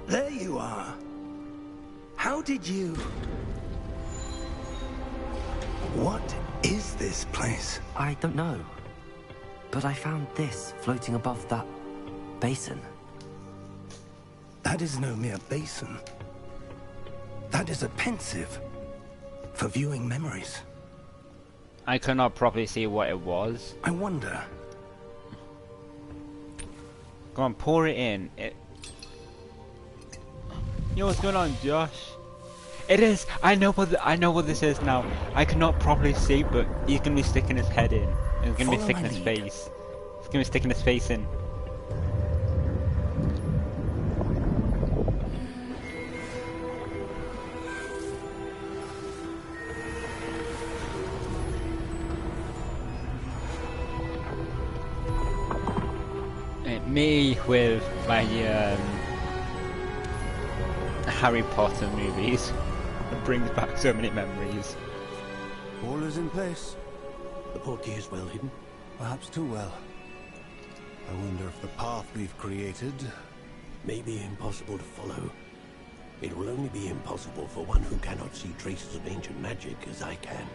There you are. How did you... What is this place? I don't know. But I found this floating above that basin. That is no mere basin. That is a pensive for viewing memories. I could not properly see what it was. I wonder. Go on, pour it in. Yo, what's going on, Josh? It is. I know what this is now. I cannot properly see, but he's gonna be sticking his head in. He's gonna be sticking his face. He's gonna be sticking his face in. Me with my Harry Potter movies. It brings back so many memories. All is in place. The portkey is well hidden. Perhaps too well. I wonder if the path we've created may be impossible to follow. It will only be impossible for one who cannot see traces of ancient magic as I can.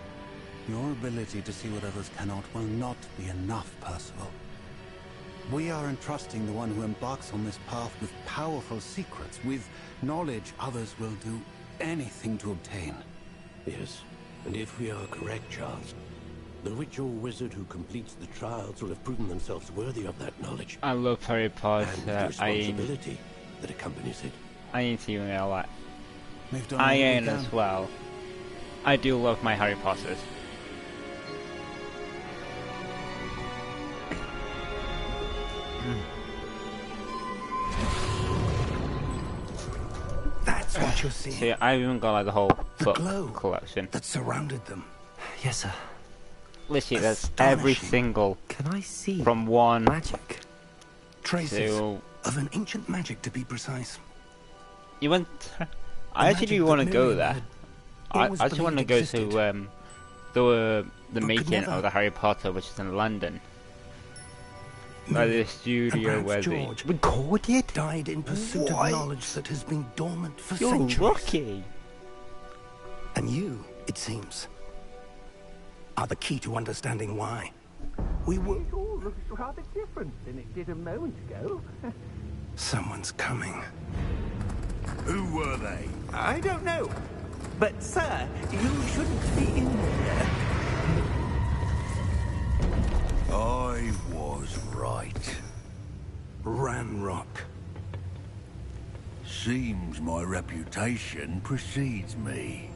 Your ability to see what others cannot will not be enough, Percival. We are entrusting the one who embarks on this path with powerful secrets, with knowledge others will do anything to obtain. Yes, and if we are correct, Charles, the witch or wizard who completes the trials will have proven themselves worthy of that knowledge. I love Harry Potter. And the responsibility that accompanies it. I ain't even gonna lie. We've done I all we ain't can. as well. I do love my Harry Potters. That's what you're seeing. See, I've even got like the whole book glow collection. that surrounded them. Yes, sir. Literally, that's every Astonishing. single Can I see from one magic? Traces to... of an ancient magic, to be precise. You went... I actually magic want to that go Miriam there. had I always actually want to believed go existed. to the could making never- of the Harry Potter, which is in London. By the Miriam, studio and where perhaps they George recorded. died in pursuit What? of knowledge that has been dormant for You're centuries. lucky. And you, it seems, are the key to understanding why. We were... It all looks rather different than it did a moment ago. Someone's coming. Who were they? I don't know. But, sir, you shouldn't be in here. I was right. Ranrock. Seems my reputation precedes me.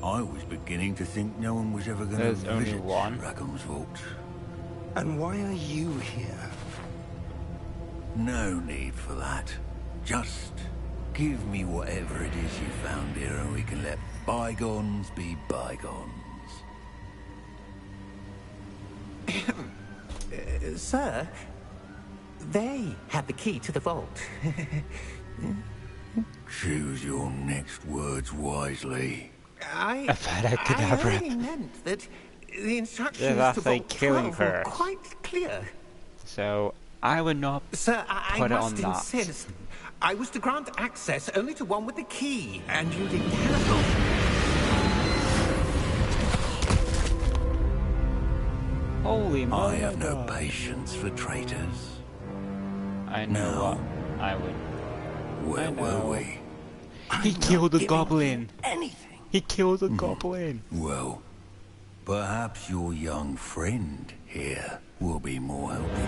I was beginning to think no one was ever going to There's only visit one. Rackham's Vault. And why are you here? No need for that. Just give me whatever it is you found here and we can let bygones be bygones. Sir, they have the key to the vault. Choose your next words wisely. I Abracadabra. only meant that the instructions Yeah, to that's like Vault killing 12 were her. quite clear. So I would not Sir, I put it must on that. insist. I was to grant access only to one with the key, and you didn't have. Holy I have no mother. patience for traitors. I know No. what I would. Where I were know. we? He killed a Giving goblin. Anything. He killed a goblin. Well, perhaps your young friend here will be more helpful.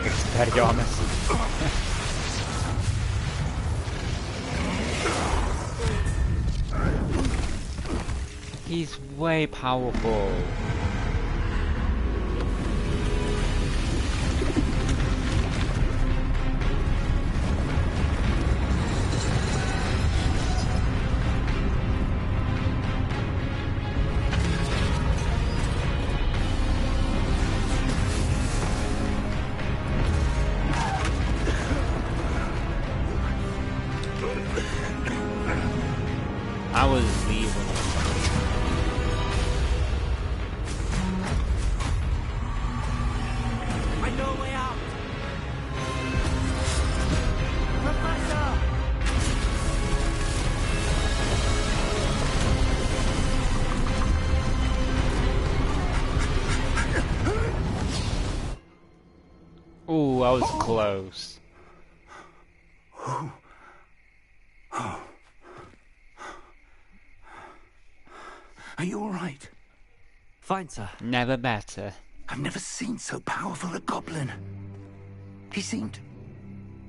Expelliarmus. He's way powerful. I was leaving. that was close. Are you all right? Fine, sir. Never better. I've never seen so powerful a goblin. He seemed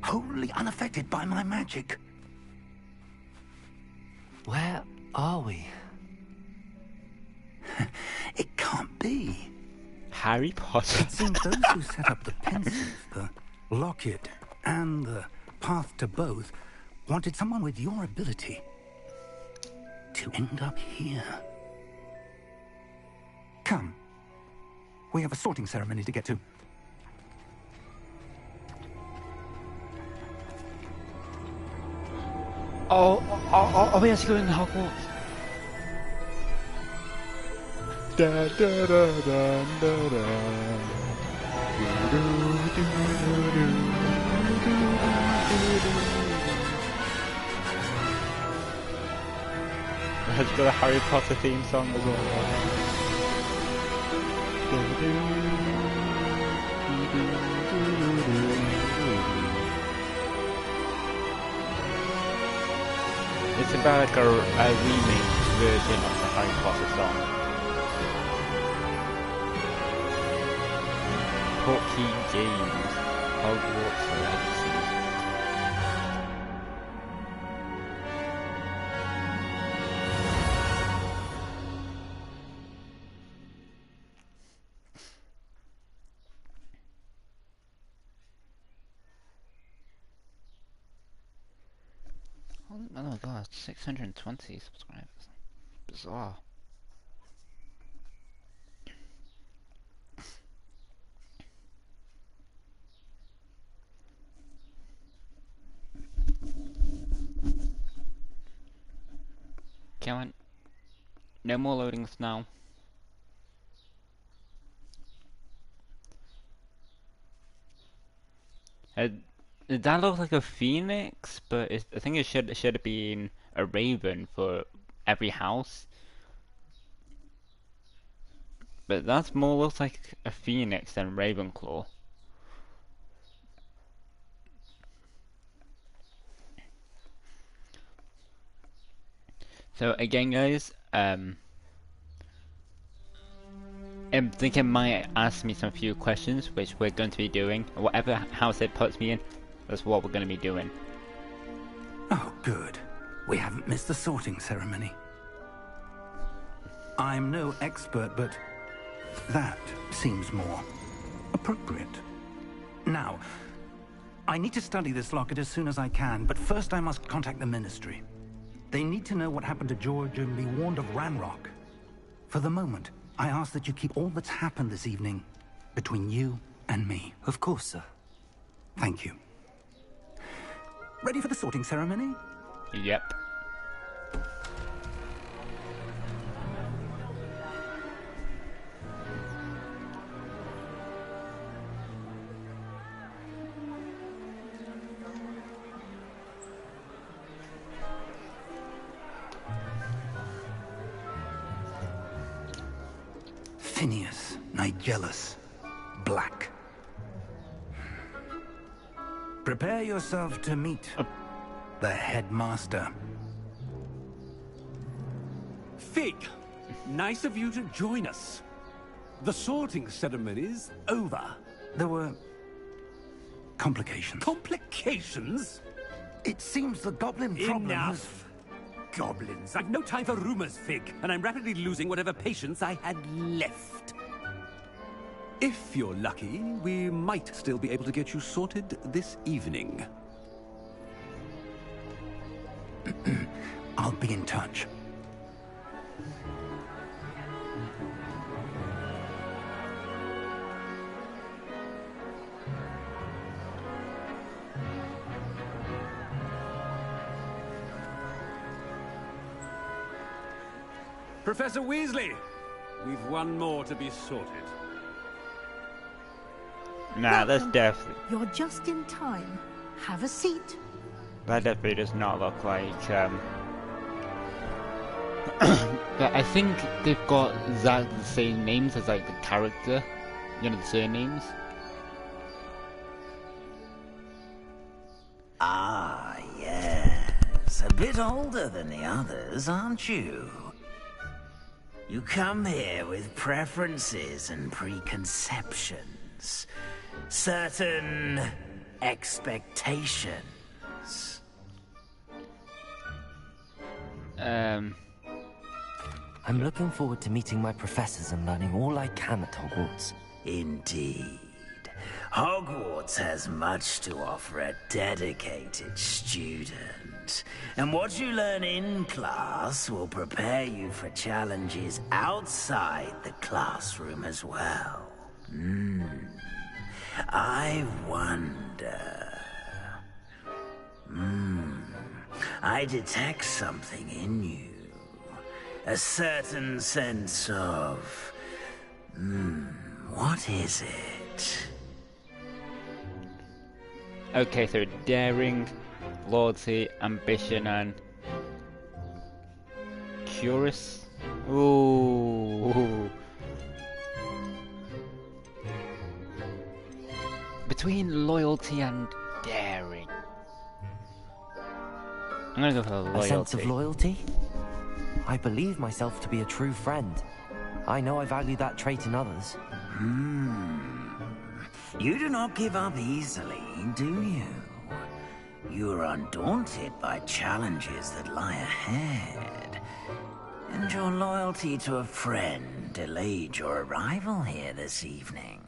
wholly unaffected by my magic. Where are we? It can't be. Harry Potter. It seems those who set up the pensive, the locket, and the path to both wanted someone with your ability to end up here. Come. We have a sorting ceremony to get to. Are we actually going to Hogwarts? Da da da da da da. It has got a Harry Potter theme song as well. It's about like a remake version of the Harry Potter song. Tolkien James, Hogwarts Legacy. Oh my god, 620 subscribers. Bizarre. Come on. No more loadings now. That looks like a phoenix, but I think it should have been a raven for every house. But that more looks like a phoenix than Ravenclaw. So again, guys, I think it might ask me some few questions, which we're going to be doing. Whatever house it puts me in, that's what we're going to be doing. Oh, good. We haven't missed the sorting ceremony. I'm no expert, but that seems more appropriate. Now, I need to study this locket as soon as I can, but first I must contact the Ministry. They need to know what happened to George and be warned of Ranrock. For the moment, I ask that you keep all that's happened this evening between you and me. Of course, sir. Thank you. Ready for the sorting ceremony? Yep. Phineas, Nigellus, Black. Prepare yourself to meet the headmaster. Fig, nice of you to join us. The sorting ceremony's over. There were complications. Complications? It seems the goblin problem was... Enough. Goblins. I've no time for rumors, Fig, and I'm rapidly losing whatever patience I had left. If you're lucky, we might still be able to get you sorted this evening. I'll be in touch. Professor Weasley, we've one more to be sorted. Nah, that's Welcome. definitely... You're just in time. Have a seat. That definitely does not look like, but I think they've got exactly the same names as, like, the character. You know, the surnames. Ah, yes. A bit older than the others, aren't you? You come here with preferences and preconceptions. Certain expectations. I'm looking forward to meeting my professors and learning all I can at Hogwarts. Indeed. Hogwarts has much to offer a dedicated student. And what you learn in class will prepare you for challenges outside the classroom as well. I wonder... I detect something in you. A certain sense of... what is it? Okay, so daring, loyalty, ambition, and curious. Ooh. Between loyalty and daring, I'm gonna go for loyalty. A sense of loyalty? I believe myself to be a true friend. I know I value that trait in others. You do not give up easily, do you? You are undaunted by challenges that lie ahead. And your loyalty to a friend delayed your arrival here this evening.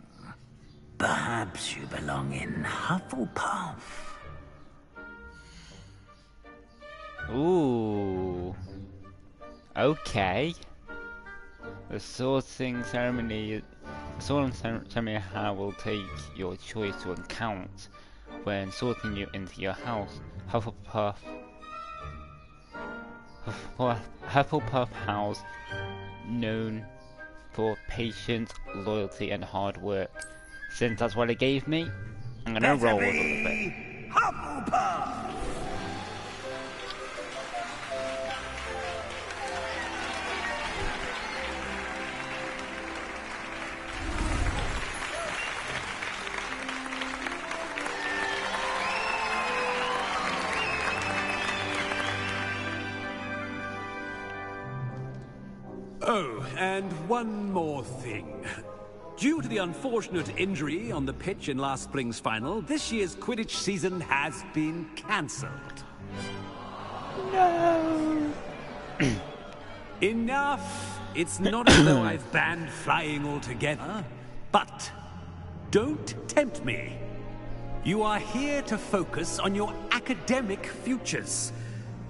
Perhaps you belong in Hufflepuff. Ooh. Okay. The sorting ceremony will take your choice to account when sorting you into your house. Hufflepuff House, known for patience, loyalty, and hard work. Since that's what it gave me, I'm gonna roll a little bit. Hufflepuff! Oh, and one more thing. Due to the unfortunate injury on the pitch in last spring's final, this year's Quidditch season has been cancelled. No! Enough! It's not as though I've banned flying altogether. But don't tempt me. You are here to focus on your academic futures.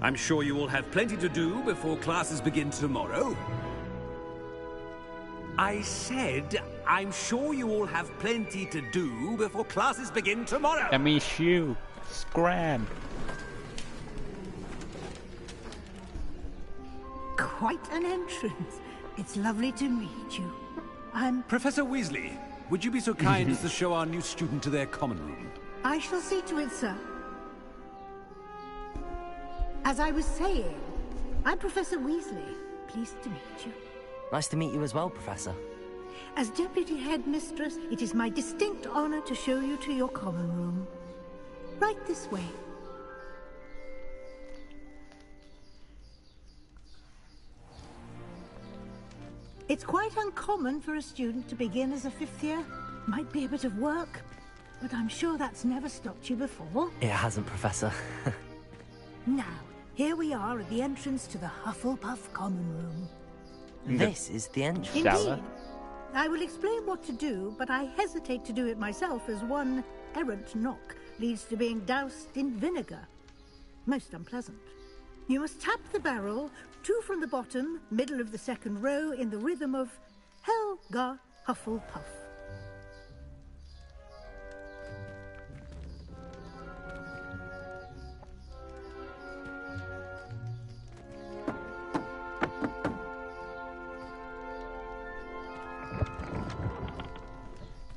I'm sure you will have plenty to do before classes begin tomorrow. I said, I'm sure you all have plenty to do before classes begin tomorrow. Let me shoot. Scram. Quite an entrance. It's lovely to meet you. I'm... Professor Weasley, would you be so kind as to show our new student to their common room? I shall see to it, sir. As I was saying, I'm Professor Weasley. Pleased to meet you. Nice to meet you as well, Professor. As Deputy Headmistress, it is my distinct honor to show you to your common room. Right this way. It's quite uncommon for a student to begin as a fifth year. Might be a bit of work, but I'm sure that's never stopped you before. It hasn't, Professor. Now, here we are at the entrance to the Hufflepuff common room. This is the entrance. Indeed. I will explain what to do, but I hesitate to do it myself as one errant knock leads to being doused in vinegar. Most unpleasant. You must tap the barrel, 2 from the bottom, middle of the second row, in the rhythm of Helga Hufflepuff.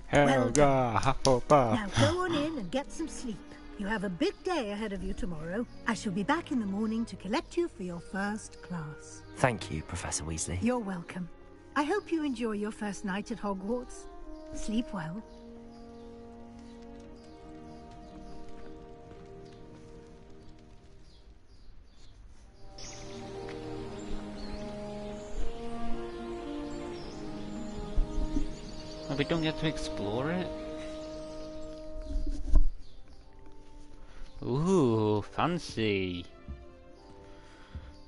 Helga Hufflepuff. Now go on in and get some sleep. You have a big day ahead of you tomorrow. I shall be back in the morning to collect you for your first class. Thank you, Professor Weasley. You're welcome. I hope you enjoy your first night at Hogwarts. Sleep well. we don't get to explore it? Ooh, fancy.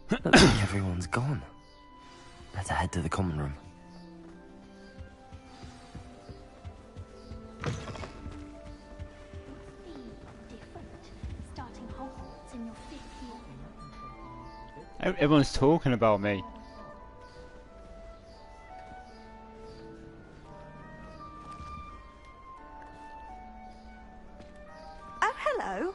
Looks like everyone's gone. Better head to the common room. Starting Hogwarts in your 5th year. Everyone's talking about me. Oh, hello.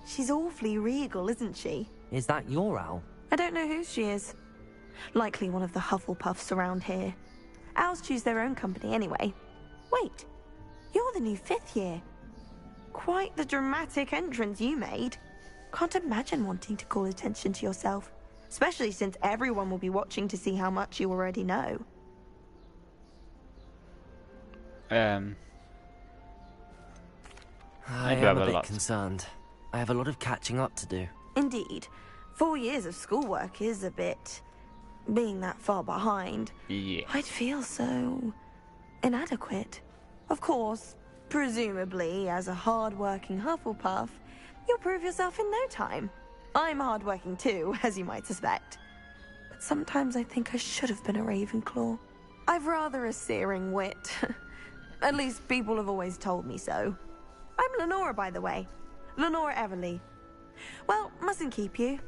She's awfully regal, isn't she? Is that your owl? I don't know who she is. Likely one of the Hufflepuffs around here. Owls choose their own company anyway. Wait, you're the new 5th year. Quite the dramatic entrance you made. Can't imagine wanting to call attention to yourself, especially since everyone will be watching to see how much you already know. I am a bit concerned. I have a lot of catching up to do. Indeed. 4 years of schoolwork is a bit... being that far behind. Yeah. I'd feel so... inadequate. Of course, presumably, as a hard-working Hufflepuff, you'll prove yourself in no time. I'm hard-working too, as you might suspect. But sometimes I think I should have been a Ravenclaw. I've rather a searing wit. At least people have always told me so. I'm Lenora, by the way. Lenora Everly. Well, mustn't keep you.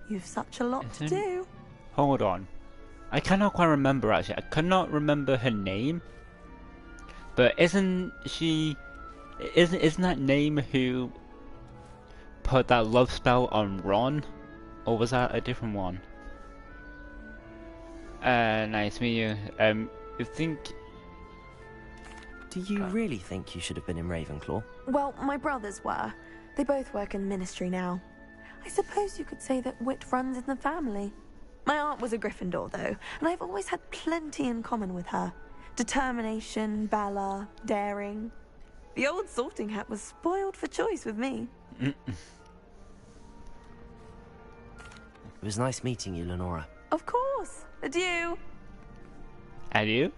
You've such a lot to do. Hold on. I cannot quite remember actually. I cannot remember her name. But isn't that name who put that love spell on Ron? Or was that a different one? Nice to meet you. You think... Do you really think you should have been in Ravenclaw? Well, my brothers were. They both work in ministry now. I suppose you could say that wit runs in the family. My aunt was a Gryffindor, though, and I've always had plenty in common with her. Determination, valor, daring. The old sorting hat was spoiled for choice with me. It was nice meeting you, Lenora. Of course. Adieu. Adieu?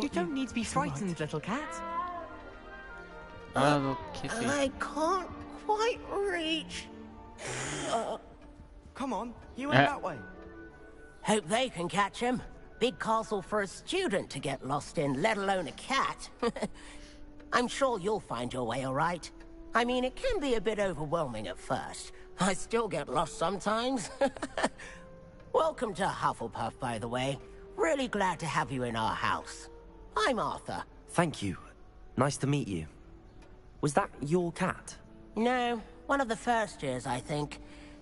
You don't need to be frightened, little cat. Kissy. I can't quite reach. Come on, you went that way. Hope they can catch him. Big castle for a student to get lost in, let alone a cat. I'm sure you'll find your way all right. I mean, it can be a bit overwhelming at first. I still get lost sometimes. Welcome to Hufflepuff, by the way. Really glad to have you in our house. I'm Arthur. Thank you. Nice to meet you. Was that your cat? No, one of the first years, I think.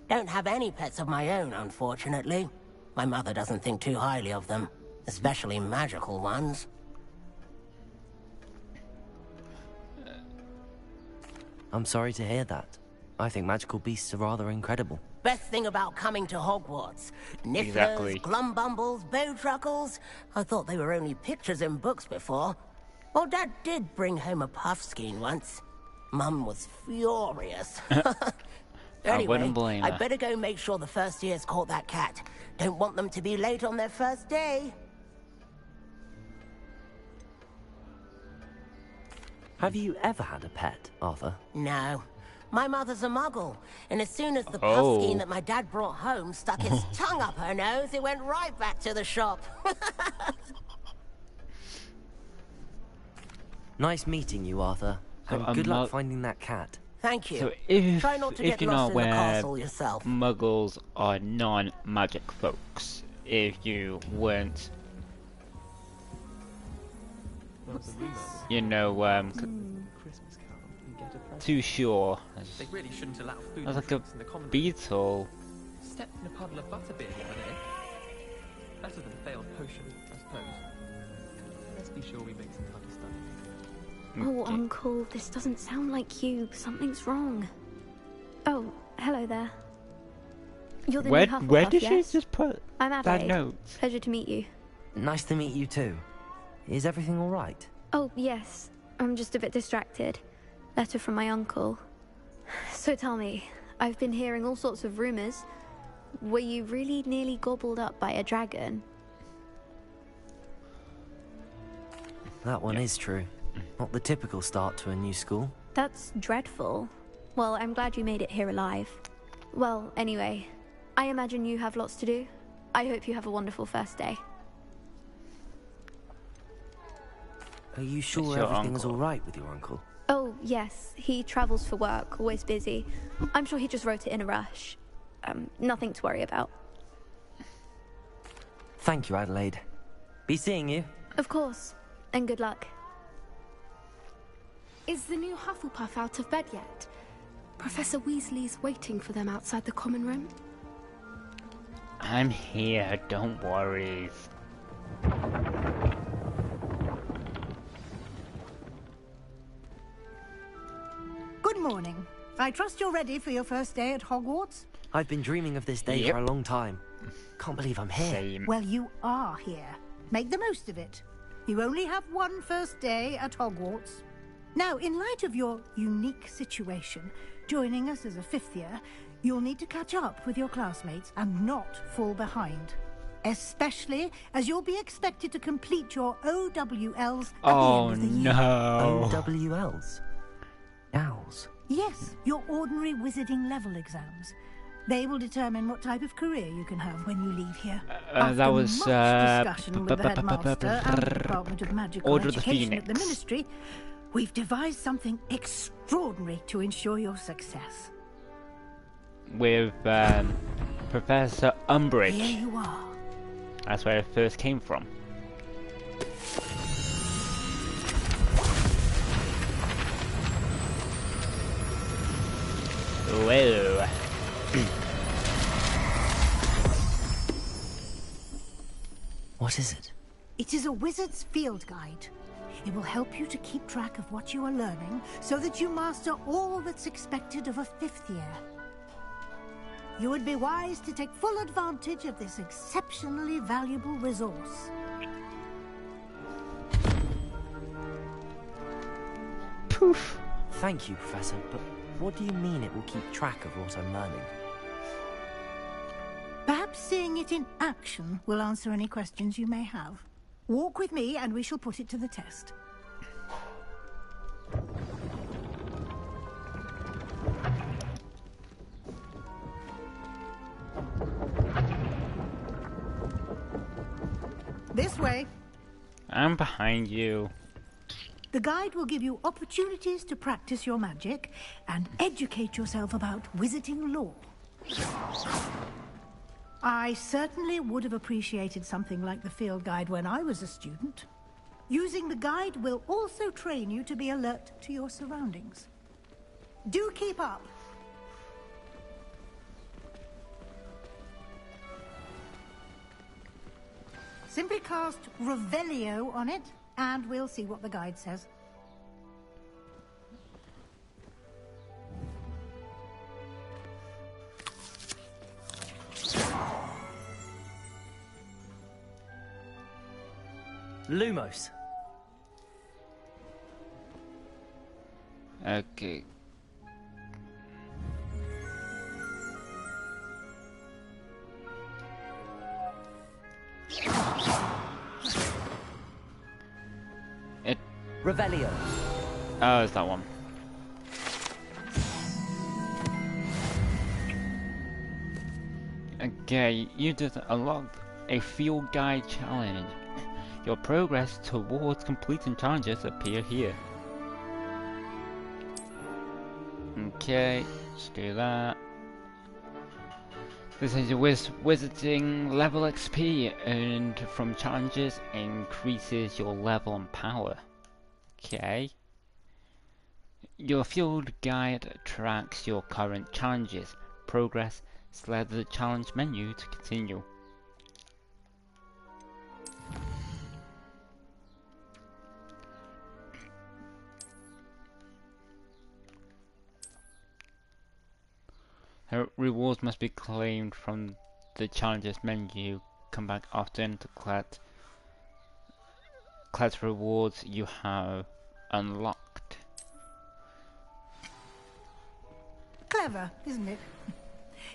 Don't have any pets of my own, unfortunately. My mother doesn't think too highly of them, especially magical ones. I'm sorry to hear that. I think magical beasts are rather incredible. Best thing about coming to Hogwarts. Nifflers, Exactly. Glumbumbles, Bowtruckles. I thought they were only pictures in books before. Well, Dad did bring home a Puffskein once. Mum was furious. Anyway, I wouldn't blame her. I better go make sure the first years caught that cat. Don't want them to be late on their first day. Have you ever had a pet, Arthur? No. My mother's a muggle, and as soon as the Oh. Puffskein that my dad brought home stuck its tongue up her nose, it went right back to the shop. Nice meeting you, Arthur. And a good luck finding that cat. Thank you. So if Try not to get you're lost not in the aware, castle yourself. Muggles are non-magic folks. If you weren't, you know, too sure. They really shouldn't allow food That's and like a drinks in the common room. beetle. Stepped in a puddle of butterbeer the other day. Better than a failed potion, I suppose. Let's be sure we make some time to study. Oh, Uncle, this doesn't sound like you. Something's wrong. Oh, hello there. You're the Where new Hufflepuff, did yes? she just put I'm that Adelaide. note? Pleasure to meet you. Nice to meet you too. Is everything all right? Oh, yes. I'm just a bit distracted. Letter from my uncle. So tell me, I've been hearing all sorts of rumors. Were you really nearly gobbled up by a dragon? That one is true. Not the typical start to a new school. That's dreadful. Well, I'm glad you made it here alive. Well, anyway, I imagine you have lots to do. I hope you have a wonderful first day. Are you sure everything's all right with your uncle? Oh, yes. He travels for work, always busy. I'm sure he just wrote it in a rush. Nothing to worry about. Thank you, Adelaide. Be seeing you. Of course. And good luck. Is the new Hufflepuff out of bed yet? Professor Weasley's waiting for them outside the common room. I'm here, don't worry. Good morning. I trust you're ready for your first day at Hogwarts? I've been dreaming of this day for a long time. Can't believe I'm here. Same. Well, you are here. Make the most of it. You only have one first day at Hogwarts. Now, in light of your unique situation, joining us as a fifth year, you'll need to catch up with your classmates and not fall behind. Especially as you'll be expected to complete your OWLs at the end of the year. No. OWLs? Owls? Yes, your ordinary wizarding level exams. They will determine what type of career you can have when you leave here. That was much discussion with the headmaster and the Department of Magical Order of the Education at the Phoenix. Ministry, we've devised something extraordinary to ensure your success. With Professor Umbridge. Here you are. That's where it first came from. Whoa. What is it? It is a wizard's field guide. It will help you to keep track of what you are learning so that you master all that's expected of a fifth year. You would be wise to take full advantage of this exceptionally valuable resource. Poof. Thank you, Professor, but what do you mean it will keep track of what I'm learning? Perhaps seeing it in action will answer any questions you may have. Walk with me and we shall put it to the test. This way. I'm behind you. The guide will give you opportunities to practice your magic and educate yourself about wizarding lore. I certainly would have appreciated something like the field guide when I was a student. Using the guide will also train you to be alert to your surroundings. Do keep up. Simply cast Revelio on it, and we'll see what the guide says. Lumos. Okay. Revelio. Oh, it's that one. Okay, you just unlocked a field guide challenge. Your progress towards completing challenges appear here. Okay, let's do that. This is your wizarding level XP earned from challenges, increases your level and power. Okay. Your field guide tracks your current challenges. Progress, select the challenge menu to continue. Rewards must be claimed from the challenges menu. Come back often to collect rewards you have unlocked. Clever, isn't it?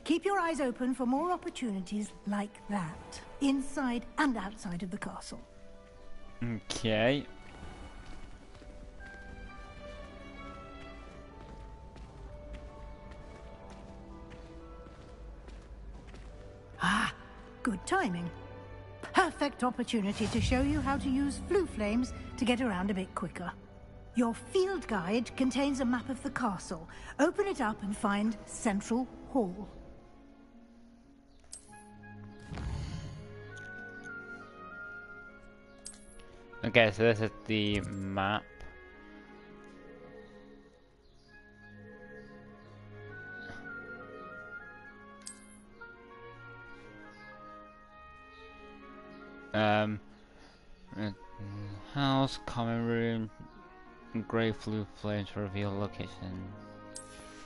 Keep your eyes open for more opportunities like that, inside and outside of the castle. Okay. Ah, good timing. Perfect opportunity to show you how to use flue flames to get around a bit quicker. Your field guide contains a map of the castle. Open it up and find Central Hall. Okay, so this is the map. House, common room, grey flue flames reveal location.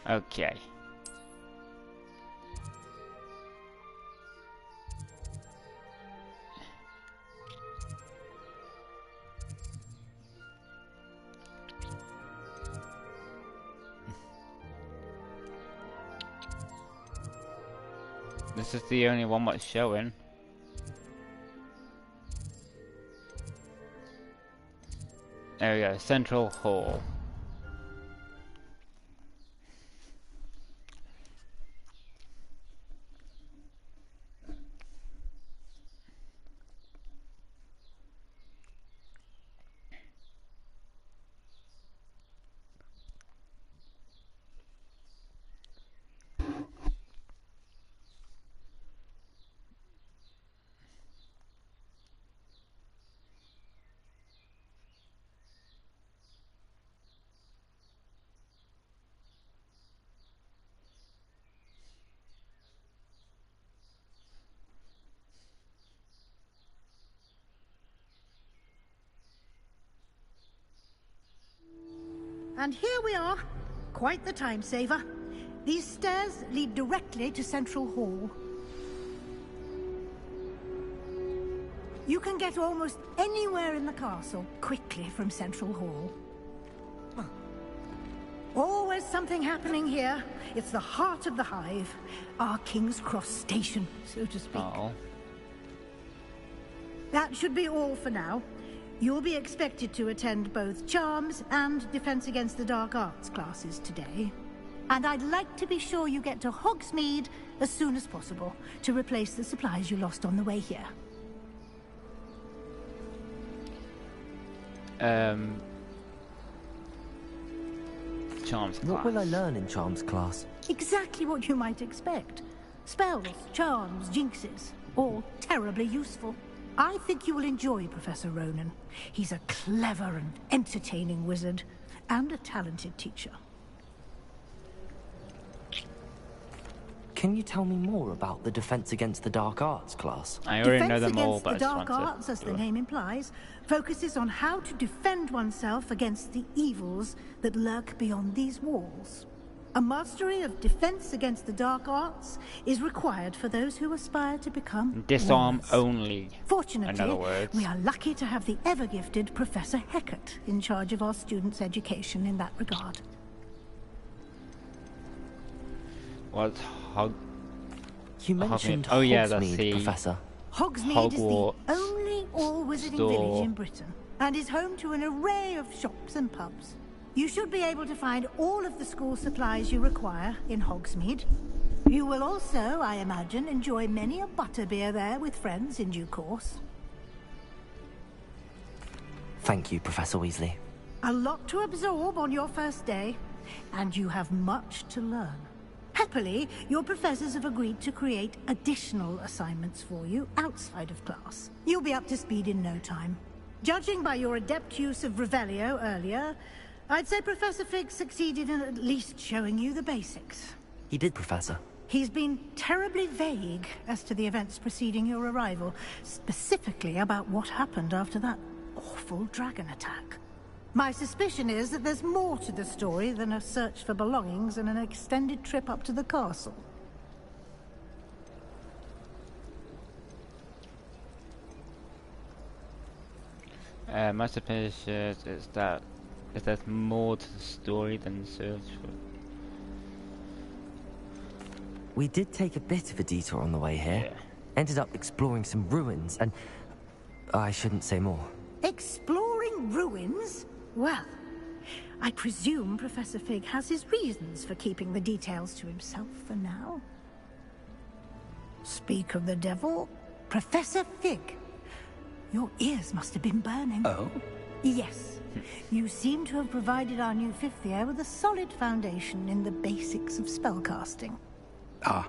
Okay. This is the only one that's showing. There we go, Central Hall. And here we are. Quite the time saver. These stairs lead directly to Central Hall. You can get almost anywhere in the castle quickly from Central Hall. Always something happening here. It's the heart of the hive. Our King's Cross station, so to speak. Oh. That should be all for now. You'll be expected to attend both Charms and Defense Against the Dark Arts classes today. And I'd like to be sure you get to Hogsmeade as soon as possible to replace the supplies you lost on the way here. What Charms class. will I learn in Charms class? Exactly what you might expect. Spells, charms, jinxes, all terribly useful. I think you will enjoy Professor Ronan. He's a clever and entertaining wizard, and a talented teacher. Can you tell me more about the Defense Against the Dark Arts class? I already know them all, Defense but I Against the just Dark want Arts, to as the do it. name implies, focuses on how to defend oneself against the evils that lurk beyond these walls. A mastery of Defense Against the Dark Arts is required for those who aspire to become Disarm warriors. only. In Fortunately, other words. we are lucky to have the ever-gifted Professor Hecat in charge of our students' education in that regard. What's You mentioned Oh yeah, that's Hogsmeade, the Professor. Hogsmeade is Hogwarts the only all-wizarding store. village in Britain, and is home to an array of shops and pubs. You should be able to find all of the school supplies you require in Hogsmeade. You will also, I imagine, enjoy many a butterbeer there with friends in due course. Thank you, Professor Weasley. A lot to absorb on your first day, and you have much to learn. Happily, your professors have agreed to create additional assignments for you outside of class. You'll be up to speed in no time. Judging by your adept use of Revelio earlier, I'd say Professor Fig succeeded in at least showing you the basics. He did, Professor. He's been terribly vague as to the events preceding your arrival, specifically about what happened after that awful dragon attack. My suspicion is that there's more to the story than a search for belongings and an extended trip up to the castle. my suspicion is that if there's more to the story than search for. we did take a bit of a detour on the way here. Ended up exploring some ruins, and I shouldn't say more. Exploring ruins? Well, I presume Professor Fig has his reasons for keeping the details to himself for now. Speak of the devil, Professor Fig. Your ears must have been burning. Oh? Yes. You seem to have provided our new fifth year with a solid foundation in the basics of spellcasting. Ah,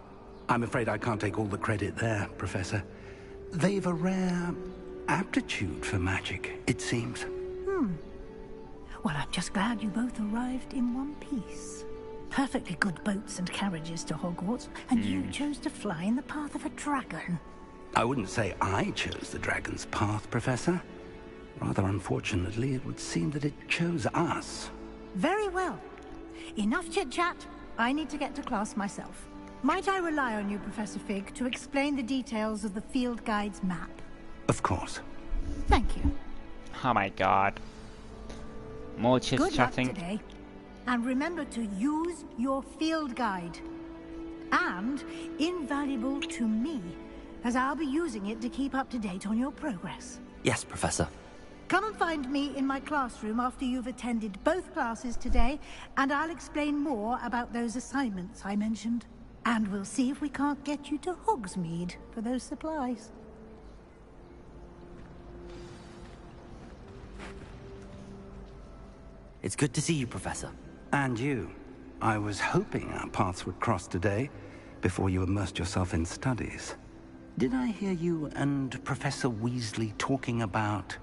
I'm afraid I can't take all the credit there, Professor. They've a rare aptitude for magic, it seems. Well, I'm just glad you both arrived in one piece. Perfectly good boats and carriages to Hogwarts, and you chose to fly in the path of a dragon. I wouldn't say I chose the dragon's path, Professor. Rather unfortunately, it would seem that it chose us. Very well. Enough chit-chat. I need to get to class myself. Might I rely on you, Professor Fig, to explain the details of the field guide's map? Of course. Thank you. Oh my god. More Good luck chit-chatting. today. And remember to use your field guide. And invaluable to me, as I'll be using it to keep up to date on your progress. Yes, Professor. Come and find me in my classroom after you've attended both classes today, and I'll explain more about those assignments I mentioned. And we'll see if we can't get you to Hogsmeade for those supplies. It's good to see you, Professor. And you. I was hoping our paths would cross today, before you immersed yourself in studies. Did I hear you and Professor Weasley talking about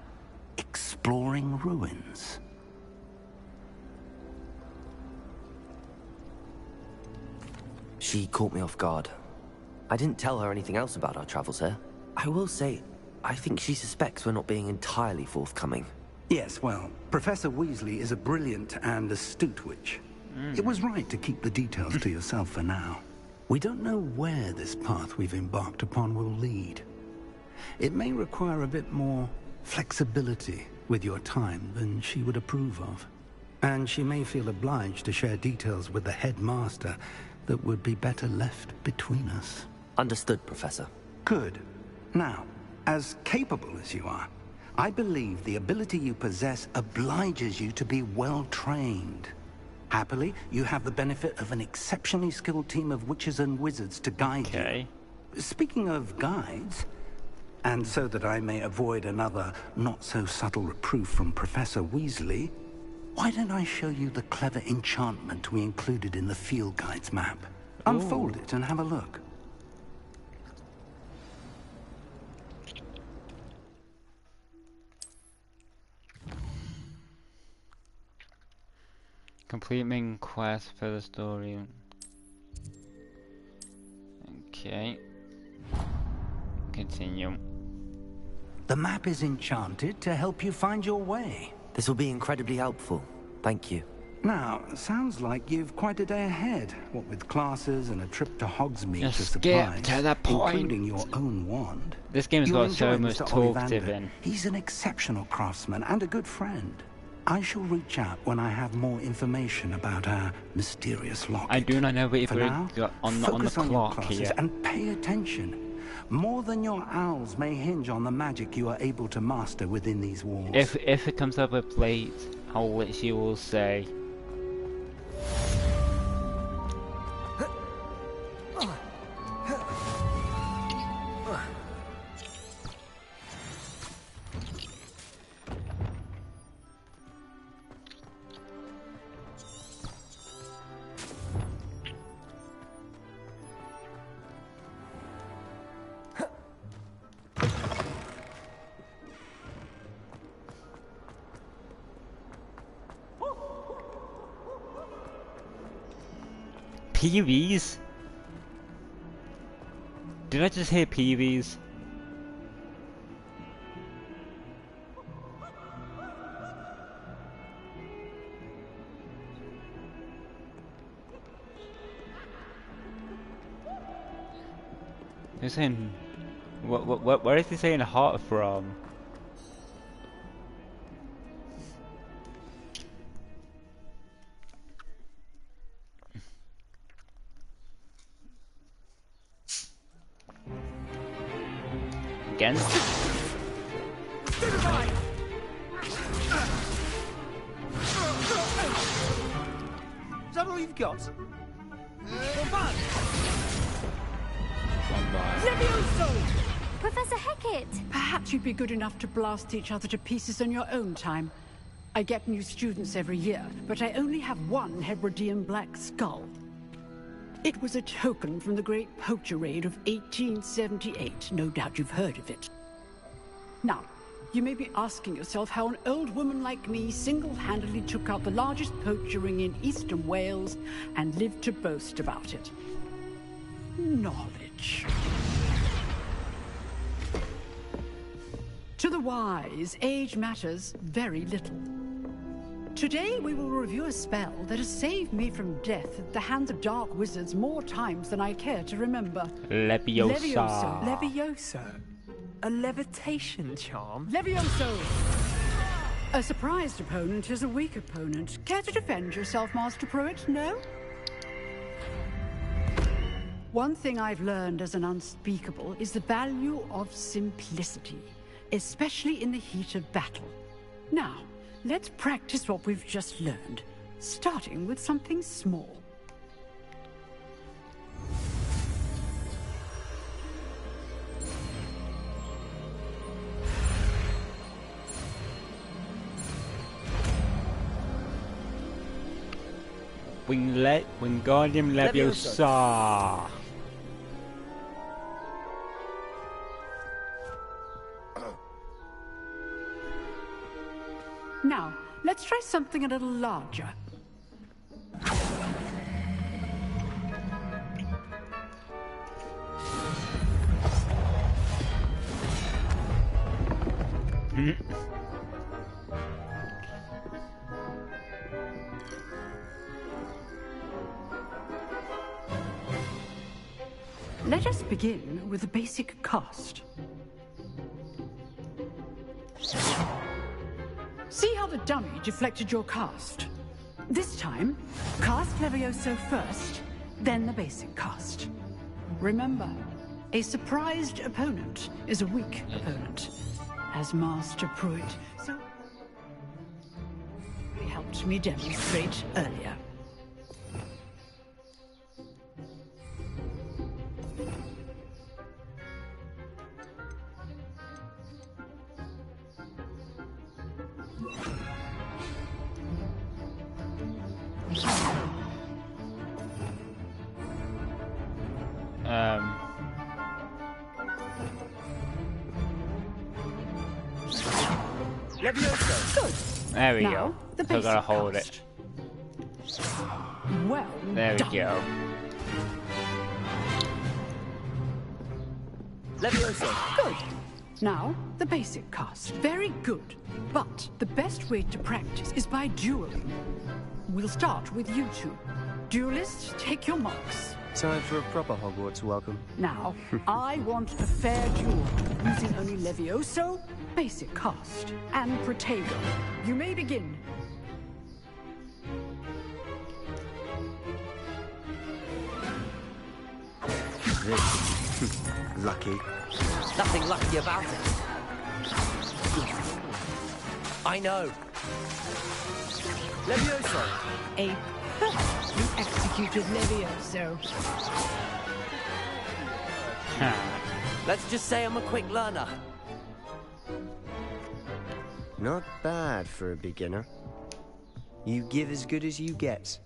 exploring ruins? She caught me off guard. I didn't tell her anything else about our travels here. I will say, I think she suspects we're not being entirely forthcoming. Yes, well, Professor Weasley is a brilliant and astute witch. It was right to keep the details to yourself for now. We don't know where this path we've embarked upon will lead. It may require a bit more flexibility with your time than she would approve of. And she may feel obliged to share details with the headmaster that would be better left between us. Understood, Professor. Good. Now, as capable as you are, I believe the ability you possess obliges you to be well-trained. Happily, you have the benefit of an exceptionally skilled team of witches and wizards to guide you. Speaking of guides, and so that I may avoid another not-so-subtle reproof from Professor Weasley, why don't I show you the clever enchantment we included in the field guide's map? Unfold it and have a look. Complete main quest for the story. Okay. Continue. The map is enchanted to help you find your way. This will be incredibly helpful. Thank you. Now, sounds like you've quite a day ahead. What with classes and a trip to Hogsmeade Just for skip supplies, to the point. including your own wand. This game's You'll got so enjoy much Mr. talkative Ollivander. in. He's an exceptional craftsman and a good friend. I shall reach out when I have more information about our mysterious locket. I do not know what For now, you've got on the focus on your clock classes here. and pay attention. More than your owls may hinge on the magic you are able to master within these walls. If it comes up with late, I'll literally will say. PVs? Did I just hear PVs? They're saying, where is he saying heart from? again. Is that all you've got? Professor Hecat! Perhaps you'd be good enough to blast each other to pieces on your own time. I get new students every year, but I only have one Hebridean black skull. It was a token from the Great Poacher Raid of 1878. No doubt you've heard of it. Now, you may be asking yourself how an old woman like me single-handedly took out the largest poacher ring in eastern Wales and lived to boast about it. Knowledge. To the wise, age matters very little. Today we will review a spell that has saved me from death at the hands of dark wizards more times than I care to remember. Leviosa. Leviosa? A levitation charm? Levioso! A surprised opponent is a weak opponent. Care to defend yourself, Master Pruitt? No? One thing I've learned as an unspeakable is the value of simplicity, especially in the heat of battle. Now, let's practice what we've just learned, starting with something small. Wingardium Leviosa. Now, let's try something a little larger. Let us begin with the basic cast. See how the dummy deflected your cast? This time, cast Levioso first, then the basic cast. Remember, a surprised opponent is a weak opponent, as Master Pruitt so helped me demonstrate earlier. Levioso. Good. There we Now, go. the So I gotta basic hold cast. it. Well There we done. go. Levioso. Good. Now, the basic cast. Very good. But the best way to practice is by dueling. We'll start with you two. Duelists, take your marks. Time for a proper Hogwarts welcome. Now, I want a fair duel, using only Levioso, basic cast, and Protego. You may begin. Lucky. Nothing lucky about it. I know. Levioso. A perfectly executed Levioso. Let's just say I'm a quick learner. Not bad for a beginner. You give as good as you get.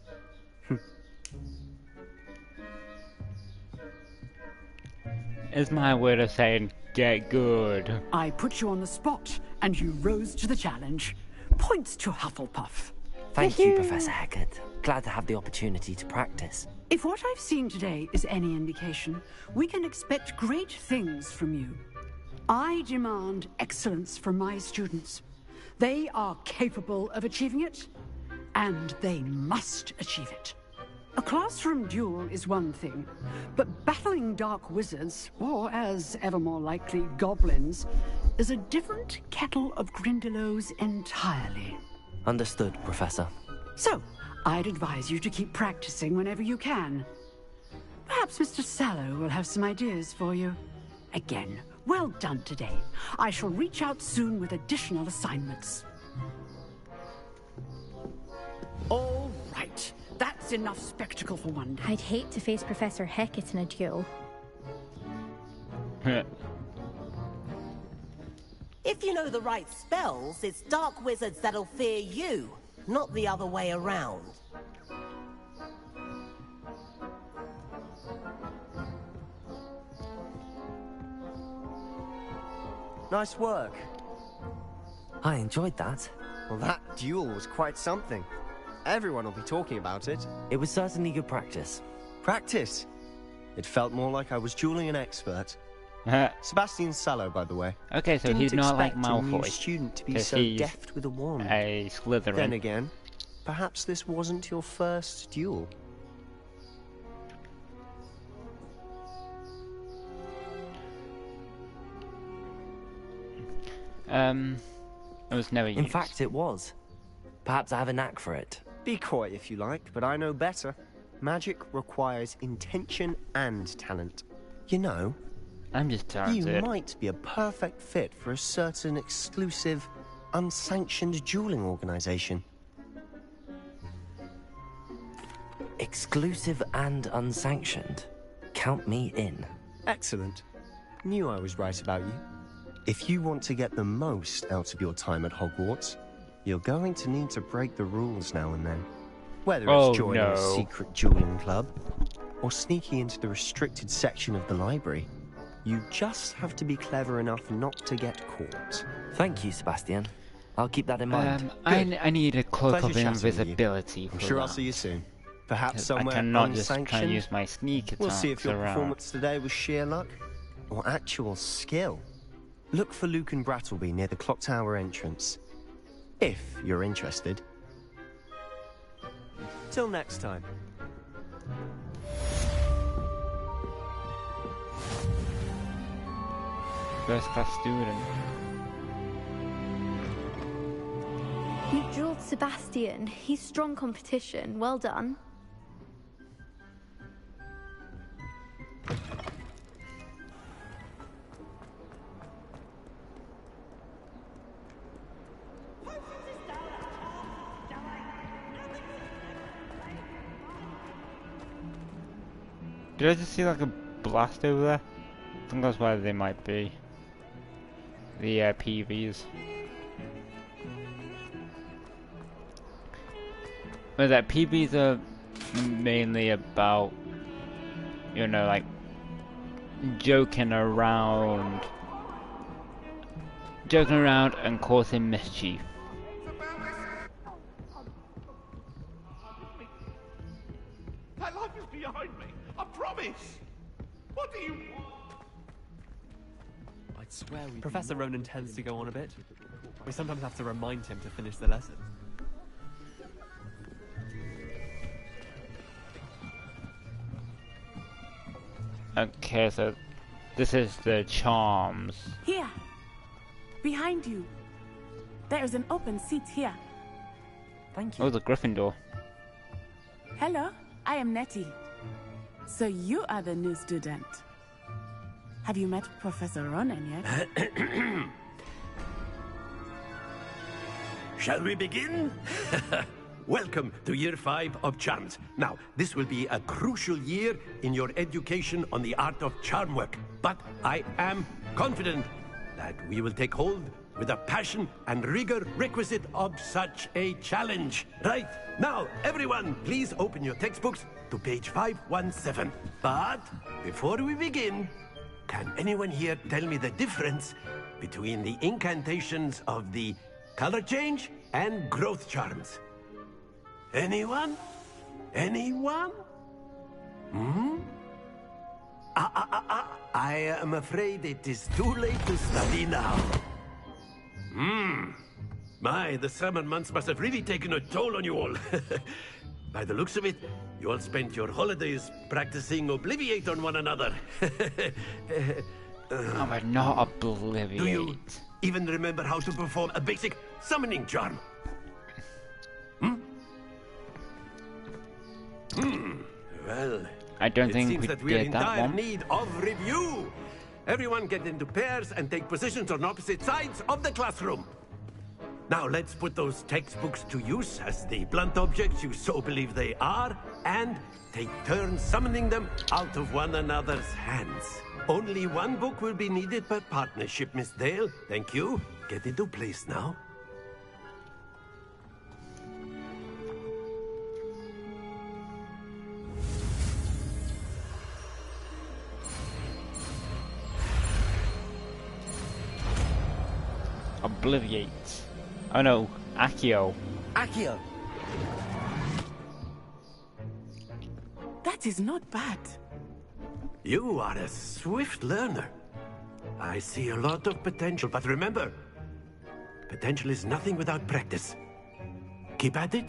Is my word of saying get good. I put you on the spot, and you rose to the challenge. Points to Hufflepuff. Thank you, Professor Hecat. Glad to have the opportunity to practice. If what I've seen today is any indication, we can expect great things from you. I demand excellence from my students. They are capable of achieving it, and they must achieve it. A classroom duel is one thing, but battling dark wizards, or as ever more likely, goblins, is a different kettle of Grindylows entirely. Understood, Professor. So, I'd advise you to keep practicing whenever you can. Perhaps Mr. Sallow will have some ideas for you. Again, Well done today. I shall reach out soon with additional assignments. All right. That's enough spectacle for one day. I'd hate to face Professor Hecat in a duel. If you know the right spells, it's dark wizards that'll fear you, not the other way around. Nice work. I enjoyed that. Well, that duel was quite something. Everyone will be talking about it. It was certainly good practice. Practice? It felt more like I was dueling an expert. Sebastian Sallow, by the way. Okay, so Didn't he's not like expect a new Malfoy. student to be 'Cause so he's deft with a wand. a Slytherin. Then again, perhaps this wasn't your first duel. It was never used. In fact, it was. Perhaps I have a knack for it. Be coy if you like, but I know better. Magic requires intention and talent. You know, I'm just you talented. might be a perfect fit for a certain exclusive, unsanctioned dueling organization. Exclusive and unsanctioned. Count me in. Excellent. Knew I was right about you. If you want to get the most out of your time at Hogwarts, you're going to need to break the rules now and then. Whether it's joining a secret dueling club, or sneaking into the restricted section of the library, you just have to be clever enough not to get caught. Thank you, Sebastian. I'll keep that in mind. I need a cloak Pleasure of chatting with you. invisibility. I'm for sure I'll that. see you soon. Perhaps somewhere I cannot just try unsanctioned. and use my sneak attacks We'll see if your around. performance today was sheer luck or actual skill. Look for Luke and Brattleby near the clock tower entrance, if you're interested. Till next time. First class student. You dueled Sebastian. He's strong competition. Well done. Did I just see like a blast over there? I think that's where they might be. The PVs. But that PVs are mainly about, you know, like joking around and causing mischief. That life is behind me. I promise. What do you want? I'd swear Professor Ronan tends to go on a bit. We sometimes have to remind him to finish the lesson. Okay, so this is the charms. Here. Behind you. There is an open seat here. Thank Oh, the Gryffindor. Hello, I am Nettie. So you are the new student. Have you met Professor Ronan yet? Shall we begin? Welcome to Year 5 of Charms. Now, this will be a crucial year in your education on the art of charm work. But I am confident that we will take hold with the passion and rigor requisite of such a challenge. Right, now, everyone, please open your textbooks to page 517. But before we begin, can anyone here tell me the difference between the incantations of the color change and growth charms? Anyone? Anyone? Hmm? I am afraid it is too late to study now. My, the summer months must have really taken a toll on you all. By the looks of it, you all spent your holidays practicing Obliviate on one another. Oh, but not Obliviate. Do you even remember how to perform a basic summoning charm? Well, I don't it think seems we that we're did in that dire one. need of review. Everyone get into pairs and take positions on opposite sides of the classroom. Now let's put those textbooks to use as the blunt objects you so believe they are, and take turns summoning them out of one another's hands. Only one book will be needed per partnership, Miss Dale. Thank you. Get into place now. Obliviate. Oh no, Accio. Accio! That is not bad. You are a swift learner. I see a lot of potential, but remember, potential is nothing without practice. Keep at it.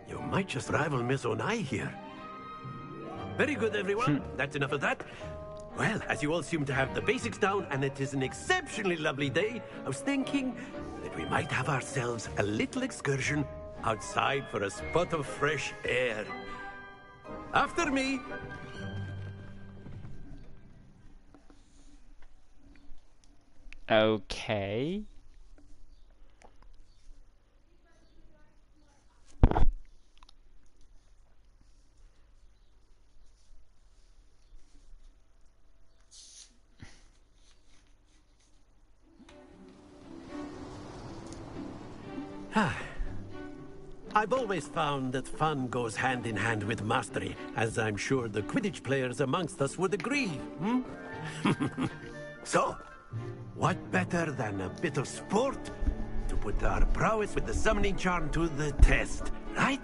You might just rival Miss Onai here. Very good, everyone. That's enough of that. Well, as you all seem to have the basics down, and it is an exceptionally lovely day, I was thinking that we might have ourselves a little excursion outside for a spot of fresh air. After me. Okay. I've always found that fun goes hand in hand with mastery, as I'm sure the Quidditch players amongst us would agree. So, what better than a bit of sport to put our prowess with the summoning charm to the test, right?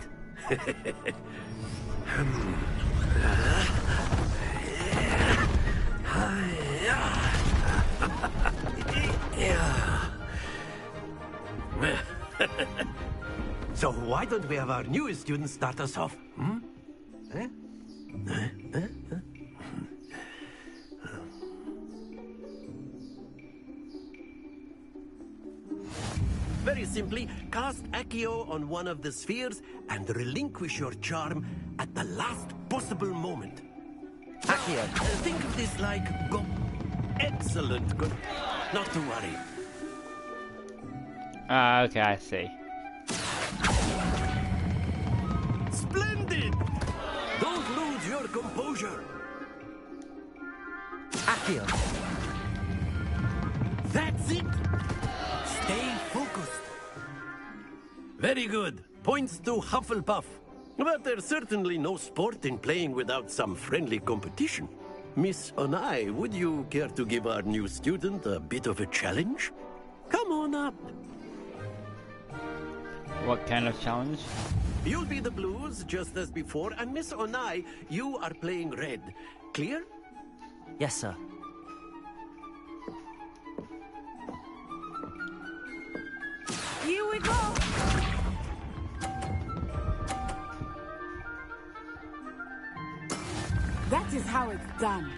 So why don't we have our newest student start us off? Very simply, cast Accio on one of the spheres and relinquish your charm at the last possible moment. Accio, think of this like go. Excellent. Good. Not to worry. Okay, I see. Splendid! Don't lose your composure. Accio. That's it. Stay focused. Very good. Points to Hufflepuff. But there's certainly no sport in playing without some friendly competition. Miss Onai, would you care to give our new student a bit of a challenge? Come on up. What kind of challenge? You'll be the blues, just as before, and Miss Onai, you are playing red. Clear? Yes, sir. Here we go! That is how it's done.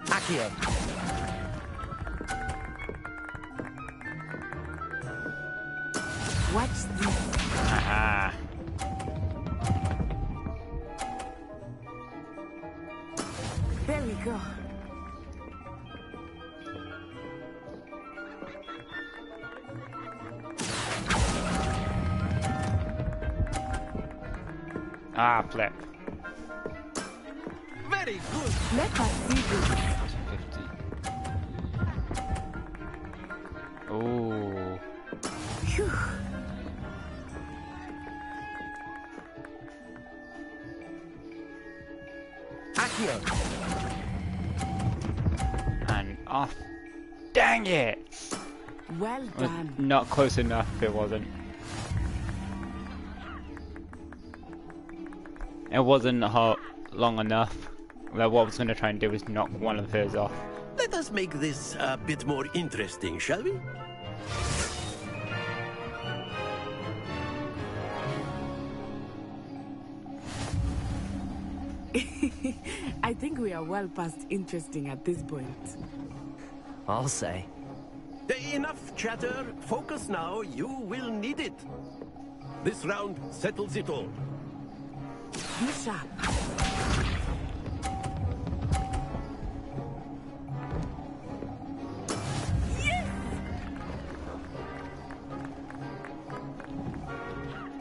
Accio. Watch this. Aha. There we go. Ah, flip. Very good. Let us see this. 50. Oh. Phew. Accio. And off. Dang it! Well done. Not close enough, it wasn't. It wasn't long enough. Like, what I was going to try and do was knock one of hers off. Let us make this a bit more interesting, shall we? I think we are well past interesting at this point. I'll say. Enough chatter. Focus now. You will need it. This round settles it all. Be sharp. Yes!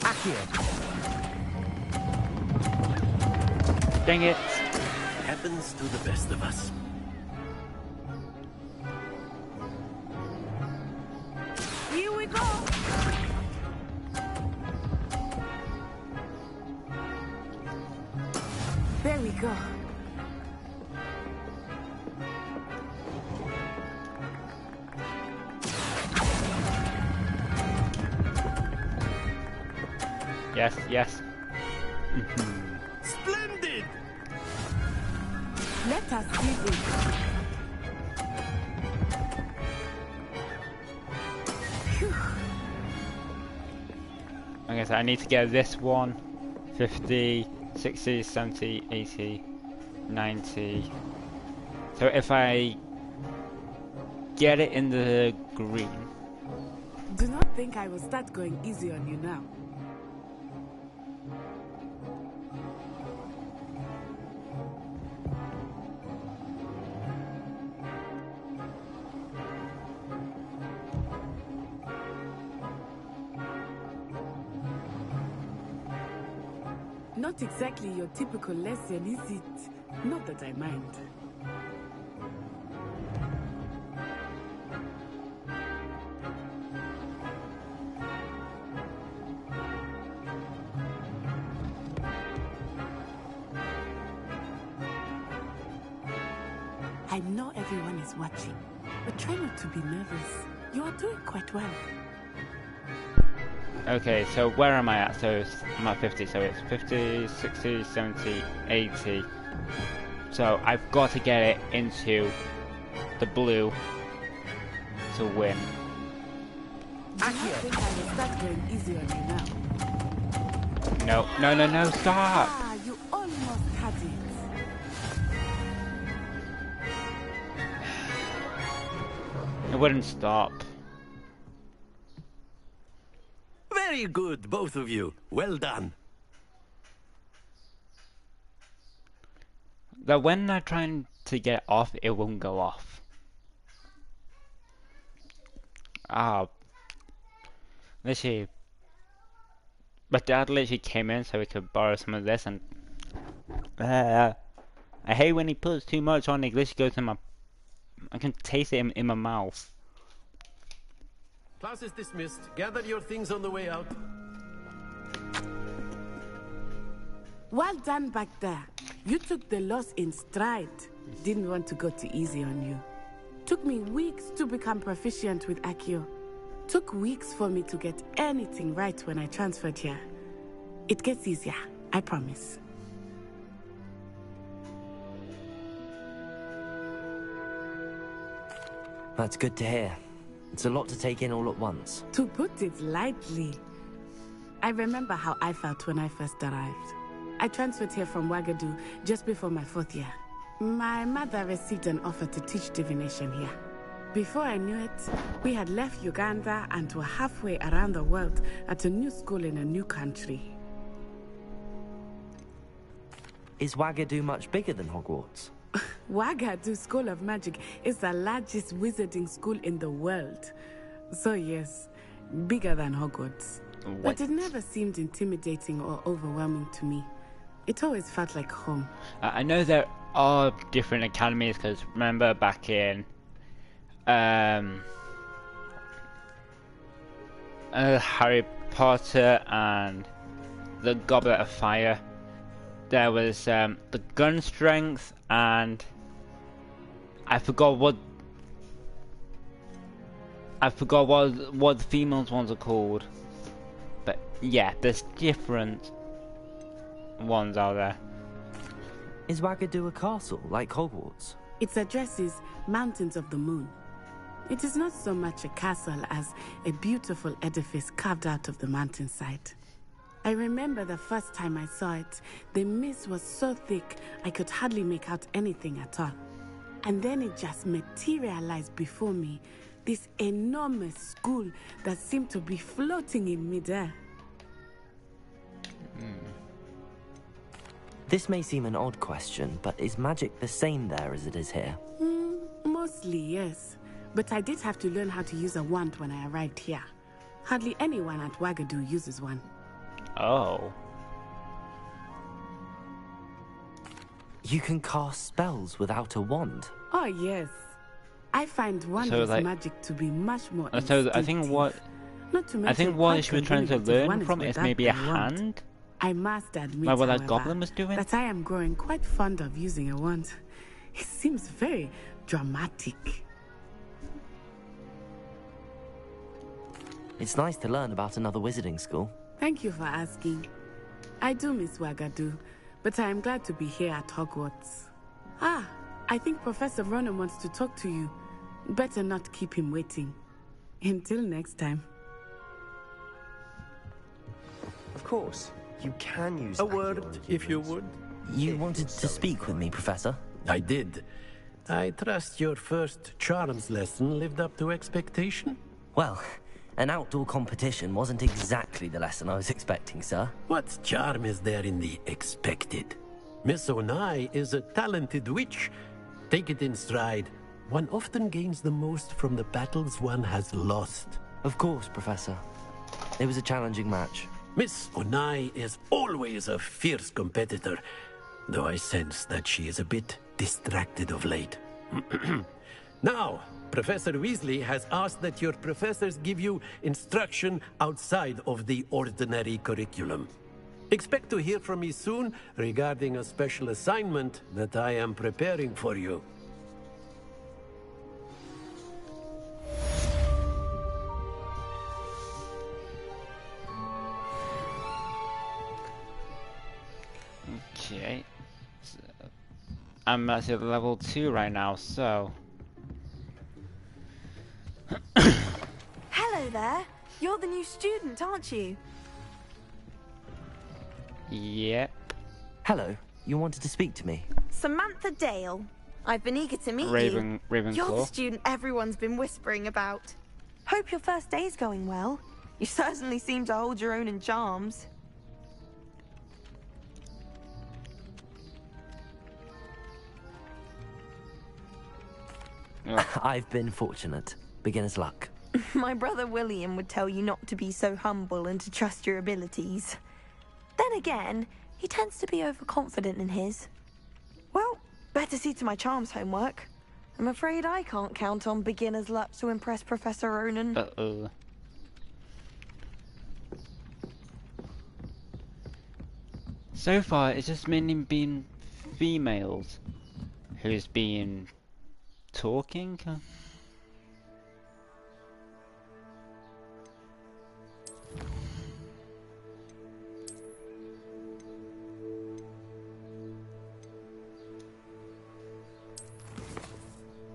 Accio. Dang it. Happens to the best of us. Here we go. There we go. Yes, yes. Splendid! Let us see this. Okay, so I need to get this one. 50, 60, 70, 80, 90. So if I get it in the green. Do not think I will start going easy on you now. Not exactly your typical lesson, is it? Not that I mind. I know everyone is watching, but try not to be nervous. You are doing quite well. Okay, so where am I at? So I'm at 50, so it's 50, 60, 70, 80. So I've got to get it into the blue to win. Do not think I will start going easy on you now. No, no, no, no, stop! Ah, you almost had it. It wouldn't stop. Very good, both of you. Well done. That when I'm trying to get off, it won't go off. Ah. Literally. My dad literally came in so we could borrow some of this and... I hate when he puts too much on, it literally goes in my... I can taste it in my mouth. Class is dismissed. Gather your things on the way out. Well done back there. You took the loss in stride. Didn't want to go too easy on you. Took me weeks to become proficient with Accio. Took weeks for me to get anything right when I transferred here. It gets easier, I promise. That's good to hear. It's a lot to take in all at once. To put it lightly, I remember how I felt when I first arrived. I transferred here from Wagadu just before my 4th year. My mother received an offer to teach divination here. Before I knew it, we had left Uganda and were halfway around the world at a new school in a new country. Is Wagadu much bigger than Hogwarts? Wagadu School of Magic is the largest wizarding school in the world. So yes, bigger than Hogwarts. What? But it never seemed intimidating or overwhelming to me. It always felt like home. I know there are different academies because remember back in Harry Potter and the Goblet of Fire, there was the gun strength and I forgot what the females ones are called, but yeah, there's different ones out there. Is Wagadu a castle like Hogwarts? Its address is Mountains of the Moon. It is not so much a castle as a beautiful edifice carved out of the mountainside. I remember the first time I saw it, the mist was so thick I could hardly make out anything at all. And then it just materialized before me, this enormous school that seemed to be floating in midair. This may seem an odd question, but is magic the same there as it is here? Mostly, yes. But I did have to learn how to use a wand when I arrived here. Hardly anyone at Wagadu uses one. Oh. You can cast spells without a wand? Oh, yes. I find wondrous magic to be much more instinctive. I think what she was trying to learn from is maybe a hand. I must admit, like what that however, goblin was doing, that I am growing quite fond of using a wand. It seems very dramatic. It's nice to learn about another wizarding school. Thank you for asking. I do miss Wagadu, but I am glad to be here at Hogwarts. Ah, I think Professor Ronan wants to talk to you. Better not keep him waiting. Until next time. Of course. You can use a word, if you would. You wanted to speak with me, Professor? I did. I trust your first charms lesson lived up to expectation? Well, an outdoor competition wasn't exactly the lesson I was expecting, sir. What charm is there in the expected? Miss Onai is a talented witch. Take it in stride. One often gains the most from the battles one has lost. Of course, Professor. It was a challenging match. Miss Onai is always a fierce competitor, though I sense that she is a bit distracted of late. Now, Professor Weasley has asked that your professors give you instruction outside of the ordinary curriculum. Expect to hear from me soon regarding a special assignment that I am preparing for you. Okay. So, I'm at level 2 right now, so... Hello there. You're the new student, aren't you? Yep. Hello. You wanted to speak to me? Samantha Dale. I've been eager to meet you. Ravenclaw. You're the student everyone's been whispering about. Hope your first day's going well. You certainly seem to hold your own in charms. I've been fortunate. Beginner's luck. My brother William would tell you not to be so humble and to trust your abilities. Then again, he tends to be overconfident in his. Well, better see to my charms homework. I'm afraid I can't count on beginner's luck to impress Professor Ronan. Uh-oh. So far, it's just mainly been females who's been talking.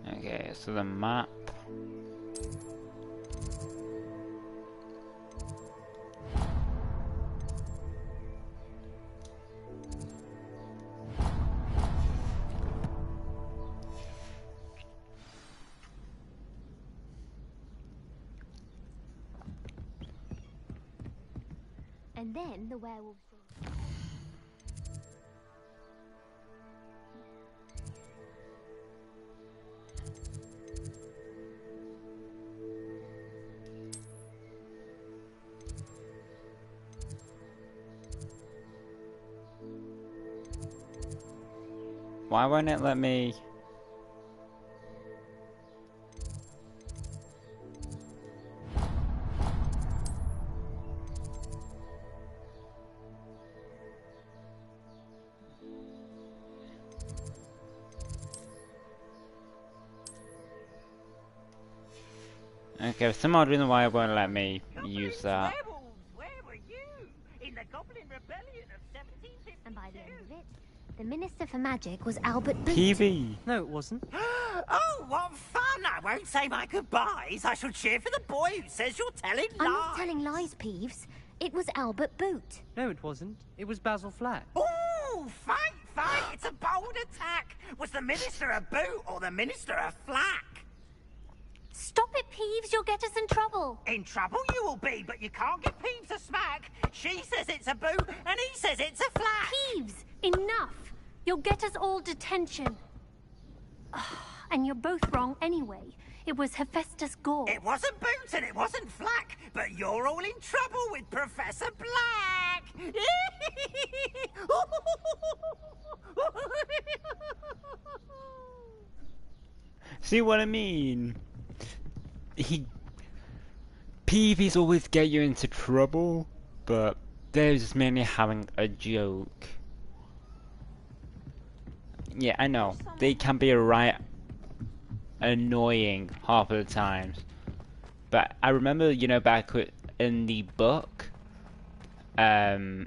Okay, so the map. And then the werewolves. Why won't it let me? Okay, for some odd reason why it won't let me use that. Where were you? In the Goblin Rebellion of 1752. And by the end of it, the Minister for Magic was Albert Boot. PV. No, it wasn't. Oh, what fun! I won't say my goodbyes. I shall cheer for the boy who says you're telling lies. I'm not telling lies, Peeves. It was Albert Boot. No, it wasn't. It was Basil Flack. Oh, fight! It's a bold attack. Was the Minister a boot or the Minister a flack? Stop it, Peeves. You'll get us in trouble. In trouble you will be, but you can't give Peeves a smack. She says it's a boot, and he says it's a flack. Peeves, Enough! You'll get us all detention. And you're both wrong anyway. It was Hephaestus Gore. It wasn't Boots and it wasn't Flack, but you're all in trouble with Professor Black! See what I mean? PvPs always get you into trouble, but they're just mainly having a joke. Yeah, I know. They can be right annoying half of the times. But I remember, you know, back in the book, because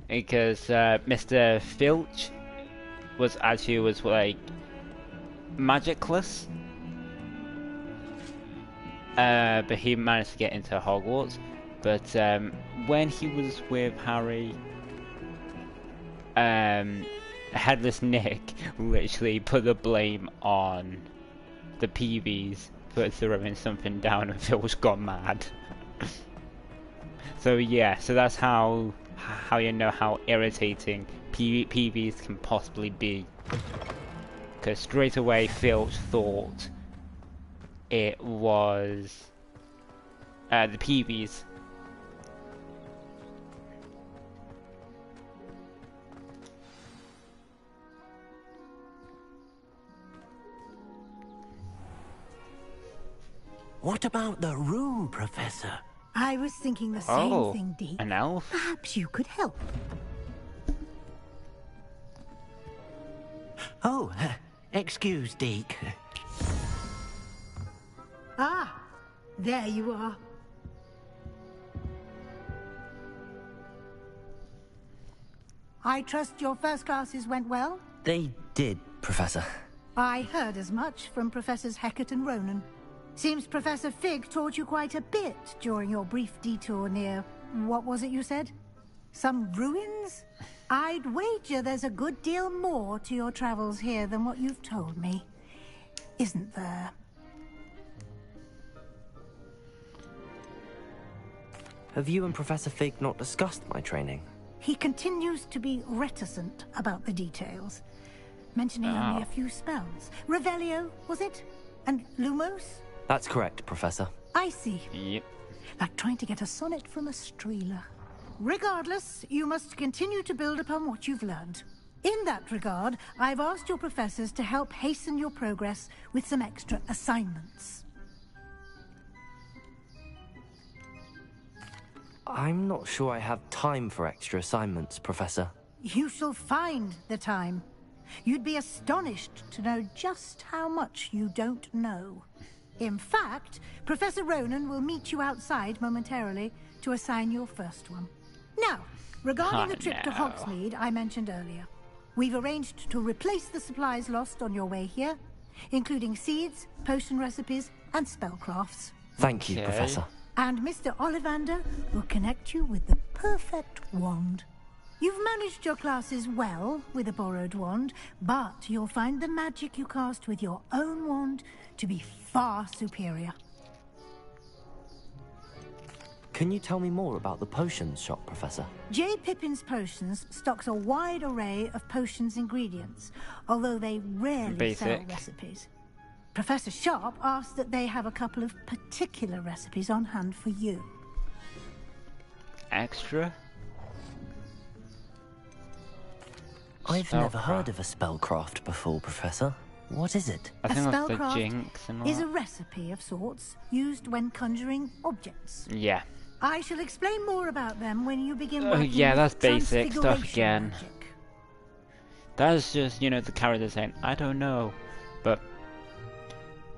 Mr. Filch was like magicless, but he managed to get into Hogwarts. But when he was with Harry, Headless Nick literally put the blame on the PVs for throwing something down, and Filch got mad. So yeah, so that's how you know how irritating PVs can possibly be. Because straight away Filch thought it was the PVs. What about the room, Professor? I was thinking the same thing, Deke. An elf? Perhaps you could help. Oh, excuse, Deke. Ah, there you are. I trust your first classes went well? They did, Professor. I heard as much from Professors Hecat and Ronan. Seems Professor Fig taught you quite a bit during your brief detour near... what was it you said? Some ruins? I'd wager there's a good deal more to your travels here than what you've told me. Isn't there? Have you and Professor Fig not discussed my training? He continues to be reticent about the details, mentioning only a few spells. Revelio, was it? And Lumos? That's correct, Professor. I see. Yep. Like trying to get a sonnet from a streeler. Regardless, you must continue to build upon what you've learned. In that regard, I've asked your professors to help hasten your progress with some extra assignments. I'm not sure I have time for extra assignments, Professor. You shall find the time. You'd be astonished to know just how much you don't know. In fact, Professor Ronan will meet you outside momentarily to assign your first one. Now, regarding the trip to Hogsmeade I mentioned earlier, we've arranged to replace the supplies lost on your way here, including seeds, potion recipes, and spellcrafts. Thank you, Professor. And Mr. Ollivander will connect you with the perfect wand. You've managed your classes well with a borrowed wand, but you'll find the magic you cast with your own wand to be far superior. Can you tell me more about the potions shop, Professor? J. Pippin's Potions stocks a wide array of potions ingredients, although they rarely sell recipes. Professor Sharp asked that they have a couple of particular recipes on hand for you. Extra? I've never heard of a spellcraft before, Professor. What is it? I think that's the jinx and all is that. a recipe of sorts used when conjuring objects. Yeah. I shall explain more about them when you begin working yeah, that's with basic stuff again. magic. That's just, you know, the character saying, I don't know. But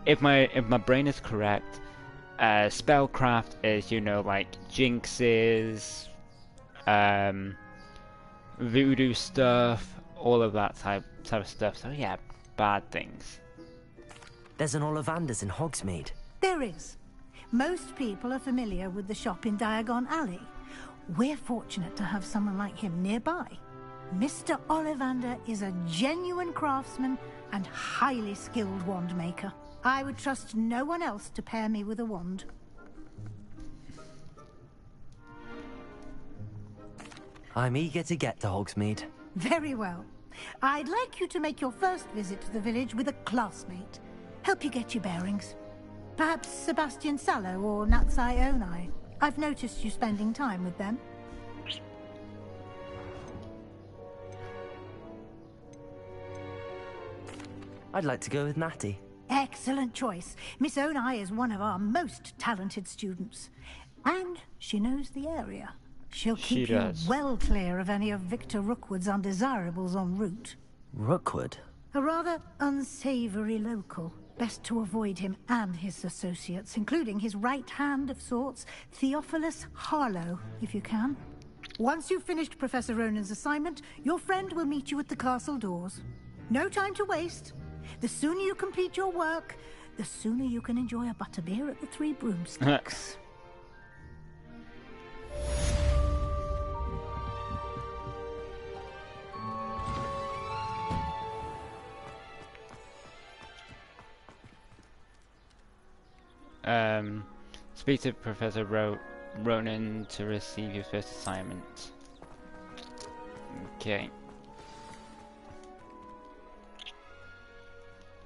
if my brain is correct, spellcraft is, you know, like jinxes, voodoo stuff, all of that type of stuff. So yeah, bad things. There's an Ollivander's in Hogsmeade. There is. Most people are familiar with the shop in Diagon Alley. We're fortunate to have someone like him nearby. Mr. Ollivander is a genuine craftsman and highly skilled wand maker. I would trust no one else to pair me with a wand. I'm eager to get to Hogsmeade. Very well. I'd like you to make your first visit to the village with a classmate. Help you get your bearings. Perhaps Sebastian Sallow or Natsai Onai. I've noticed you spending time with them. I'd like to go with Natty. Excellent choice. Miss Onai is one of our most talented students. And she knows the area. She'll keep you well clear of any of Victor Rookwood's undesirables en route. Rookwood? A rather unsavory local. Best to avoid him and his associates, including his right hand of sorts, Theophilus Harlow, if you can. Once you've finished Professor Ronan's assignment, your friend will meet you at the castle doors. No time to waste. The sooner you complete your work, the sooner you can enjoy a butterbeer at the Three Broomsticks. Speak to Professor Ronan to receive your first assignment. Okay.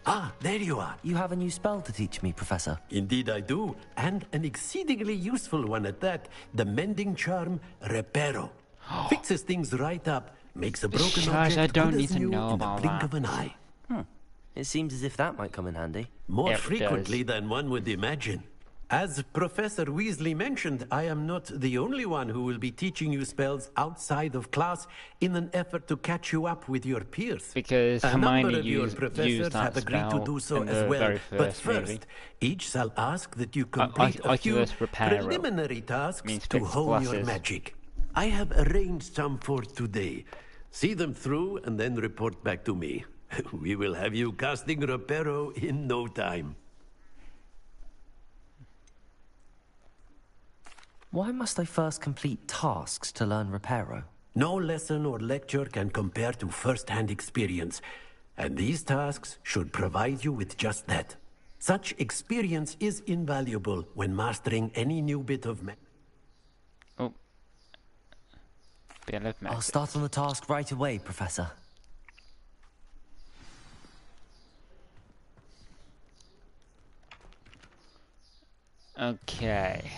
Ah, there you are. You have a new spell to teach me, Professor. Indeed I do, and an exceedingly useful one at that. The mending charm, Reparo. Fixes things right up, makes a broken object I don't good need as to new know in the about blink that. of an eye. It seems as if that might come in handy. More frequently than one would imagine. As Professor Weasley mentioned, I am not the only one who will be teaching you spells outside of class in an effort to catch you up with your peers. Because a Hermione number of your used professors that have agreed to spell do so in the as well. very But first first, movie. each shall ask that you complete a few Oculus Reparo preliminary tasks means to fixed hone your glasses. magic. I have arranged some for today. See them through and then report back to me. We will have you casting Reparo in no time. Why must I first complete tasks to learn Reparo? No lesson or lecture can compare to first-hand experience, and these tasks should provide you with just that. Such experience is invaluable when mastering any new bit of I'll start on the task right away, Professor. Okay.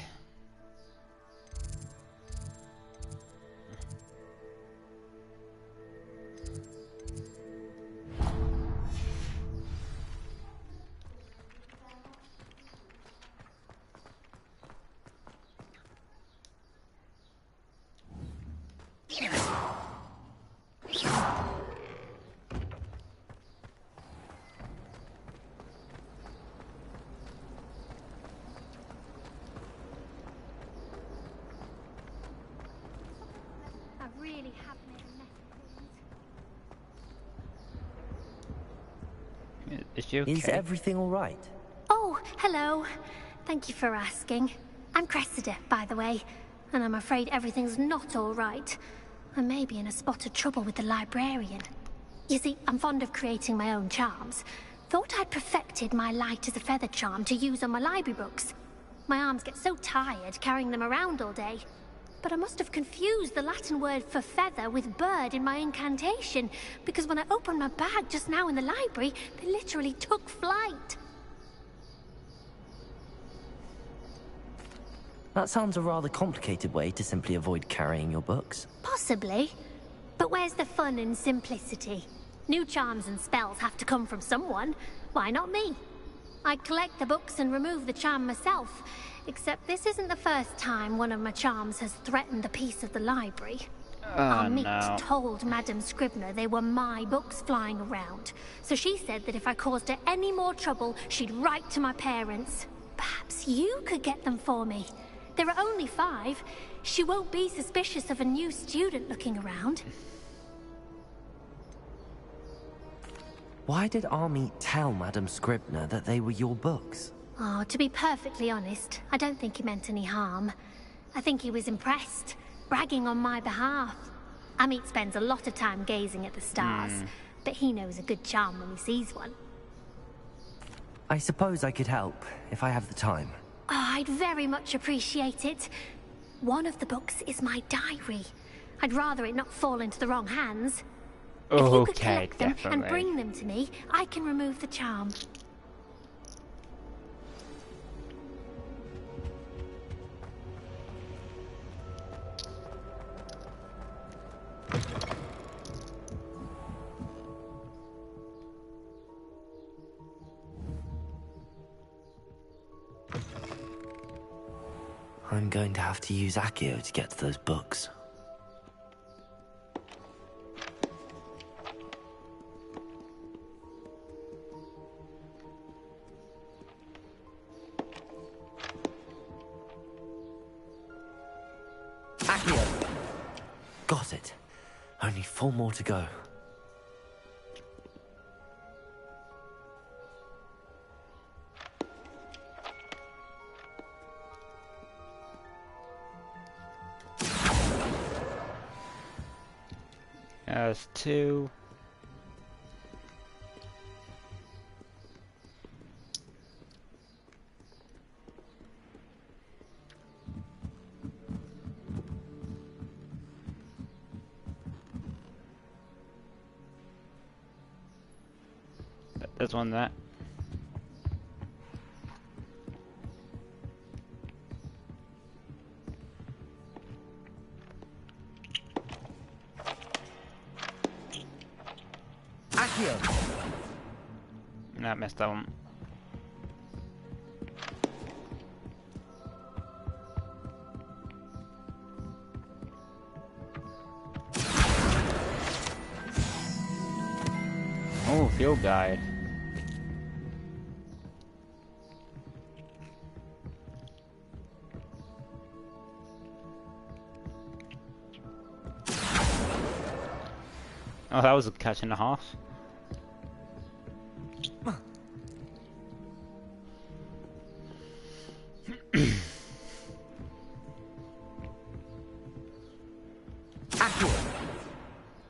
I really have made a mess of things. Is she okay? Is everything all right? Oh, hello. Thank you for asking. I'm Cressida, by the way, and I'm afraid everything's not all right. I may be in a spot of trouble with the librarian. You see, I'm fond of creating my own charms. Thought I'd perfected my light as a feather charm to use on my library books. My arms get so tired carrying them around all day. But I must have confused the Latin word for feather with bird in my incantation, because when I opened my bag just now in the library, they literally took flight. That sounds a rather complicated way to simply avoid carrying your books. Possibly. But where's the fun in simplicity? New charms and spells have to come from someone. Why not me? I collect the books and remove the charm myself. Except this isn't the first time one of my charms has threatened the peace of the library. Amit told Madame Scribner they were my books flying around. So she said that if I caused her any more trouble, she'd write to my parents. Perhaps you could get them for me. There are only 5. She won't be suspicious of a new student looking around. Why did Army tell Madame Scribner that they were your books? Oh, to be perfectly honest, I don't think he meant any harm. I think he was impressed, bragging on my behalf. Amit spends a lot of time gazing at the stars, but he knows a good charm when he sees one. I suppose I could help, if I have the time. Oh, I'd very much appreciate it. One of the books is my diary. I'd rather it not fall into the wrong hands. If you could collect them and bring them to me, I can remove the charm. I'm going to have to use Accio to get to those books. Accio! Got it. Only 4 more to go. There's 2. There's one there. No, I missed that one. Oh, field guide. Oh, that was a catch and a half.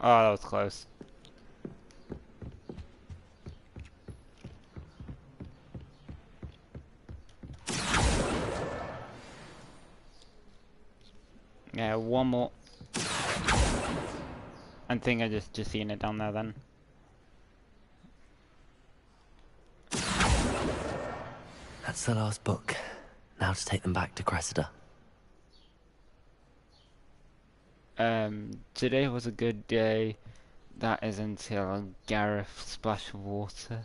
Oh, that was close. Yeah, one more. I think I just seen it down there then. That's the last book. Now to take them back to Cressida. Today was a good day. That is until Gareth splashed water.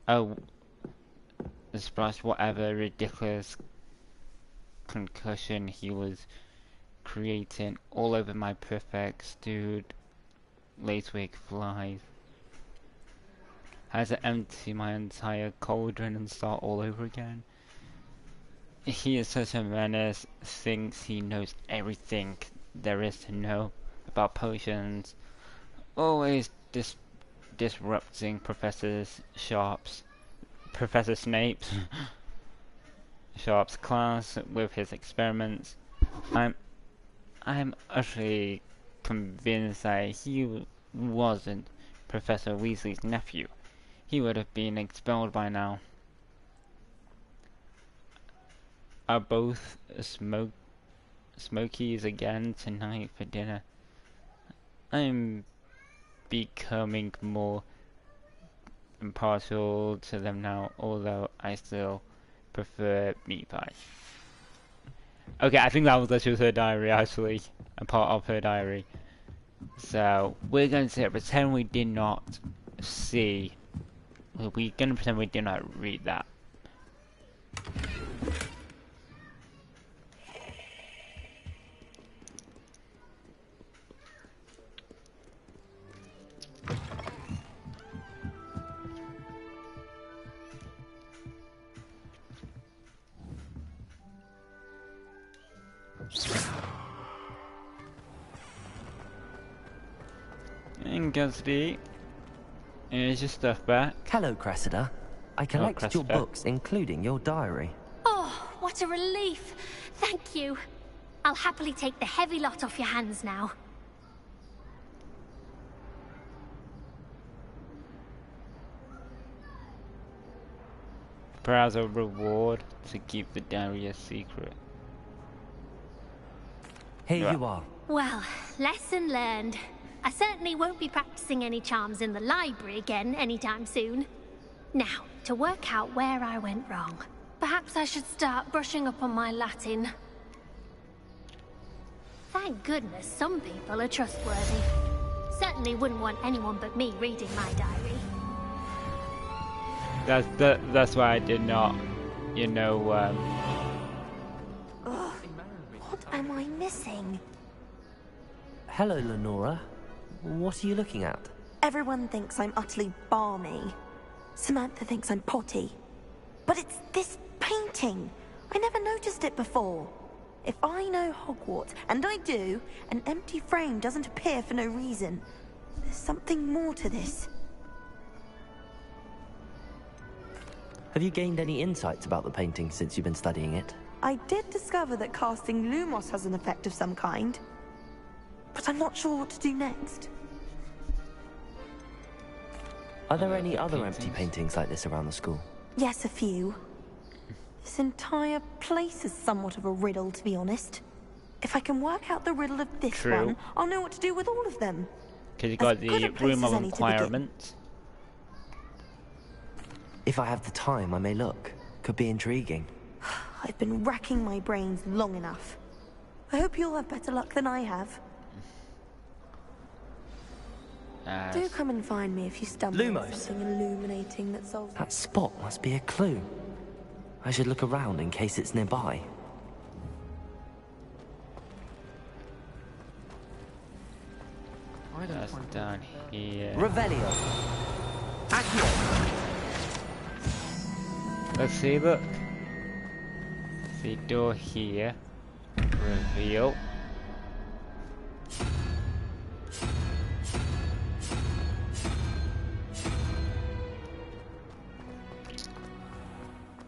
Oh, splashed whatever ridiculous concussion he was creating all over my perfect stewed lacewick flies. I had to empty my entire cauldron and start all over again. He is such a menace, thinks he knows everything there is to know about potions, always disrupting Professor Snape's Sharp's class with his experiments. I'm utterly convinced that he wasn't Professor Weasley's nephew. He would have been expelled by now. Are both Smokies again tonight for dinner? I'm becoming more impartial to them now, although I still prefer meat pie. Okay, I think that was actually her diary, actually. A part of her diary. So, we're going to pretend we did not see. We're going to pretend we did not read that. In custody. Here's your stuff back. Hello, Cressida. I collected your books, including your diary. Oh, what a relief. Thank you. I'll happily take the heavy lot off your hands now. Perhaps a reward to keep the diary a secret. Here you are. Well, lesson learned. I certainly won't be practicing any charms in the library again anytime soon. Now, to work out where I went wrong. Perhaps I should start brushing up on my Latin. Thank goodness some people are trustworthy. Certainly wouldn't want anyone but me reading my diary. That's why I did not, you know, Ugh, what am I missing? Hello, Lenora. What are you looking at? Everyone thinks I'm utterly balmy. Samantha thinks I'm potty. But it's this painting. I never noticed it before. If I know Hogwarts, and I do, an empty frame doesn't appear for no reason. There's something more to this. Have you gained any insights about the painting since you've been studying it? I did discover that casting Lumos has an effect of some kind. But I'm not sure what to do next. Are there any other empty paintings like this around the school? Yes, a few. This entire place is somewhat of a riddle, to be honest. If I can work out the riddle of this one, I'll know what to do with all of them. Because you got the room of requirements. If I have the time, I may look. Could be intriguing. I've been racking my brains long enough. I hope you'll have better luck than I have. Do come and find me if you stumble on something illuminating that solves... That spot must be a clue. I should look around in case it's nearby. That's down here. Revelio. Accio. Let's see, look. See, door here. Reveal.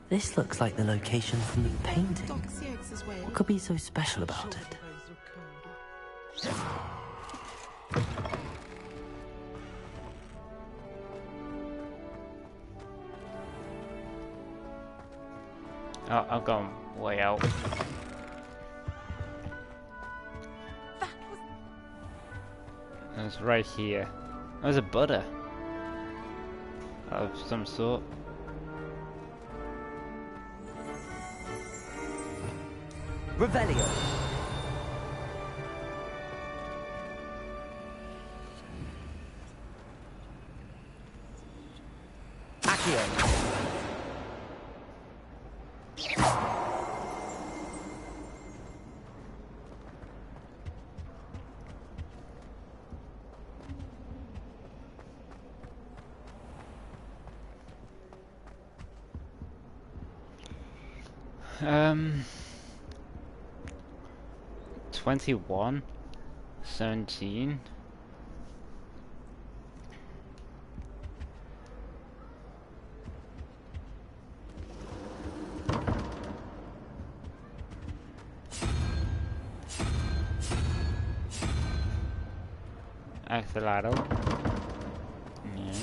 This looks like the location from the painting. What could be so special about it? Oh, I've gone way out. It's right here. There's a Buddha of some sort. Revelio. Accio. Um, 21, 17. Accelerato. Yeah.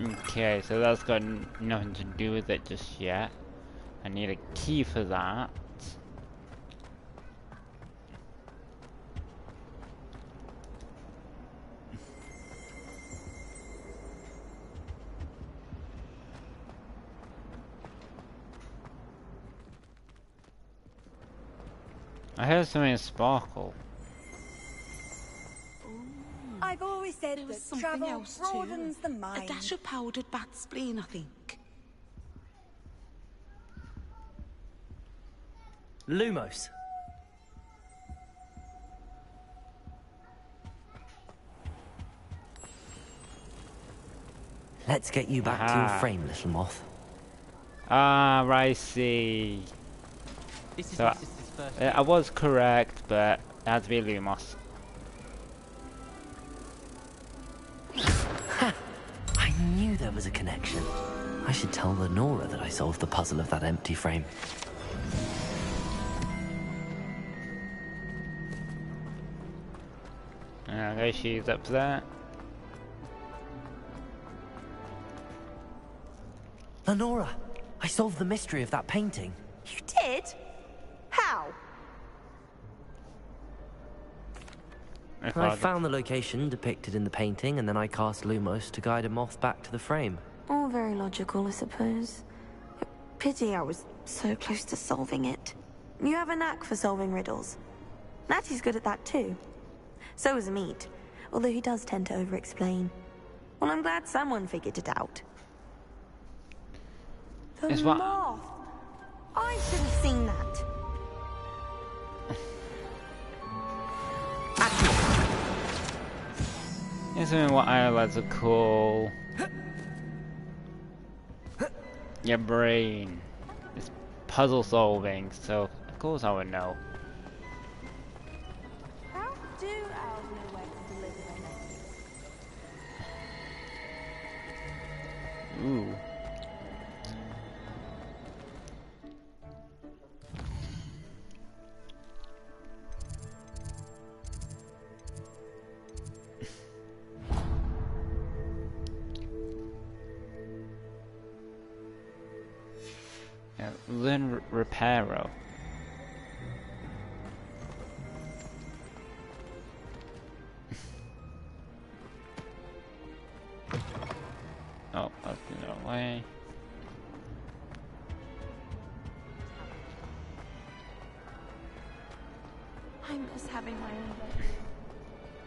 Okay, so that's got nothing to do with it just yet. I need a key for that. I heard something sparkle. I've always said that travel broadens the mind. A dash of powdered bat spleen, I think. Lumos. Let's get you back to your frame, little moth. Ah, I see. This is So my sister's first. I was correct, but it had to be Lumos. I knew there was a connection. I should tell Lenora that I solved the puzzle of that empty frame. Okay, she's up there. Lenora, I solved the mystery of that painting. You did? How? I found the location depicted in the painting, and then I cast Lumos to guide a moth back to the frame. All very logical, I suppose. Pity I was so close to solving it. You have a knack for solving riddles. Natty's good at that too. So is Amit, although he does tend to over-explain. Well, I'm glad someone figured it out. The moth! I should have seen that. Isn't what I like to call your brain. It's puzzle solving, so of course I would know. How do owls know where to deliver their messages? Ooh. Learn Reparo. Oh, that's the way. I miss having my own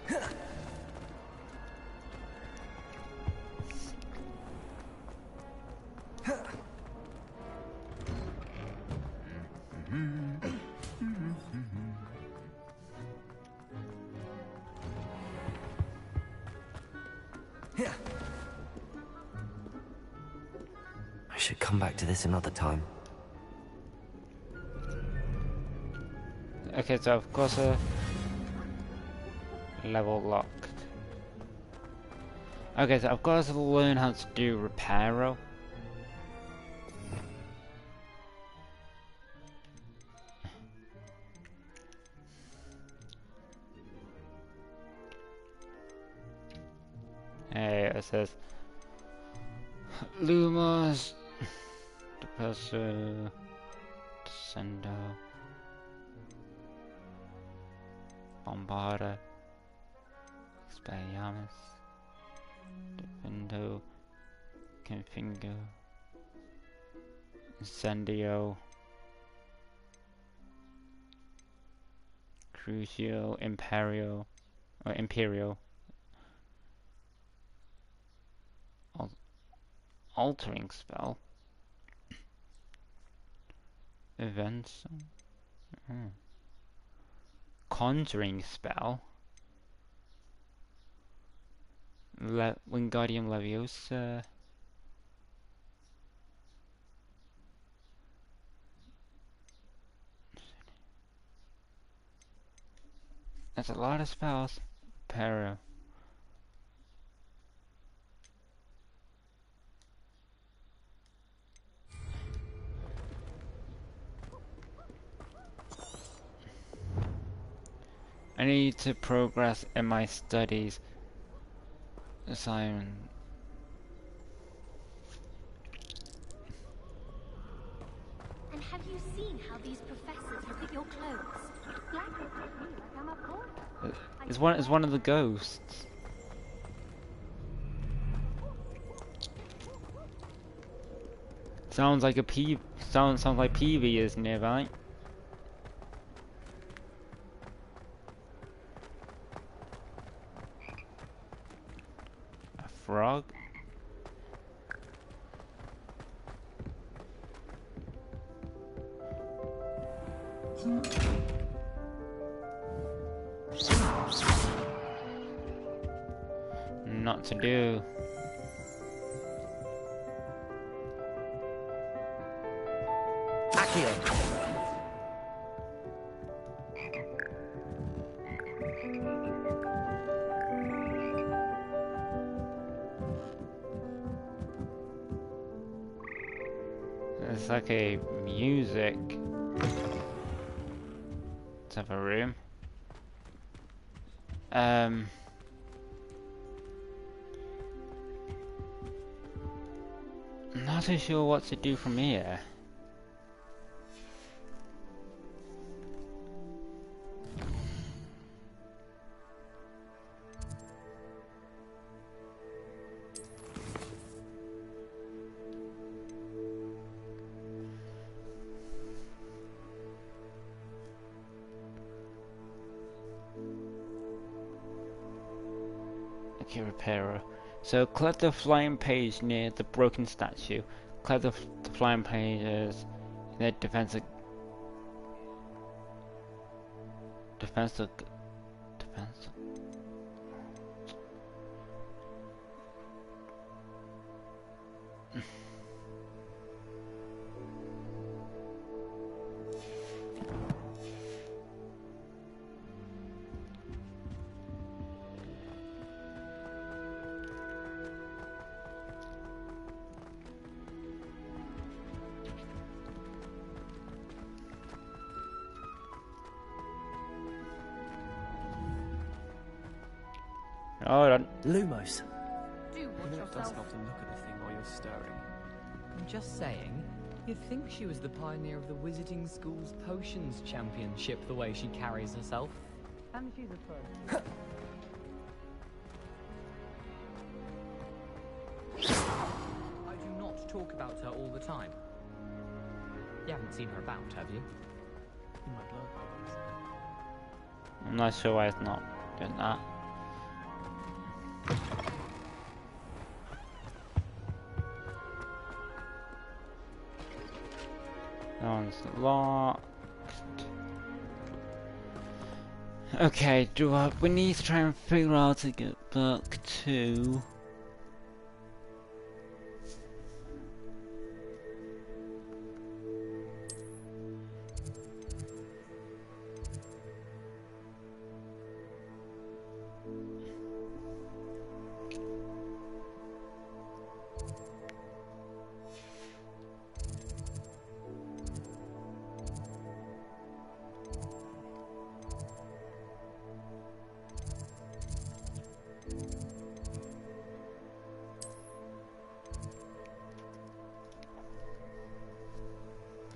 bedroom. I should come back to this another time. Okay, so of course level locked. Okay, so I've got to learn how to do Reparo. Hey, it says Lumos, Depressor, Descendo, Bombarda, Expelliarmus, Defendo, Configure, Incendio, Crucio, Imperial, Altering spell. Events. Conjuring spell. Wingardium Leviosa. That's a lot of spells. Para. I need to progress in my studies. Assignment. And have you seen how these professors look at your clothes? Black looks at me like I'm a porter. It's one of the ghosts. Sounds like sounds like Peavy is nearby. A frog. Not to do. It's like a music. Let's have a room. not so sure what to do from here. Okay, repairer. So collect the flying page near the broken statue. Collect the flying pages in the defensive. Hold on. Lumos. Do watch yourself. It doesn't often look at the thing while you're stirring. I'm just saying, you'd think she was the pioneer of the Wizarding School's potions championship the way she carries herself. And she's a pro. I do not talk about her all the time. You haven't seen her about, have you? You might learn about this. I'm not sure why it's not doing that. That one's locked. Okay, we need to try and figure out how to get back to...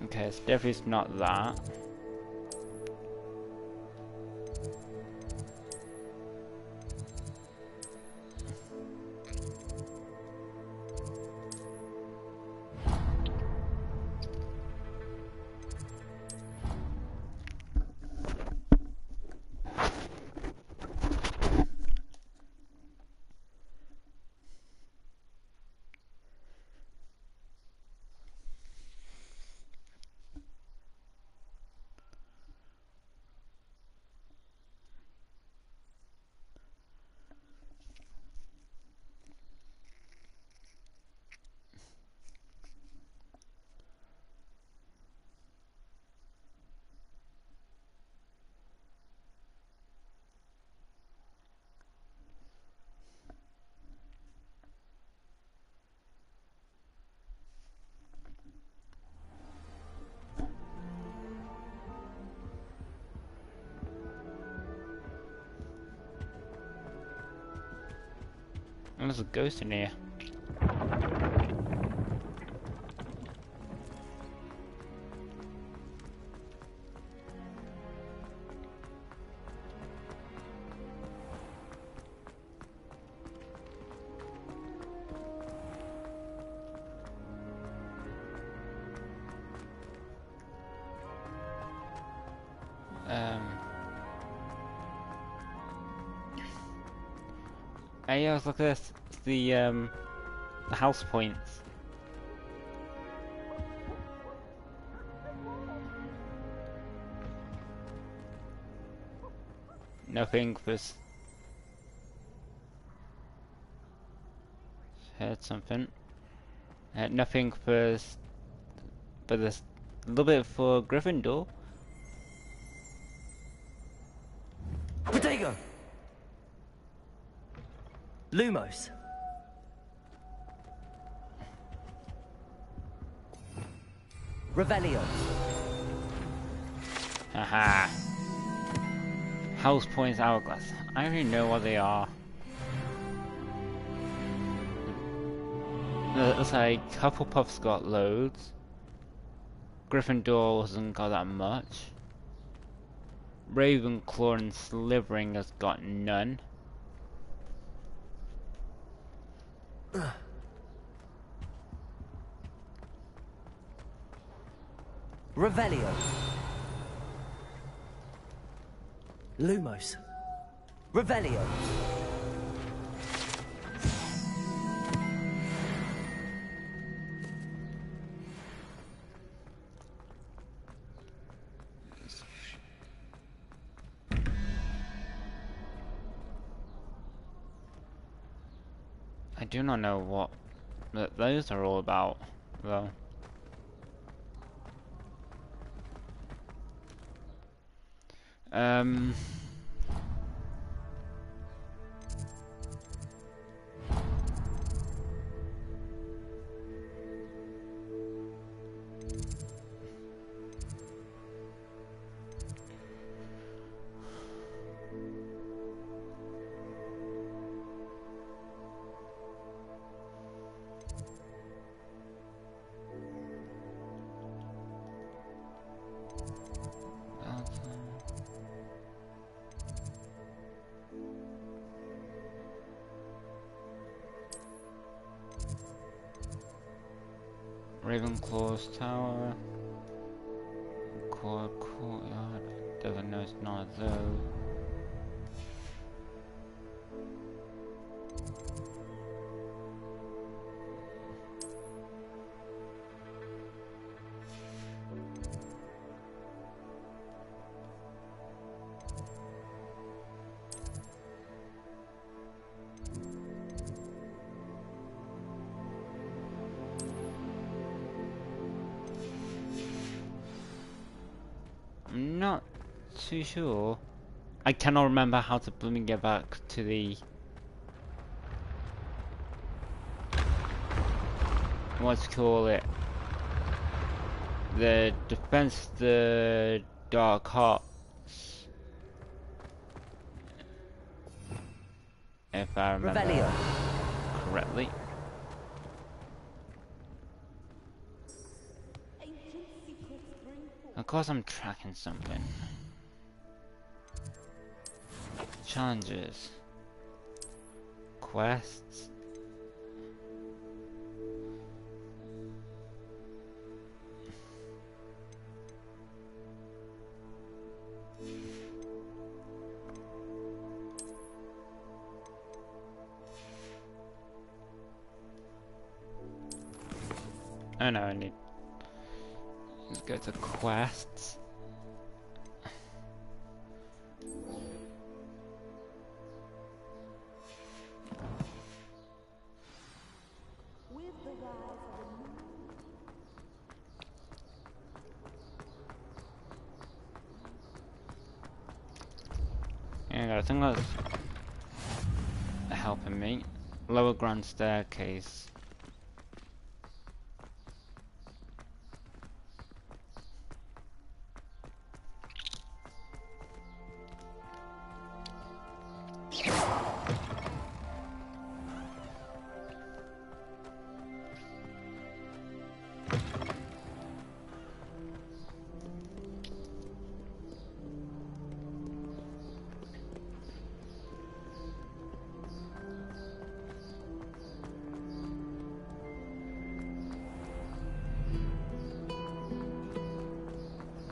Okay, it's definitely not that. There's a ghost in here. Hey, yeah, look at this. It's the house points. Nothing was... Heard something. Nothing was... But there's a little bit for Gryffindor. Protego! Lumos. Revelio. Haha. House Points Hourglass. I already know what they are. looks like Hufflepuff's got loads. Gryffindor hasn't got that much. Ravenclaw and Slytherin has got none. Revelio. Lumos. Revelio. I do not know what those are all about, though. Ravenclaw's tower. Courtyard. Doesn't know it's none of those. I'm not too sure. I cannot remember how to blooming get back to the what to call it. The defense, the dark arts. If I remember Revelio. correctly. Of course I'm tracking something. Challenges. Quests. Oh no, I need... Let's go to quests. And I think that's helping me. Lower grand staircase.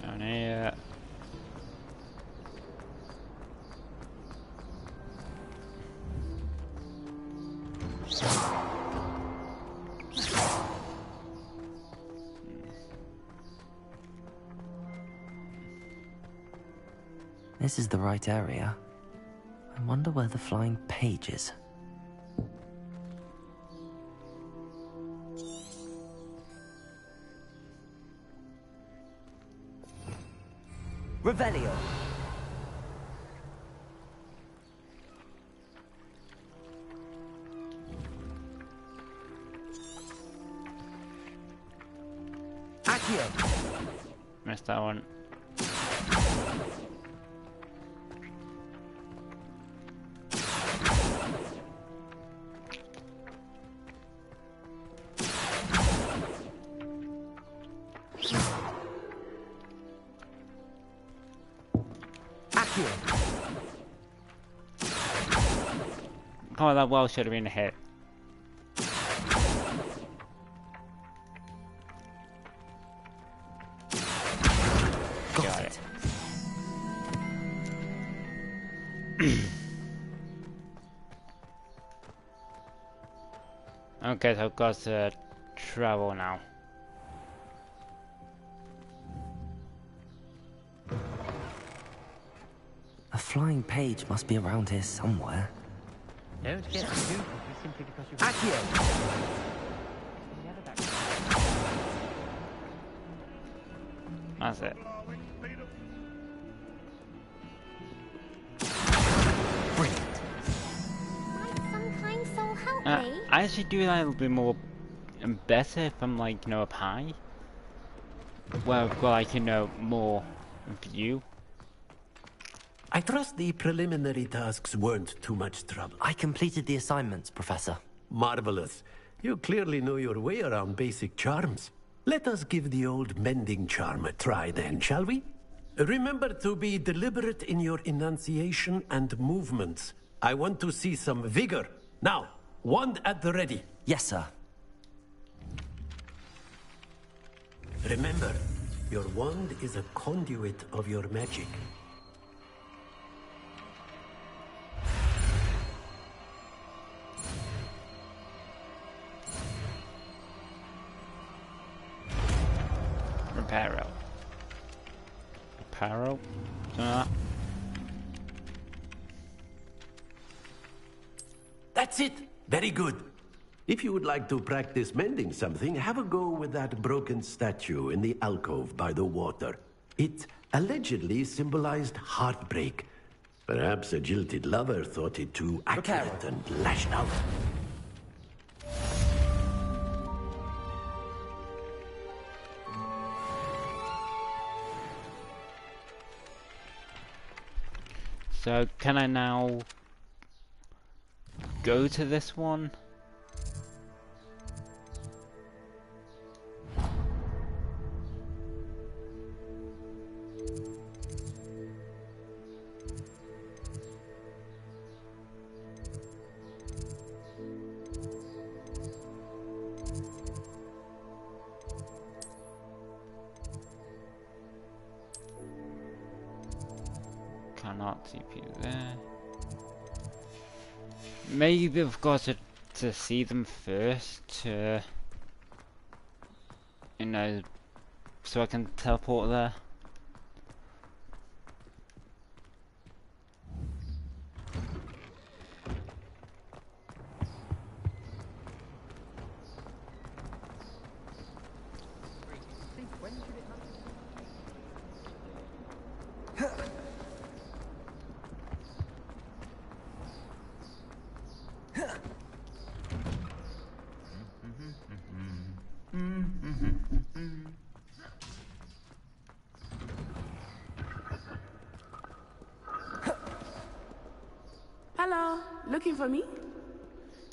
Down here. This is the right area. I wonder where the flying page is. Revelio. Accio. Missed that one. Oh, that well should have been a hit. Got it. Okay, so I've got to travel now. A flying page must be around here somewhere. Don't get too cocky simply because you're... Accio! That's it. I actually do that a little bit more and better if I'm like, you know, up high. Where I've got like, you know, more view. I trust the preliminary tasks weren't too much trouble. I completed the assignments, Professor. Marvelous. You clearly know your way around basic charms. Let us give the old mending charm a try then, shall we? Remember to be deliberate in your enunciation and movements. I want to see some vigor. Now, wand at the ready. Yes, sir. Remember, your wand is a conduit of your magic. Reparo. Reparo? That's it! Very good. If you would like to practice mending something, have a go with that broken statue in the alcove by the water. It allegedly symbolized heartbreak. Perhaps a jilted lover thought it too accurate and lashed out. So, can I now go to this one? Cannot TP there. Maybe I've got to see them first to, you know, so I can teleport there. Hello, looking for me?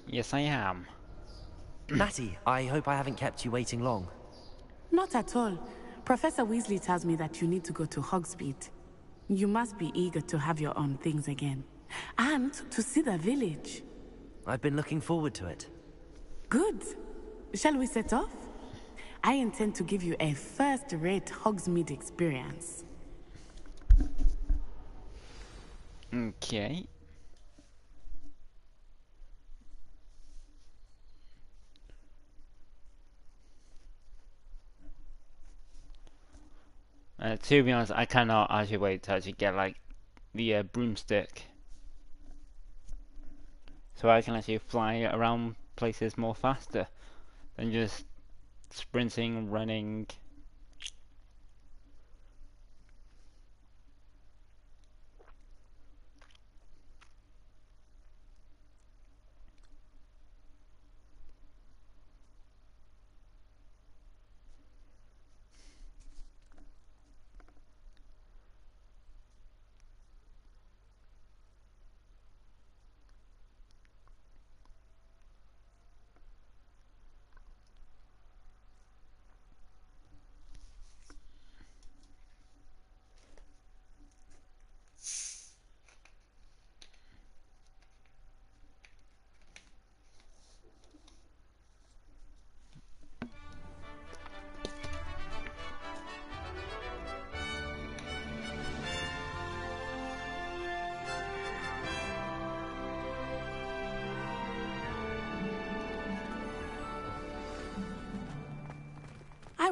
Yes, I am. Natty, I hope I haven't kept you waiting long. Not at all. Professor Weasley tells me that you need to go to Hogsmeade. You must be eager to have your own things again. And to see the village. I've been looking forward to it. Good. Shall we set off? I intend to give you a first-rate Hogsmeade experience. Okay. To be honest, I cannot actually wait to actually get like the broomstick, so I can actually fly around places more faster than just sprinting, running.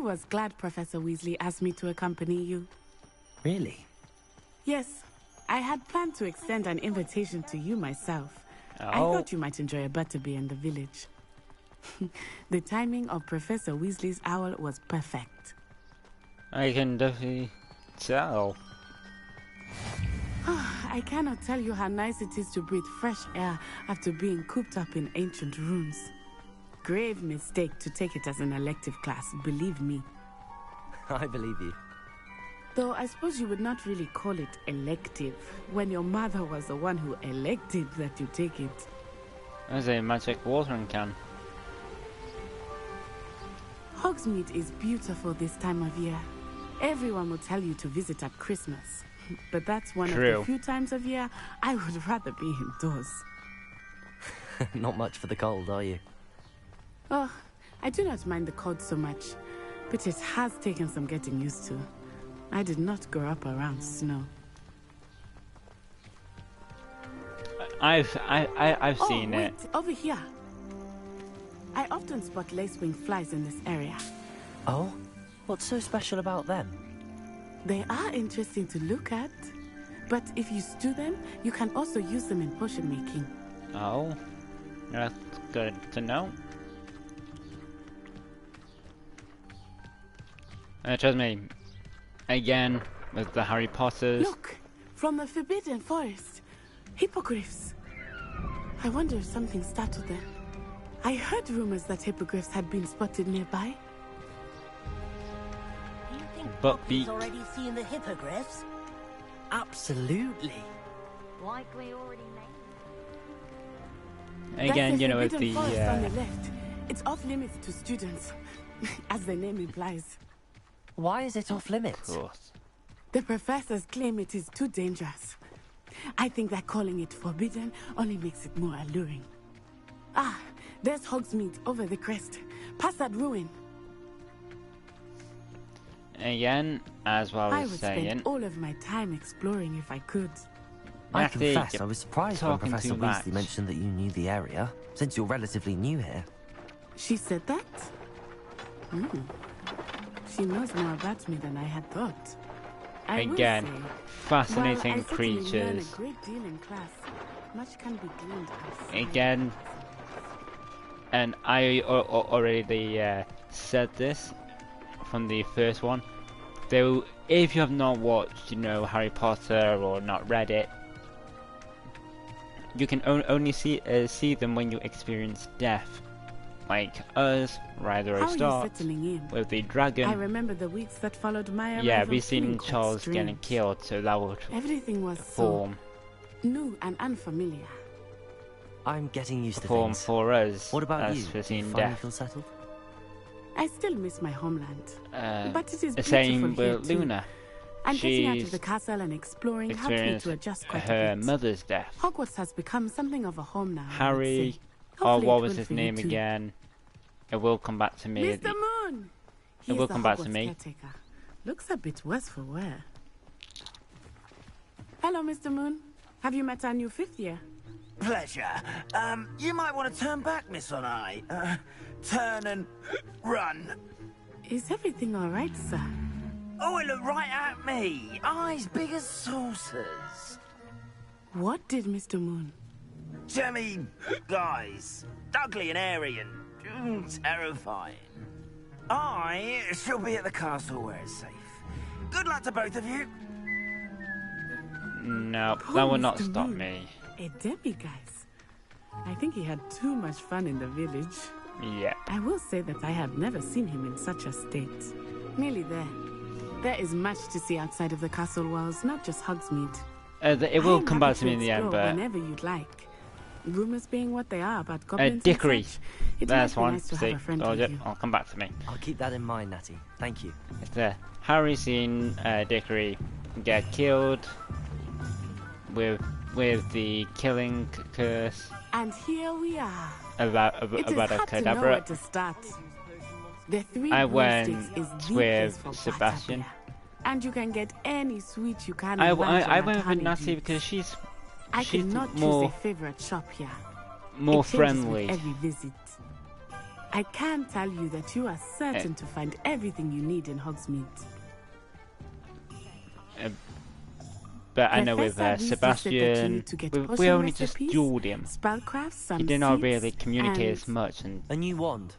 was glad Professor Weasley asked me to accompany you. Really? Yes. I had planned to extend an invitation to you myself. I Oh. thought you might enjoy a butterbeer in the village. The timing of Professor Weasley's owl was perfect. I can definitely tell. I cannot tell you how nice it is to breathe fresh air after being cooped up in ancient rooms. Grave mistake to take it as an elective class, believe me. I believe you. Though I suppose you would not really call it elective when your mother was the one who elected that you take it. There's a magic watering can. Hogsmeade is beautiful this time of year. Everyone will tell you to visit at Christmas. But that's one of the few times of year I would rather be indoors. Not much for the cold, are you? Oh, I do not mind the cold so much, but it has taken some getting used to. I did not grow up around snow. I've seen wait, it. Over here. I often spot lacewing flies in this area. Oh? What's so special about them? They are interesting to look at, but if you stew them, you can also use them in potion making. Oh, that's good to know. Trust me, again, with the Harry Potters. Look, from the Forbidden Forest, hippogriffs. I wonder if something startled them. I heard rumors that hippogriffs had been spotted nearby. Do you think But Poppy's already seen the hippogriffs? Absolutely. Likely already Again, you know, with Forbidden the Forest on the left. It's off limits to students, as the name implies. Why is it off limits? Of course. The professors claim it is too dangerous. I think that calling it forbidden only makes it more alluring. Ah, there's Hogsmeade over the crest. Past that ruin. Again, as well I as would saying, spend all of my time exploring if I could. I Matthew, confess, I was surprised when talking Professor too much. Weasley mentioned that you knew the area, since you're relatively new here. She said that? She knows more about me than I had thought. I will Again, say, fascinating while I certainly learn creatures. a great deal in class, much can be gleaned outside. Again, and I already said this from the first one. Though, if you have not watched, you know, Harry Potter or not read it, you can only see them when you experience death. Like us, Rider How of are you Stark, settling in? with the dragon. I remember the weeks that followed my arrival. Yeah, we've feeling seen quite Charles strange. getting killed, so that would Everything was form so new and unfamiliar. I'm getting used to form things. for us. What about as you? for Do you seeing finally death. feel settled? I still miss my homeland, but it is the beautiful same here with too. Luna. And getting out of She's the castle and exploring helped me experienced to adjust quite her a bit. mother's death. Hogwarts has become something of a home now. I would Harry, say. or Hopefully what it was will his for you name too. again? It will come back to me. Mr. Moon! It will come back to me. Caretaker. Looks a bit worse for wear. Hello, Mr. Moon. Have you met our new fifth year? Pleasure. You might want to turn back, Miss Onai. Turn and run. Is everything all right, sir? Oh, it looked right at me. Eyes big as saucers. What did Mr. Moon? Jemmy, guys. Ugly and airy and terrifying. I shall be at the castle where it's safe. Good luck to both of you. No, Poor that will not Mr. stop Moon. me. A demi-guise. I think he had too much fun in the village. Yeah. I will say that I have never seen him in such a state. Nearly there. There is much to see outside of the castle walls, not just Hogsmeade. It will I am come back happy to me in the end, explore but whenever you'd like. Rumors being what they are about goblins and Dickory. such, it That's might be one. nice to See, have a friend told with you. you. I'll come back to me. I'll keep that in mind, Natty. Thank you. It's there. Harry seen Dickory get killed with the killing curse And here we are. about It is a hard to know cadabra. where to start. The three I broomsticks went is the with place for Sebastian. butterbeer. And you can get any sweet you can I imagine at went with Honeydew. Natty because she's I she's cannot more choose a favorite shop here. more It changes with friendly. every visit. I can tell you that you are certain to find everything you need in Hogsmeade. But I know with Sebastian, we only just dueled him. He did not really communicate as much, and a new wand.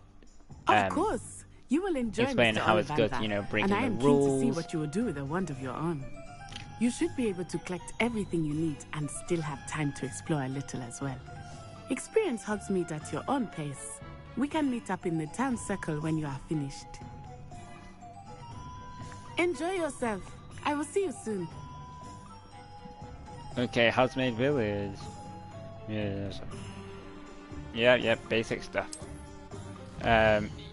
Of course, you will enjoy explain Mr. how it's good, Ollivander, breaking and I am the rules. keen to see what you will do with a wand of your own. You should be able to collect everything you need and still have time to explore a little as well. Experience Hogsmeade at your own pace. We can meet up in the town circle when you are finished. Enjoy yourself. I will see you soon. Okay, Hogsmeade Village. Yes. Yeah, basic stuff.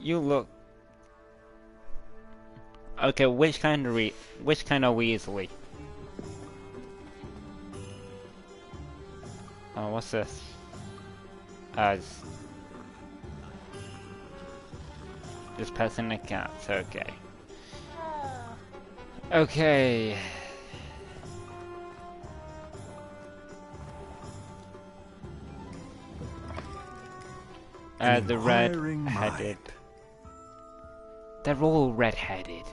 You look. Okay, which kind of Weasley? Oh, what's this? This person and cat. Okay. Okay. The red-headed. They're all red-headed.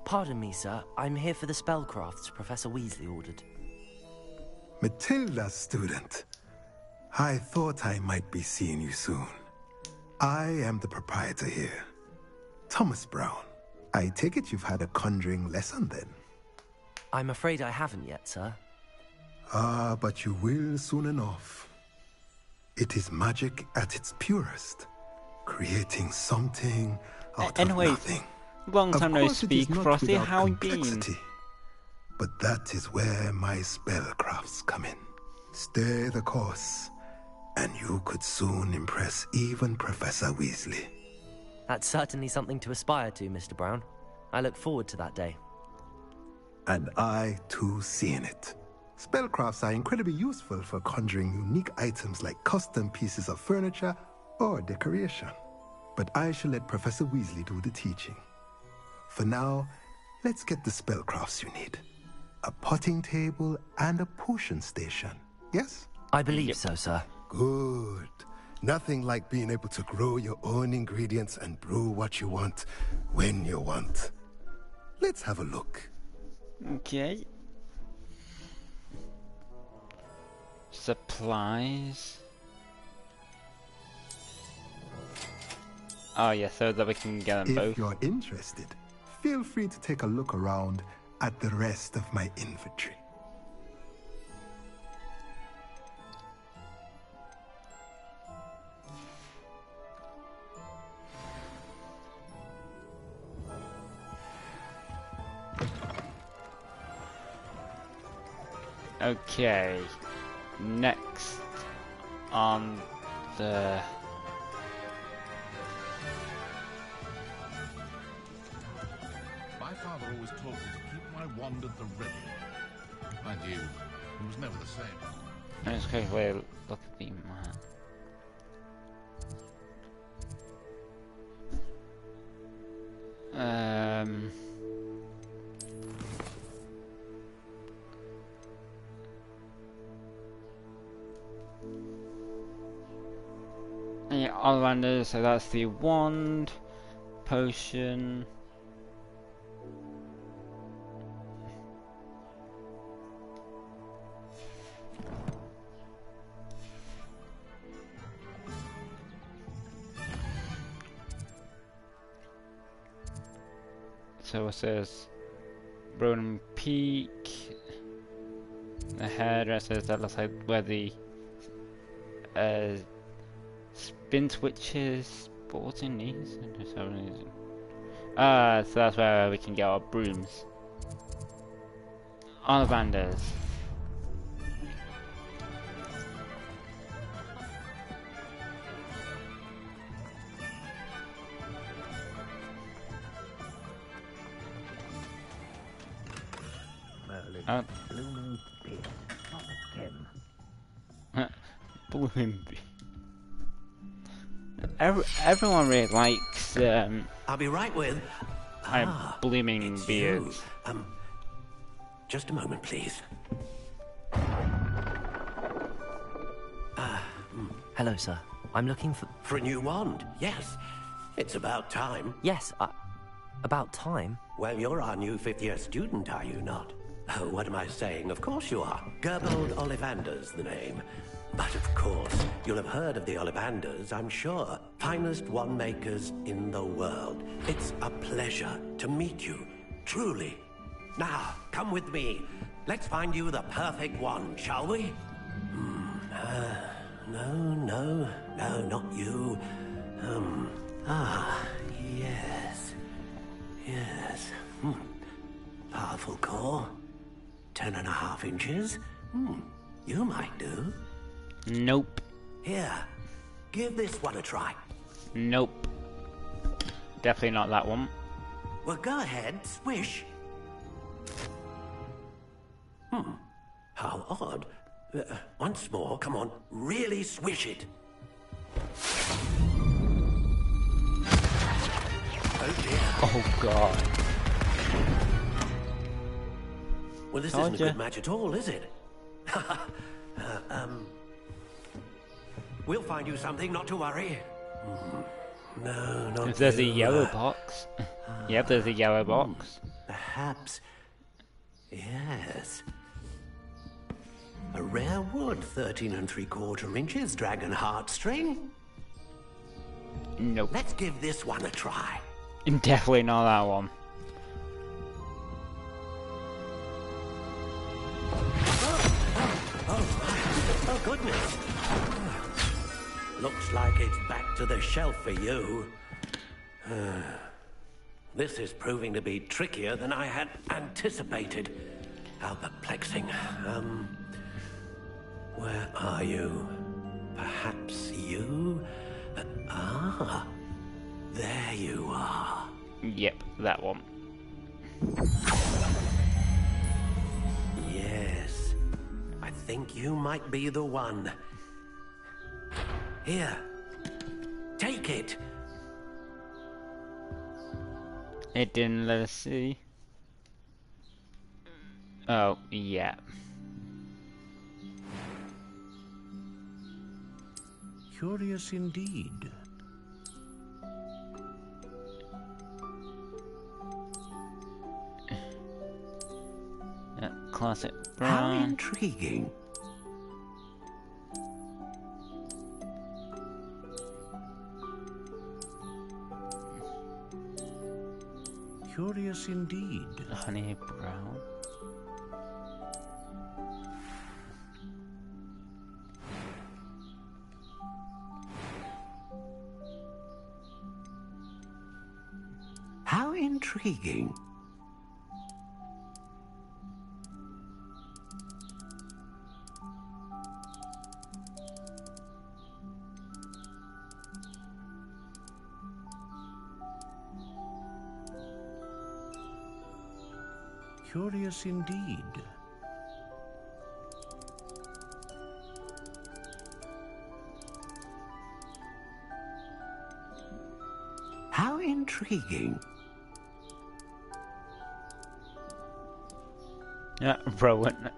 Pardon me, sir. I'm here for the spellcrafts Professor Weasley ordered. Matilda, student. I thought I might be seeing you soon. I am the proprietor here, Thomas Brown. I take it you've had a conjuring lesson then? I'm afraid I haven't yet, sir. Ah, but you will soon enough. It is magic at its purest, creating something out of nothing. Long time no speak, Frosty. How you been? But that is where my spellcrafts come in. Stay the course, and you could soon impress even Professor Weasley. That's certainly something to aspire to, Mr. Brown. I look forward to that day. And I, too, see in it. Spellcrafts are incredibly useful for conjuring unique items like custom pieces of furniture or decoration. But I shall let Professor Weasley do the teaching. For now, let's get the spellcrafts you need. A potting table and a potion station, yes? I believe so, sir. Good. Nothing like being able to grow your own ingredients and brew what you want, when you want. Let's have a look. Okay. Supplies. Oh yeah, so that we can get them both. If you're interested, feel free to take a look around at the rest of my inventory. Okay, next on the My father always told me to keep my wand at the ready. Mind you, it was never the same. Let's quickly look at the map. Yeah, Ollivander, so that's the wand, potion. So it says Ronan Peak. The hairdressers, that looks like where the spin switches, sporting needs. So that's where we can get our brooms. Ollivanders. Blooming Bee. Everyone really likes. I'll be right with. Blooming Beards. Just a moment, please. Hello, sir. I'm looking for... For a new wand, yes. It's about time. Yes, about time? Well, you're our new fifth-year student, are you not? Oh, what am I saying? Of course you are. Gerbold Ollivander's the name. But of course, you'll have heard of the Ollivanders, I'm sure. Finest wand makers in the world. It's a pleasure to meet you, truly. Now, come with me. Let's find you the perfect wand, shall we? No, not you. Yes. Powerful core. 10.5 inches. You might do. Nope. Here, give this one a try. Nope. Definitely not that one. Well, go ahead, swish. How odd. Once more, come on, really swish it. Oh dear. Oh god. Well, this isn't a good match at all, is it? We'll find you something, not to worry. No, not if there's you. a yellow box. Yep, there's a yellow box. Perhaps. Yes. A rare wood, 13 3/4 inches, dragon heartstring. Nope. Let's give this one a try. Definitely not that one. Oh, goodness. Looks like it's back to the shelf for you. This is proving to be trickier than I had anticipated. How perplexing. Where are you? Perhaps you? There you are. Yep, that one. Yes. I think you might be the one. Here. Take it. It didn't let us see. Oh, yeah. Curious indeed. Classic How brown. intriguing. Curious indeed. Honey brown. How intriguing. Curious indeed. How intriguing. Yeah, Rowan.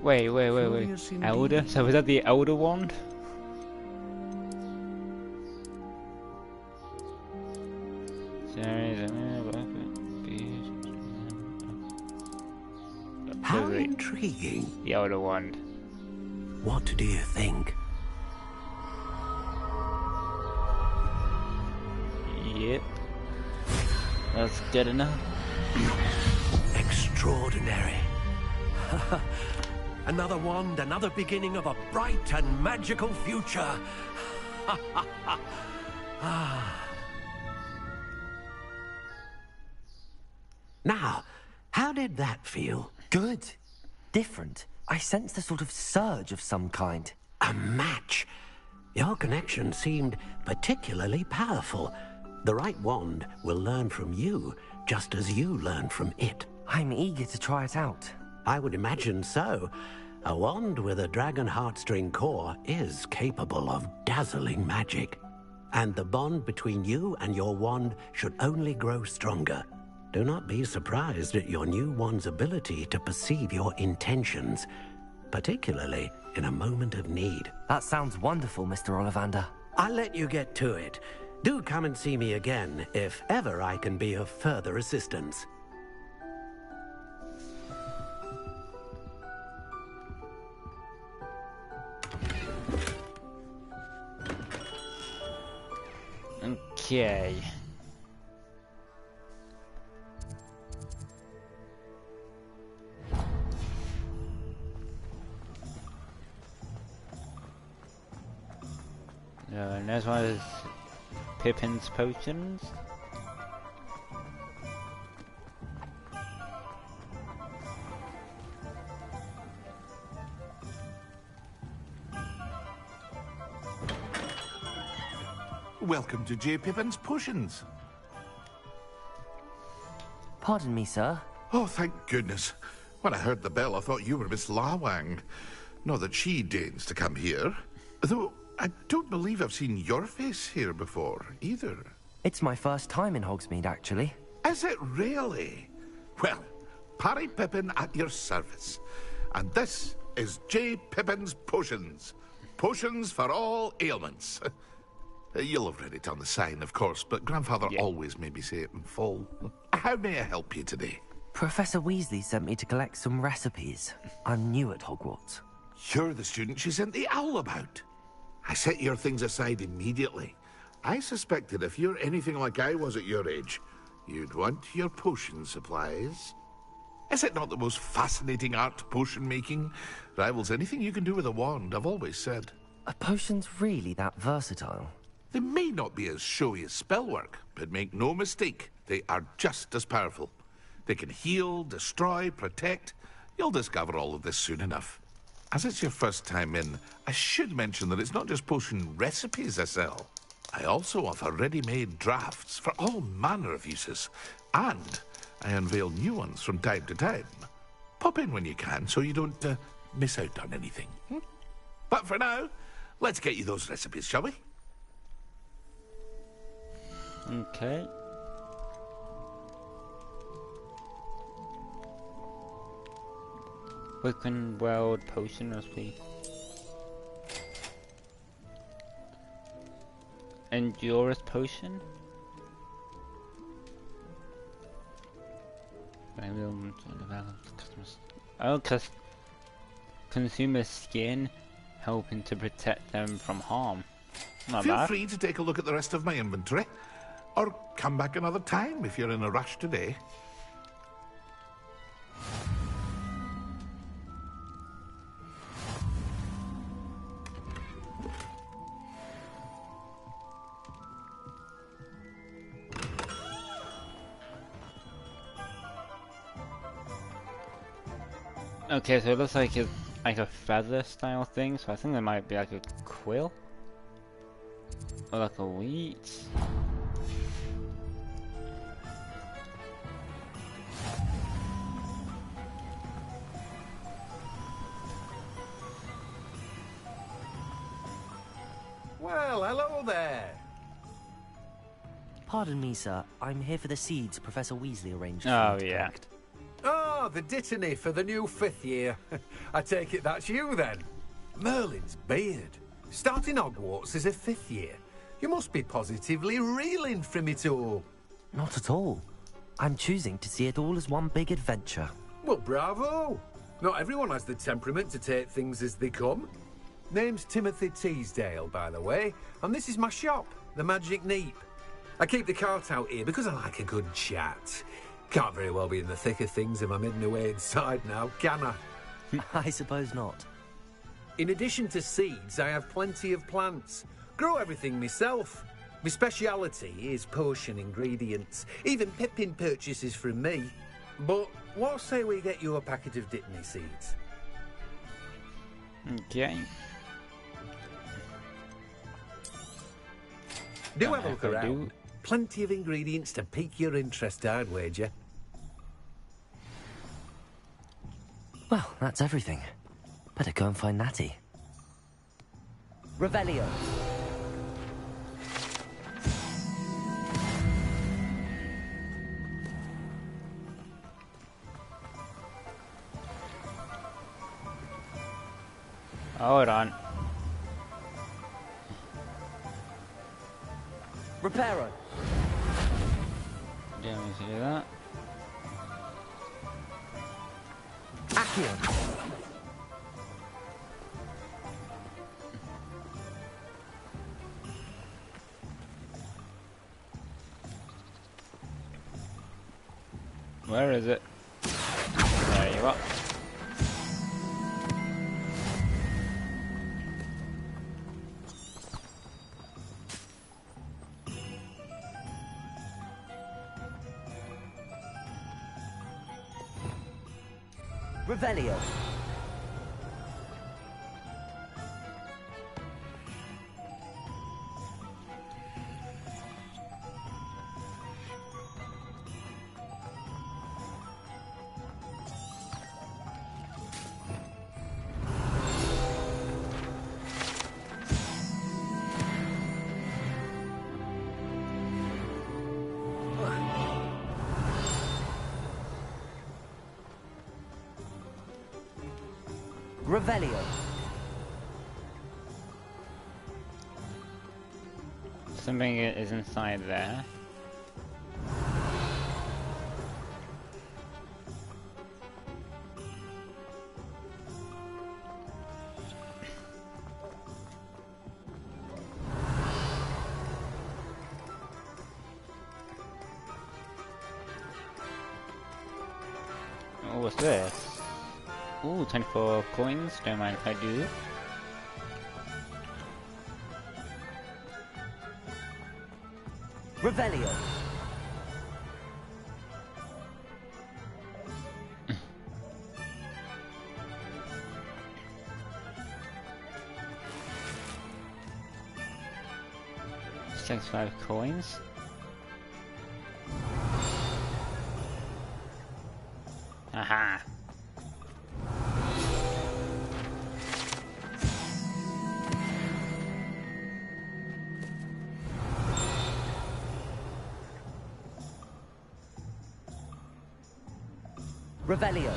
Wait. Elder? So was that the Elder Wand? How intriguing. The Elder Wand. What do you think? Yep. That's good enough. Extraordinary. Another wand, another beginning of a bright and magical future. Now, how did that feel? Good. Different. I sensed a sort of surge of some kind. A match. Your connection seemed particularly powerful. The right wand will learn from you, just as you learn from it. I'm eager to try it out. I would imagine so. A wand with a dragon heartstring core is capable of dazzling magic. And the bond between you and your wand should only grow stronger. Do not be surprised at your new one's ability to perceive your intentions, particularly in a moment of need. That sounds wonderful, Mr. Ollivander. I'll let you get to it. Do come and see me again if ever I can be of further assistance. Okay. And this one is Pippin's potions. Welcome to J. Pippin's Potions. Pardon me, sir. Oh, thank goodness. When I heard the bell, I thought you were Miss Lawang. Not that she deigns to come here. Though, I don't believe I've seen your face here before, either. It's my first time in Hogsmeade, actually. Is it really? Well, Parry Pippin at your service. And this is J. Pippin's Potions. Potions for all ailments. You'll have read it on the sign, of course, but Grandfather always made me say it in full. How may I help you today? Professor Weasley sent me to collect some recipes. I'm new at Hogwarts. You're the student she sent the owl about. I set your things aside immediately. I suspected if you're anything like I was at your age, you'd want your potion supplies. Is it not the most fascinating art, potion making? Rivals anything you can do with a wand, I've always said. Are potions really that versatile? They may not be as showy as spellwork, but make no mistake, they are just as powerful. They can heal, destroy, protect. You'll discover all of this soon enough. As it's your first time in, I should mention that it's not just potion recipes I sell. I also offer ready-made drafts for all manner of uses, and I unveil new ones from time to time. Pop in when you can so you don't miss out on anything. But for now, let's get you those recipes, shall we? Okay. Wiccan World Potion Recipe. Endurance Potion. Oh, because consumer skin, helping to protect them from harm. Not Feel bad. free to take a look at the rest of my inventory, or come back another time if you're in a rush today. Okay, so it looks like it's like a feather style thing, so I think there might be like a quill. Or like a wheat. Well, hello there. Pardon me, sir. I'm here for the seeds Professor Weasley arranged for Oh, me to yeah. collect. Oh, the dittany for the new 5th year. I take it that's you then. Merlin's beard. Starting Hogwarts as a 5th year. You must be positively reeling from it all. Not at all. I'm choosing to see it all as one big adventure. Well, bravo. Not everyone has the temperament to take things as they come. Name's Timothy Teasdale, by the way, and this is my shop, the Magic Neep. I keep the cart out here because I like a good chat. Can't very well be in the thick of things if I'm hidden away inside now, can I? I suppose not. In addition to seeds, I have plenty of plants. Grow everything myself. My speciality is potion ingredients. Even Pippin purchases from me. But what say we get you a packet of Dittany seeds? Okay. Do have a look around. Plenty of ingredients to pique your interest, I'd wager. Well, that's everything. Better go and find Natty. Revelio. Hold on. Reparo. Yeah, let me see that. Accio. Where is it? There you are. Revelio. Revelio. Something is inside there. Oh, what's this? Ooh, 24 coins, don't mind if I do. Revelio. Takes 5 coins. Aha. Revelio.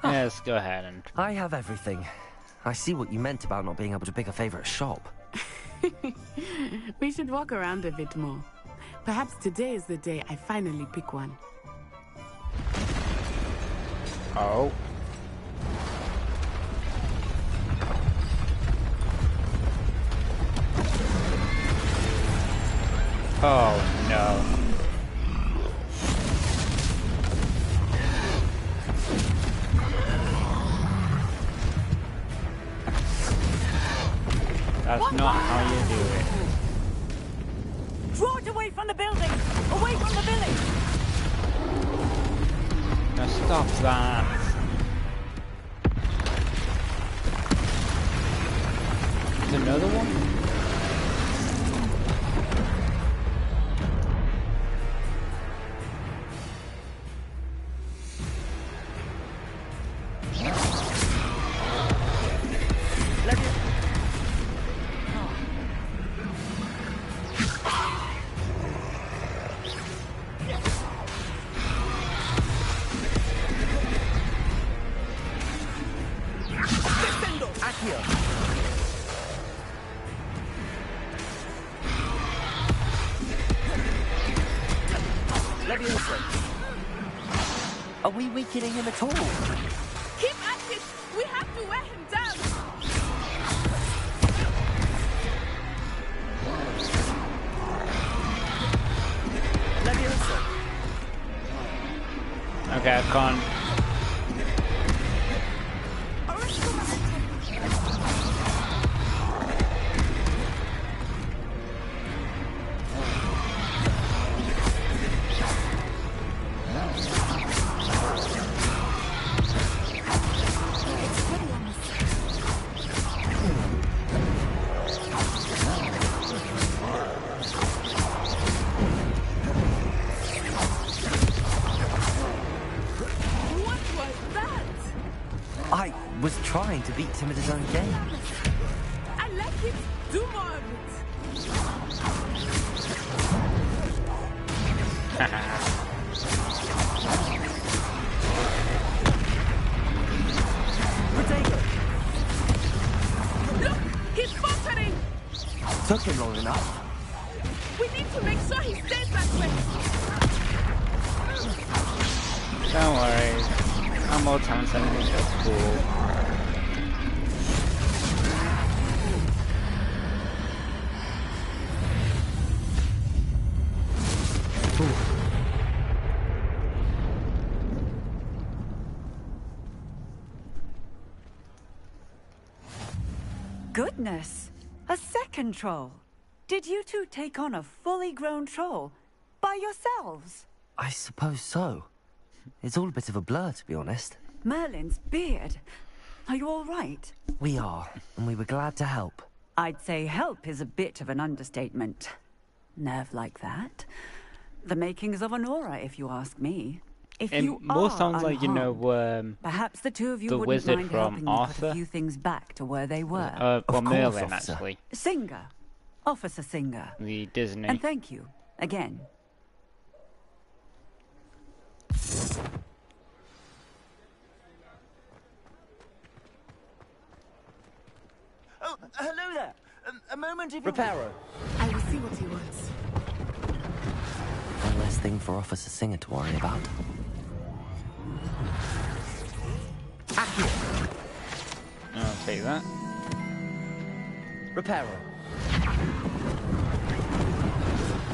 Yes, go ahead and... I have everything. I see what you meant about not being able to pick a favorite shop. We should walk around a bit more. Perhaps today is the day I finally pick one. Oh. Oh no. That's not how you do it. Draw it away from the building! Away from the village! Now stop that. There's another one? Are we weakening him at all? Keep at it! We have to wear him down! Okay, I can't. I was trying to beat him at his own game. I like it! Do more of it! Took him long enough. We need to make sure he stays that way. Don't worry. I'm more time sending him to school. Goodness! A second troll! Did you two take on a fully grown troll? By yourselves? I suppose so. It's all a bit of a blur, to be honest. Merlin's beard. Are you all right? We are, and we were glad to help. I'd say help is a bit of an understatement. Nerve like that. The makings of an aura, if you ask me. If you more are sounds like, you know, perhaps the two of you the wouldn't wizard mind from helping me Arthur. put a few things back to where they were. Well, Merlin, actually. Singer. Officer Singer. The Disney. And thank you, again. Oh, hello there. A moment if Reparo. I will see what he wants. One less thing for Officer Singer to worry about. I'll take that. Reparo.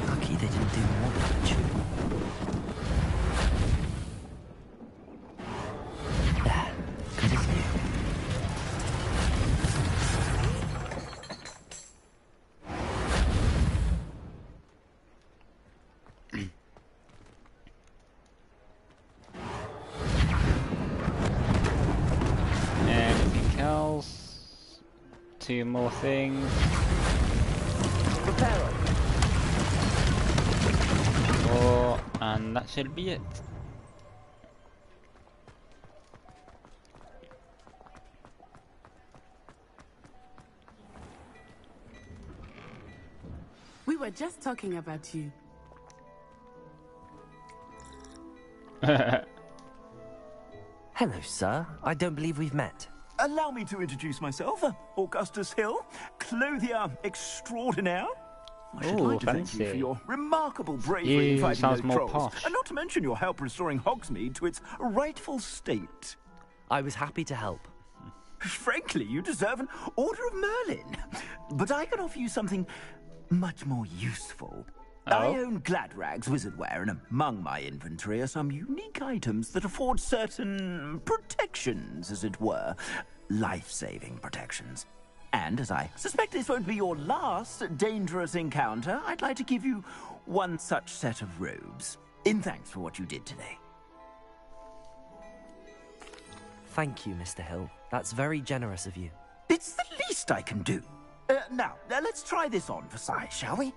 Lucky they didn't do more damage. There. Good as new. Anything else? Two more things. Four, and that should be it. We were just talking about you. Hello, sir. I don't believe we've met. Allow me to introduce myself. Augustus Hill, clothier extraordinaire. I should Ooh, like to thank you fancy. for your remarkable bravery You in fighting sounds those more trolls, posh. and not to mention your help restoring Hogsmeade to its rightful state. I was happy to help. Frankly, you deserve an Order of Merlin. But I can offer you something much more useful. I own Gladrag's wizardware, and among my inventory are some unique items that afford certain protections, as it were. Life-saving protections. And as I suspect this won't be your last dangerous encounter, I'd like to give you one such set of robes, in thanks for what you did today. Thank you, Mr. Hill. That's very generous of you. It's the least I can do. Now, let's try this on for size, shall we?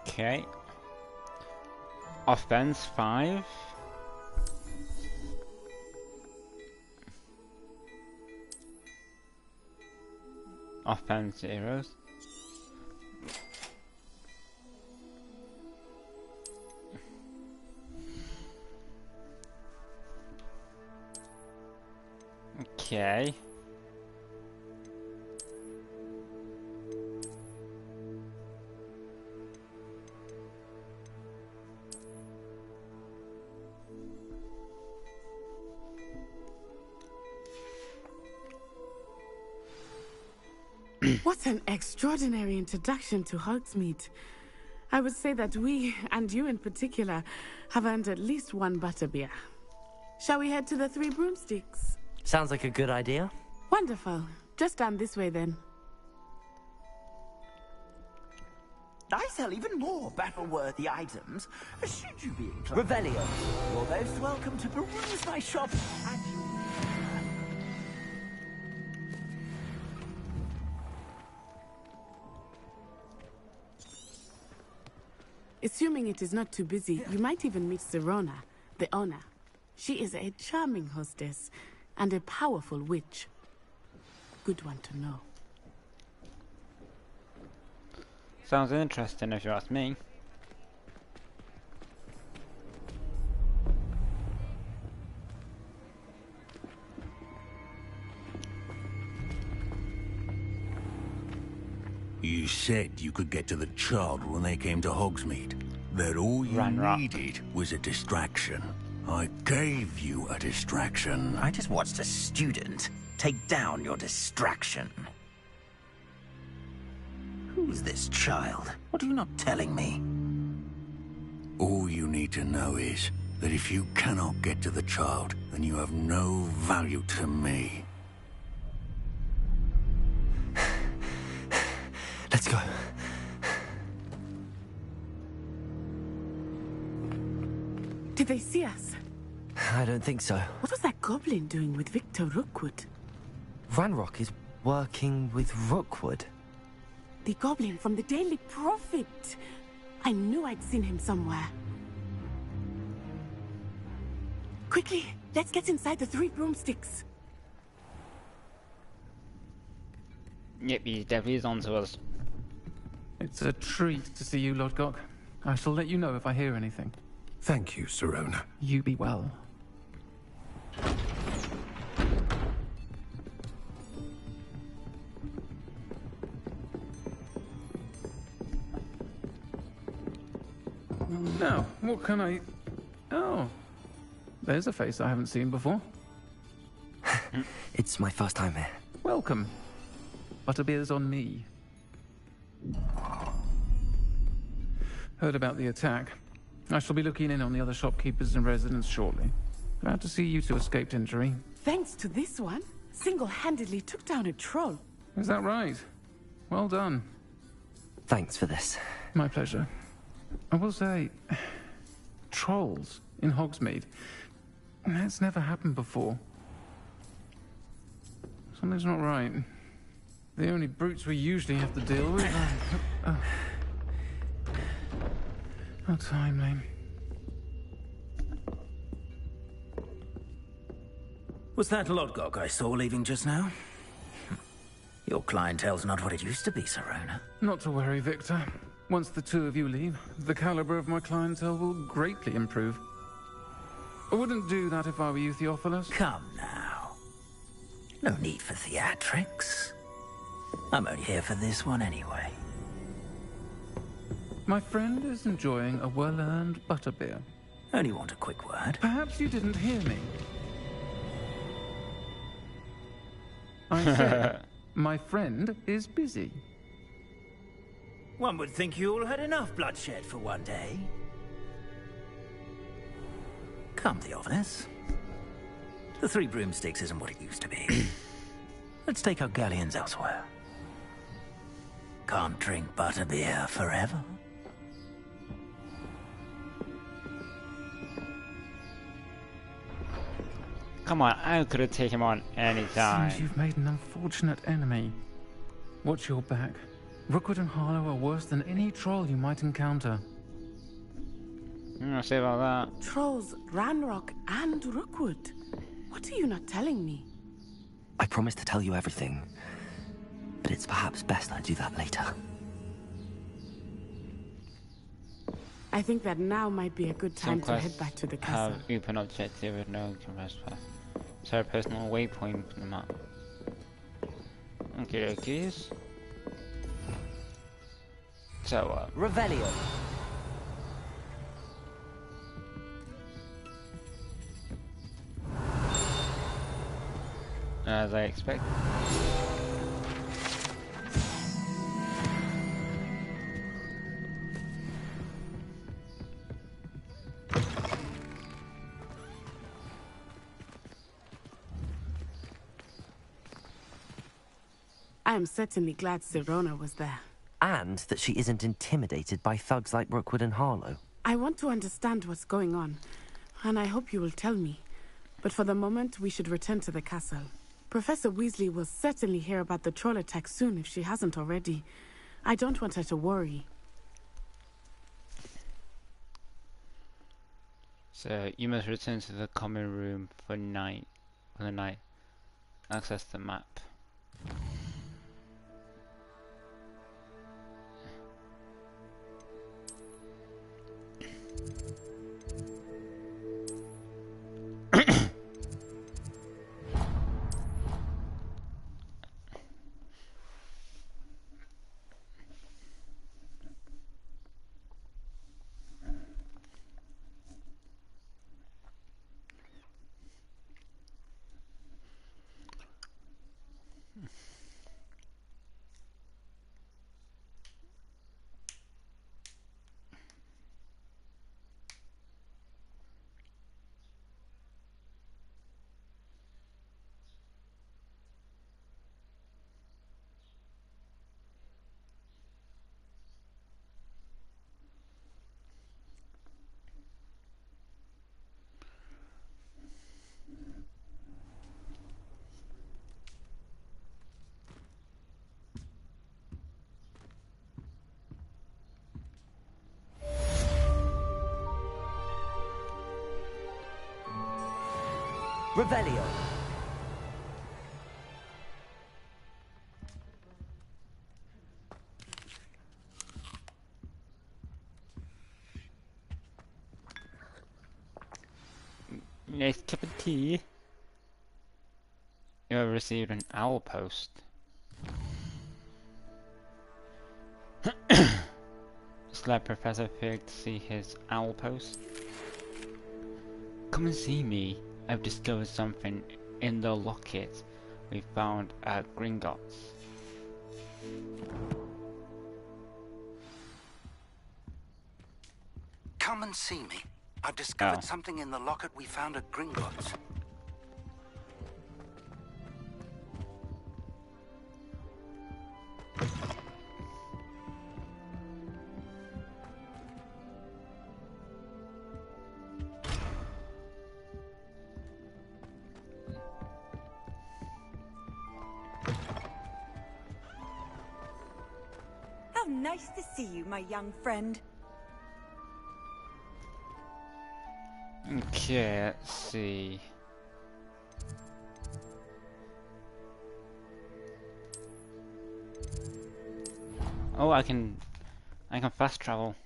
Okay. Offense 5. Offense 0. Okay. What an extraordinary introduction to Hogsmeade. I would say that we, and you in particular, have earned at least one butterbeer. Shall we head to the Three Broomsticks? Sounds like a good idea. Wonderful. Just down this way then. I sell even more battle-worthy items. Should you be inclined... Revelio. You're most welcome to peruse my shop at your... Assuming it is not too busy, you might even meet Serona, the owner. She is a charming hostess and a powerful witch. Good one to know. Sounds interesting if you ask me. You said you could get to the child when they came to Hogsmeade. That all you needed was a distraction. I gave you a distraction. I just watched a student take down your distraction. Who's this child? What are you not telling me? All you need to know is that if you cannot get to the child, then you have no value to me. Let's go. Did they see us? I don't think so. What was that goblin doing with Victor Rookwood? Ranrock is working with Rookwood. The goblin from the Daily Prophet. I knew I'd seen him somewhere. Quickly, let's get inside the 3 broomsticks. Yep, he definitely is onto us. It's a treat to see you, Lodgok. I shall let you know if I hear anything. Thank you, Sirona. You be well. Now, what can I... Oh, there's a face I haven't seen before. It's my first time here. Welcome. Butterbeer's on me. Heard about the attack. I shall be looking in on the other shopkeepers and residents shortly. Glad to see you two escaped injury. Thanks to this one, single-handedly took down a troll. Is that right? Well done. Thanks for this. My pleasure. I will say, trolls in Hogsmeade. That's never happened before. Something's not right. The only brutes we usually have to deal with are... How timely. Was that Lodgok I saw leaving just now? Your clientele's not what it used to be, Sirona. Not to worry, Victor. Once the two of you leave, the caliber of my clientele will greatly improve. I wouldn't do that if I were you, Theophilus. Come now. No need for theatrics. I'm only here for this one anyway. My friend is enjoying a well-earned butterbeer. Only want a quick word. Perhaps you didn't hear me. I said, my friend is busy. One would think you all had enough bloodshed for one day. Come, Theophilus. The 3 broomsticks isn't what it used to be. Let's take our galleons elsewhere. Can't drink butterbeer forever. Come on, I could have taken him on any time. Seems you've made an unfortunate enemy. Watch your back. Rookwood and Harlow are worse than any troll you might encounter. I'll say about that. Trolls, Ranrock, and Rookwood. What are you not telling me? I promised to tell you everything, but it's perhaps best I do that later. I think that now might be a good time to head back to the castle. Have open objective with no compressed path. So a personal waypoint on the map. Okay, okay. So, Revelio. As I expect. I am certainly glad Sirona was there. And that she isn't intimidated by thugs like Rookwood and Harlow. I want to understand what's going on, and I hope you will tell me. But for the moment, we should return to the castle. Professor Weasley will certainly hear about the troll attack soon if she hasn't already. I don't want her to worry. So you must return to the common room for the night. Access the map. Revelio. Nice cup of tea. You have received an owl post. Just let Professor Fig see his owl post. Come and see me. I've discovered something in the locket we found at Gringotts. Come and see me. I've discovered something in the locket we found at Gringotts. How nice to see you, my young friend. Okay, let's see. Oh, I can fast travel.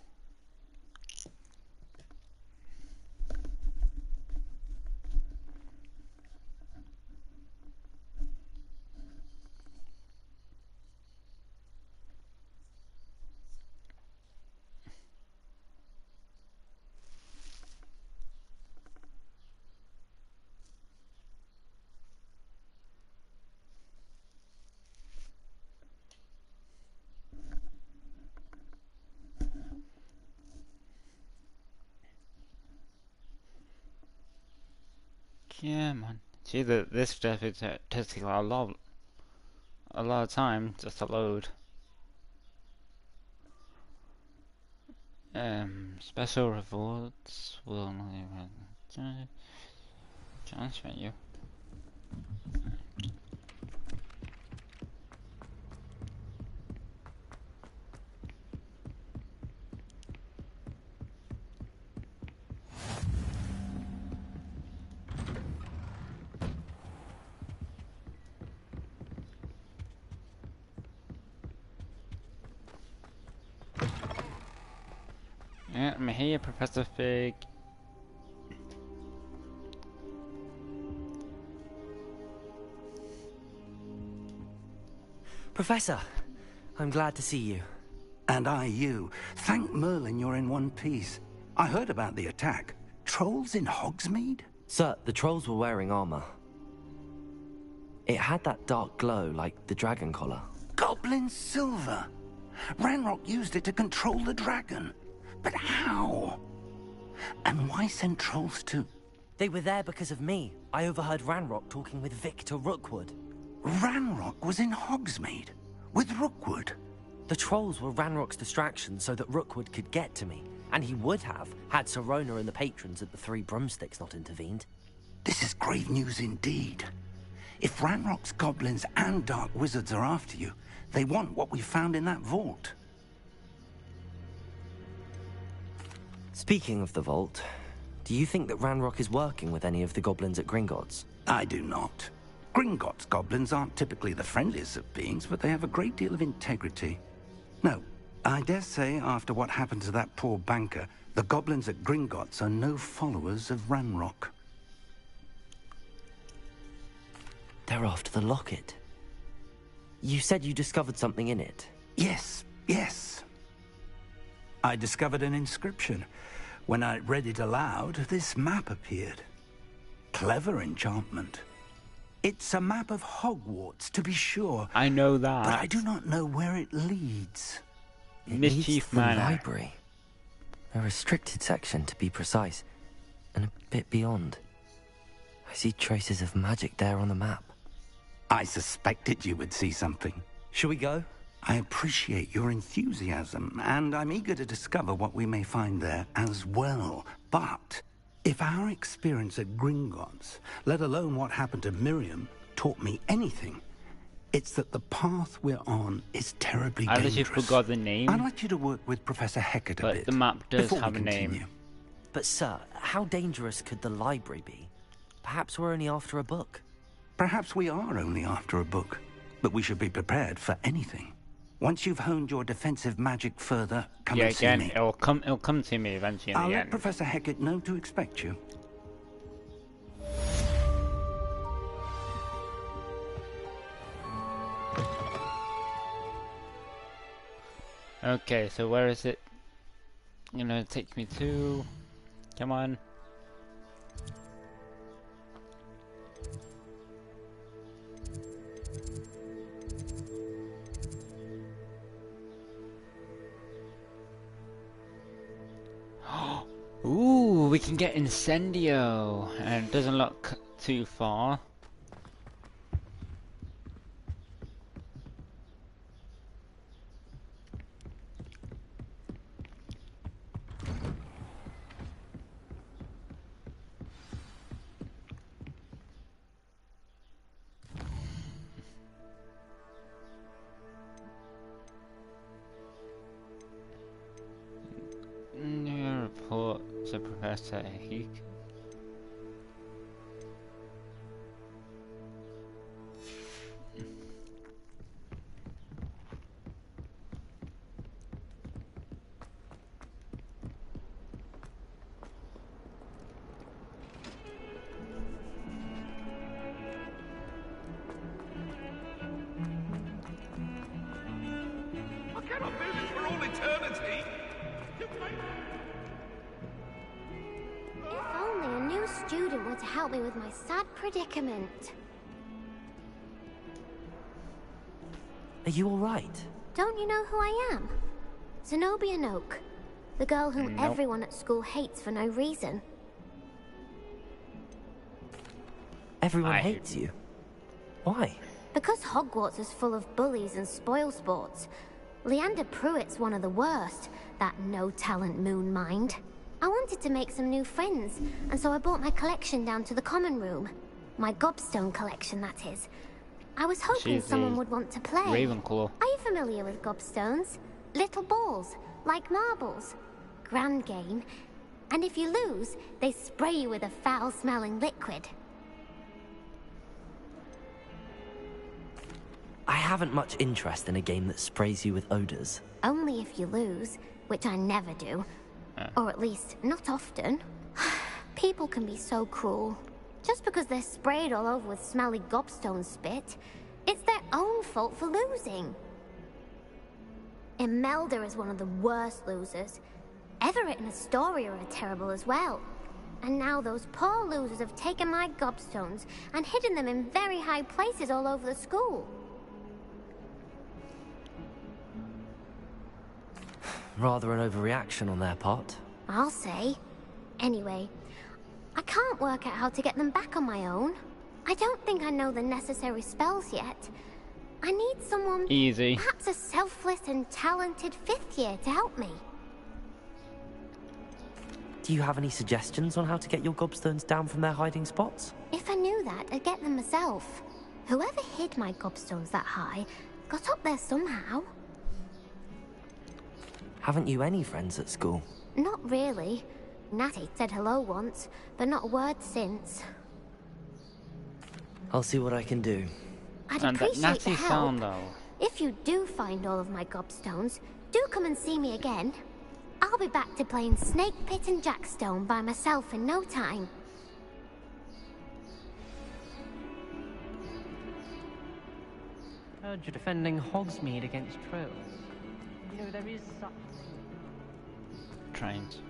Yeah, man. See, this stuff is takes a lot of time just to load. Special rewards will not even transfer you. Yeah, I'm here, Professor Fig. Professor, I'm glad to see you. And I you. Thank Merlin you're in one piece. I heard about the attack. Trolls in Hogsmeade? Sir, the trolls were wearing armor. It had that dark glow like the dragon collar. Goblin silver! Ranrock used it to control the dragon. But how? And why send trolls to... They were there because of me. I overheard Ranrock talking with Victor Rookwood. Ranrock was in Hogsmeade? With Rookwood? The trolls were Ranrock's distraction so that Rookwood could get to me. And he would have, had Sirona and the patrons at the Three Broomsticks not intervened. This is grave news indeed. If Ranrock's goblins and dark wizards are after you, they want what we found in that vault. Speaking of the vault, do you think that Ranrock is working with any of the goblins at Gringotts? I do not. Gringotts goblins aren't typically the friendliest of beings, but they have a great deal of integrity. No, I dare say after what happened to that poor banker, the goblins at Gringotts are no followers of Ranrock. They're after the locket. You said you discovered something in it. Yes, yes. I discovered an inscription. When I read it aloud, this map appeared. Clever enchantment. It's a map of Hogwarts, to be sure. I know that. But I do not know where it leads. It leads to the library. A restricted section, to be precise. And a bit beyond. I see traces of magic there on the map. I suspected you would see something. Shall we go? I appreciate your enthusiasm, and I'm eager to discover what we may find there as well. But if our experience at Gringotts, let alone what happened to Miriam, taught me anything, it's that the path we're on is terribly dangerous. I literally forgot the name. I'd like you to work with Professor Hecat a bit. But the map does have a name. But sir, how dangerous could the library be? Perhaps we're only after a book. Perhaps we are only after a book, but we should be prepared for anything. Once you've honed your defensive magic further, come and see me. It'll come to me eventually in I'll the let end. Professor Hecat know to expect you. Okay, so where is it? Take me to? Come on. Ooh, we can get Incendio, and it doesn't look too far. New report to Professor Heek. I cannot bear this for all eternity. If only a new student were to help me with my sad predicament. Are you all right? Don't you know who I am? Zenobia Noak, the girl whom Nope. everyone at school hates for no reason. Everyone hates you. Why? Because Hogwarts is full of bullies and spoilsports. Leander Pruitt's one of the worst, that no-talent moon mind. I wanted to make some new friends, and so I brought my collection down to the common room. My gobstone collection, that is. I was hoping She's someone a would want to play. Ravenclaw. Are you familiar with gobstones? Little balls, like marbles. Grand game. And if you lose, they spray you with a foul-smelling liquid. I haven't much interest in a game that sprays you with odors. Only if you lose, which I never do. Or at least, not often. People can be so cruel. Just because they're sprayed all over with smelly gobstone spit, it's their own fault for losing. Imelda is one of the worst losers. Everett and Astoria are terrible as well. And now those poor losers have taken my gobstones and hidden them in very high places all over the school. Rather an overreaction on their part. I'll say. Anyway, I can't work out how to get them back on my own. I don't think I know the necessary spells yet. I need someone, Easy. perhaps a selfless and talented 5th year to help me. Do you have any suggestions on how to get your gobstones down from their hiding spots? If I knew that, I'd get them myself. Whoever hid my gobstones that high got up there somehow. Haven't you any friends at school? Not really. Natty said hello once, but not a word since. I'll see what I can do. I'd And that appreciate the natty help. sound though. If you do find all of my gobstones, do come and see me again. I'll be back to playing Snake Pit and Jackstone by myself in no time. Heard you're defending Hogsmeade against trolls. You know, there is such... Trains.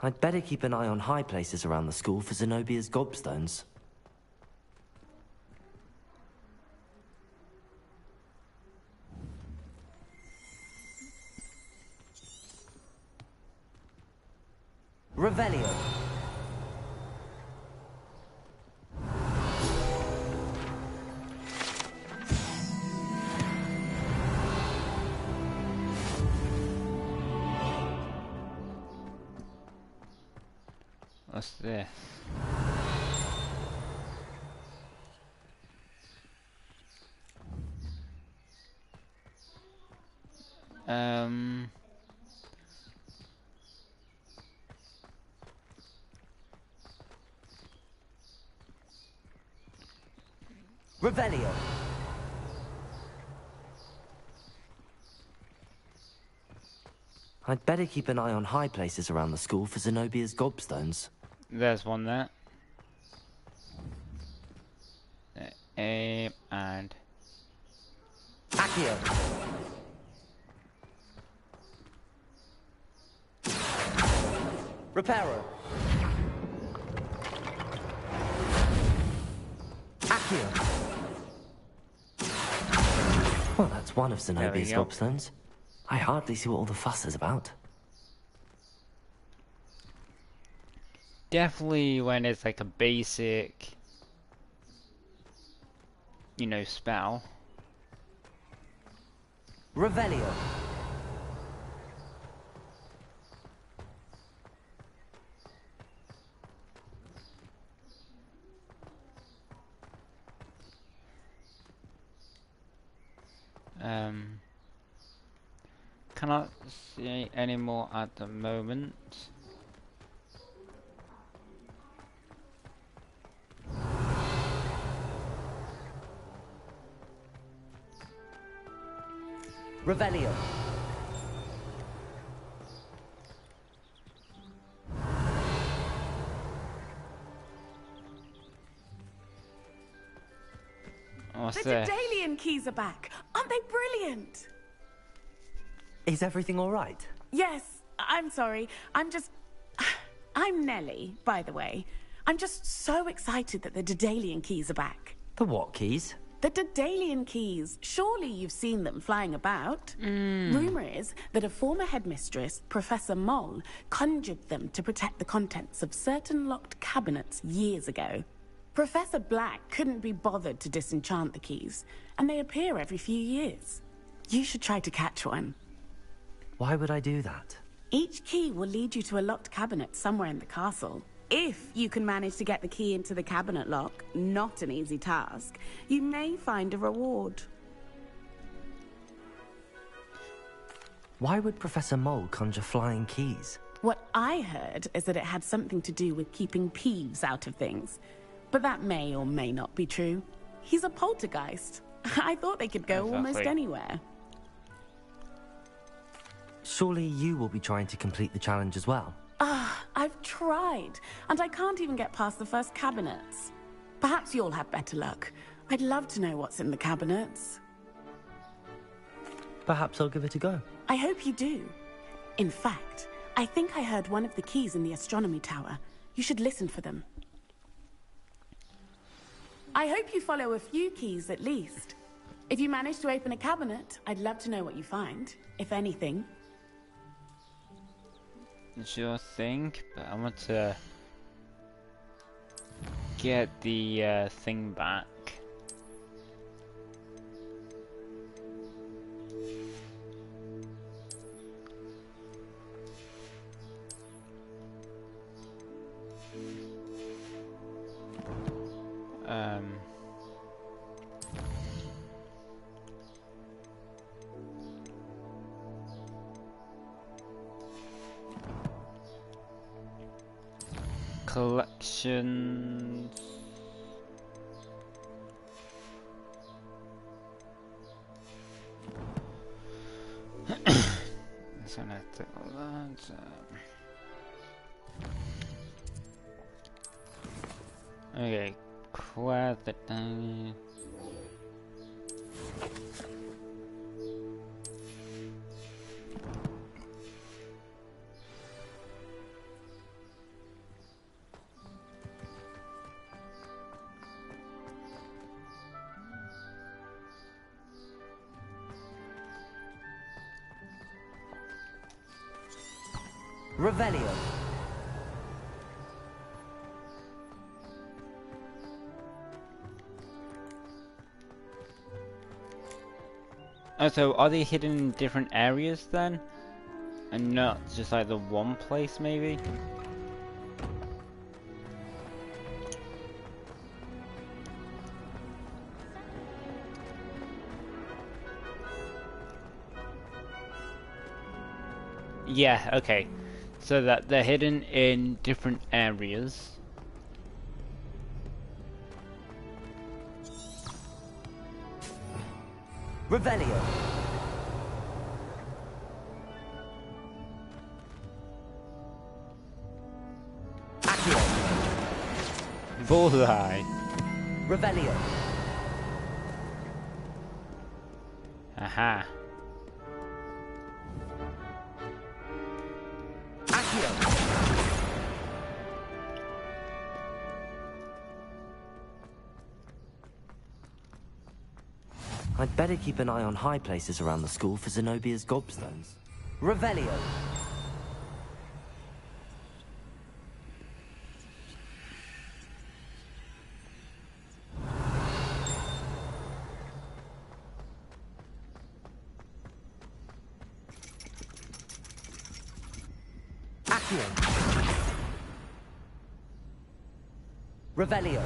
I'd better keep an eye on high places around the school for Zenobia's gobstones. Revelio. What's this? Revelio. I'd better keep an eye on high places around the school for Zenobia's gobstones. There's one there. Aim and... Accio. Reparo. Accio. Well, that's one of Zenobia's gobstones. I hardly see what all the fuss is about. Definitely when it's like a basic, you know, spell. Revelio. Cannot see any more at the moment. Revelio. What's The this? Daedalian keys are back. Aren't they brilliant? Is everything all right? Yes, I'm sorry. I'm Nellie, by the way. I'm just so excited that the Daedalian keys are back. The what keys? The Daedalian keys. Surely you've seen them flying about. Rumour is that a former headmistress, Professor Moll, conjured them to protect the contents of certain locked cabinets years ago. Professor Black couldn't be bothered to disenchant the keys, and they appear every few years. You should try to catch one. Why would I do that? Each key will lead you to a locked cabinet somewhere in the castle. If you can manage to get the key into the cabinet lock, not an easy task, you may find a reward. Why would Professor Moll conjure flying keys? What I heard is that it had something to do with keeping Peeves out of things. But that may or may not be true. He's a poltergeist. I thought they could go almost anywhere. Surely you will be trying to complete the challenge as well. I've tried, and I can't even get past the first cabinets. Perhaps you'll have better luck. I'd love to know what's in the cabinets. Perhaps I'll give it a go. I hope you do. In fact, I think I heard one of the keys in the astronomy tower. You should listen for them. I hope you follow a few keys at least. If you manage to open a cabinet, I'd love to know what you find, if anything. Sure thing, but I want to get the thing back. Collections. So let's take all that. Okay, quite the time. Revelio. Oh, so are they hidden in different areas then? And not just like the one place maybe? Yeah, okay. So that they're hidden in different areas. Revelio. Bullseye. Revelio. Aha. I'd better keep an eye on high places around the school for Zenobia's gobstones. Revelio. Revelio.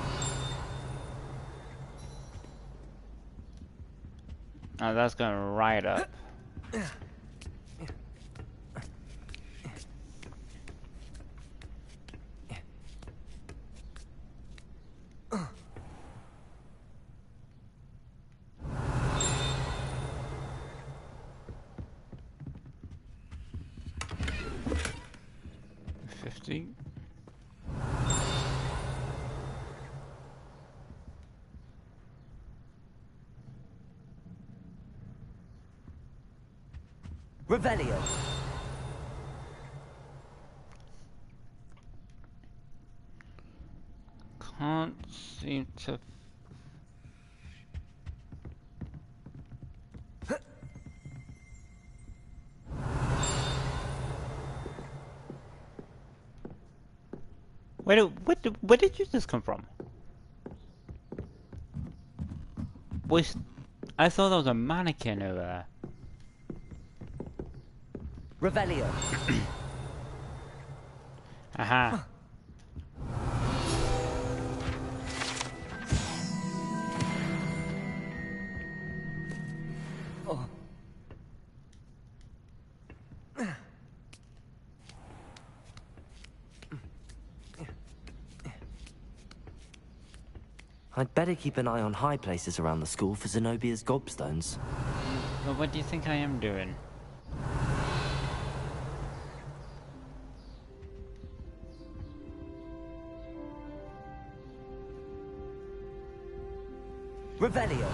Oh, that's going right up. Revelio. Can't seem to. Where did you just come from? I thought there was a mannequin over there. Revelio. Aha. Oh. I'd better keep an eye on high places around the school for Zenobia's gobstones. But what do you think I am doing? Revelio.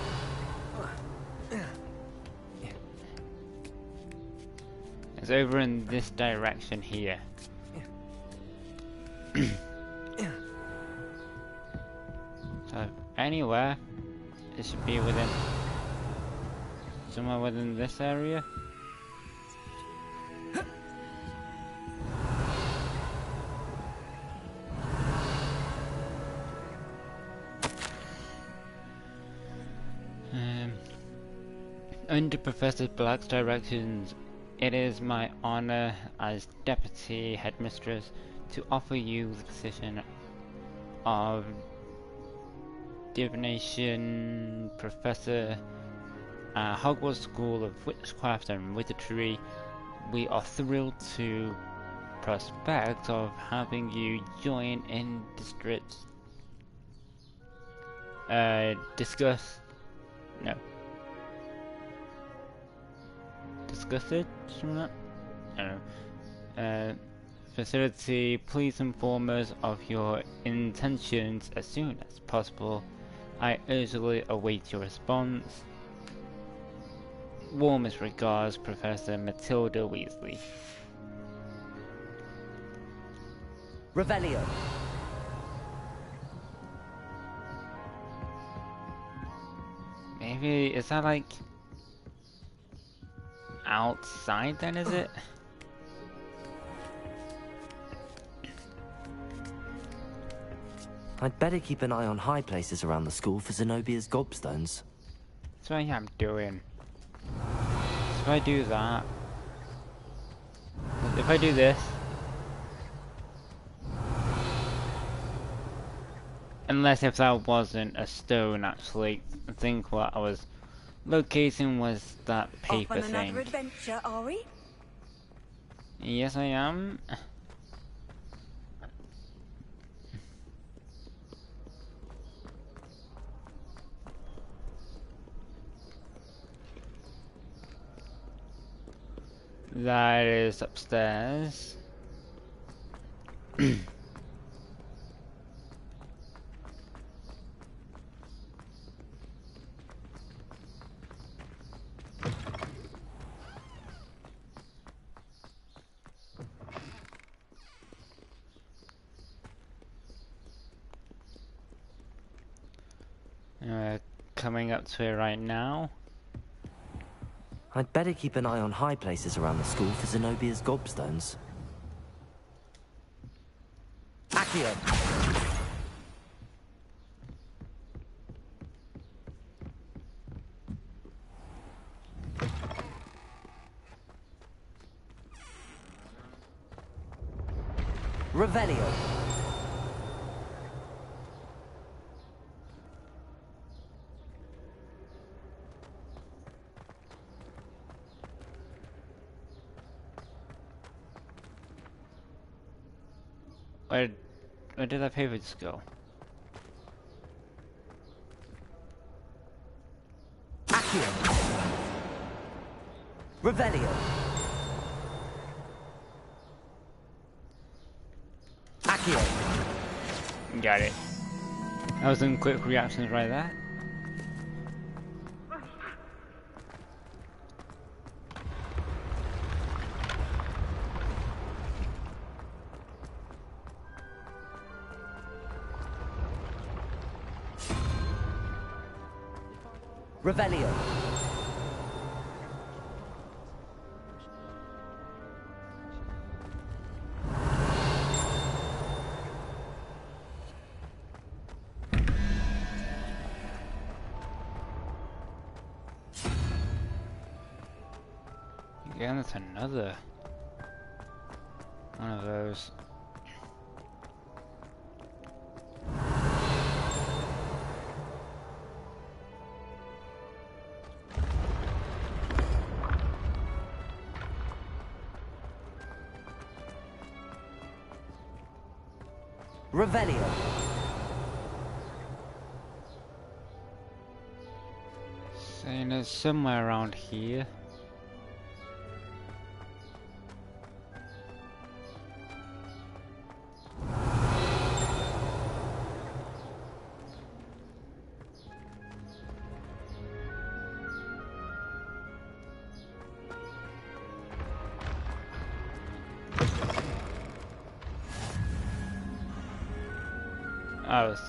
It's over in this direction here. So anywhere, it should be within somewhere within this area. Under Professor Black's directions, it is my honor as Deputy Headmistress to offer you the position of Divination Professor at Hogwarts School of Witchcraft and Wizardry. We are thrilled to prospect of having you join in district discuss it? Something like that? I don't know. Facility, please inform us of your intentions as soon as possible. I urgently await your response. Warmest regards, Professor Matilda Weasley. Revelio. Maybe, is that like outside then, is it? I'd better keep an eye on high places around the school for Zenobia's gobstones. That's what I am doing. So if I do that, if I do this, unless if that wasn't a stone actually, I think what I was locating was that paper Off on thing. another adventure, are we? Yes, I am. That is upstairs. Coming up to it right now. I'd better keep an eye on high places around the school for Zenobia's gobstones. Accio! Revelio! Where did that paper just go? Accio! Revelio! Accio! Got it. That was some quick reactions right there. Revelio. Again, that's another one of those. Revelio. Saying it's somewhere around here. Oh, it's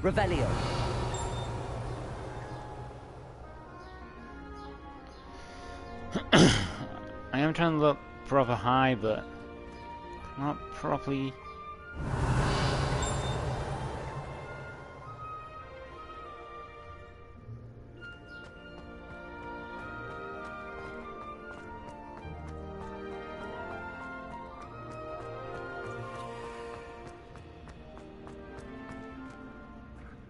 Revelio. I am trying to look proper high, but not properly.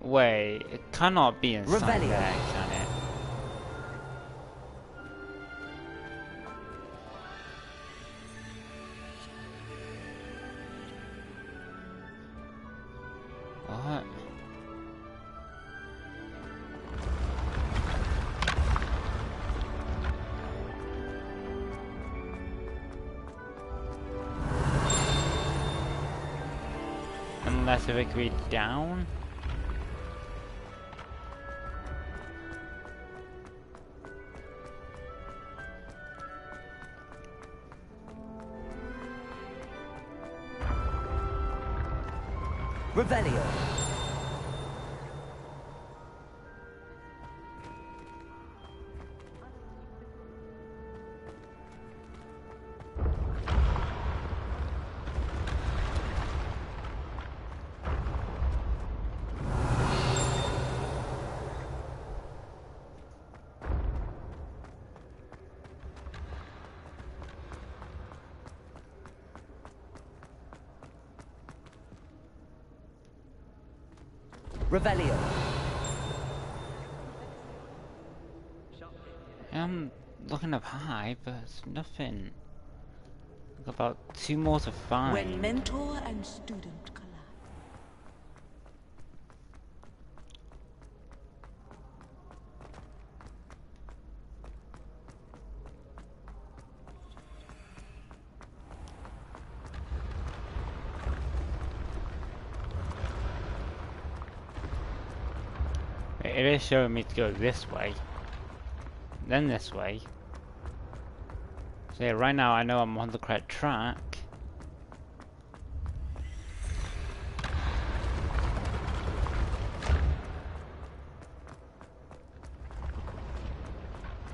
Wait, it cannot be inside Revelio. there, can it? What? Unless if it could be down? Revelio. Revelio. I'm looking up high, but it's nothing. Look, about 2 more to find. When mentor and student collide. it is showing me to go this way. Then this way. So yeah, right now I know I'm on the correct track.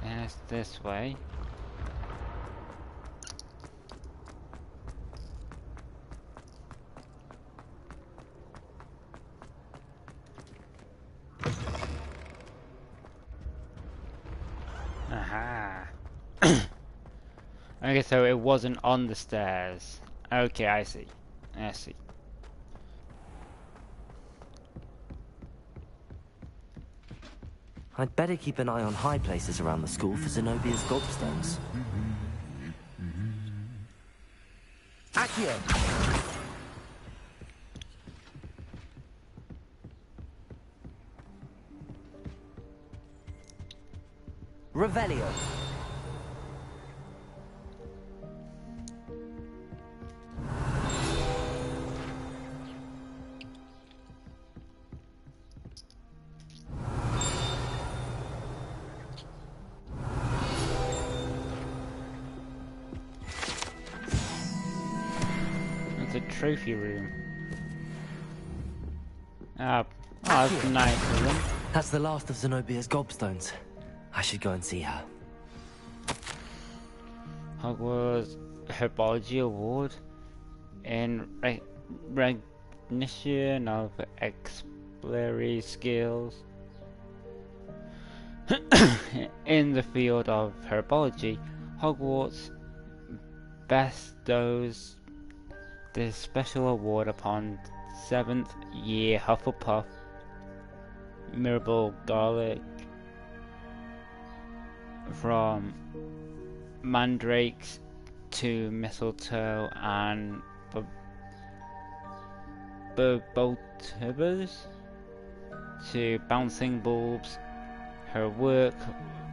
And it's this way. Aha. Okay, so it wasn't on the stairs. Okay, I see. I see. I'd better keep an eye on high places around the school for Zenobia's gobstones. Accio! Revelio. It's a trophy room. Oh, that's nice of them. That's the last of Zenobia's gobstones. I should go and see her. Hogwarts Herbology Award in recognition of exemplary skills in the field of herbology. Hogwarts bestows this special award upon 7th year Hufflepuff Mirabelle Garlic from mandrakes to mistletoe and bulbotubers to bouncing bulbs. Her work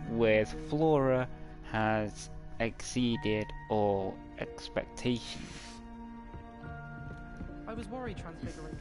with flora has exceeded all expectations. I was worried Transfiguration.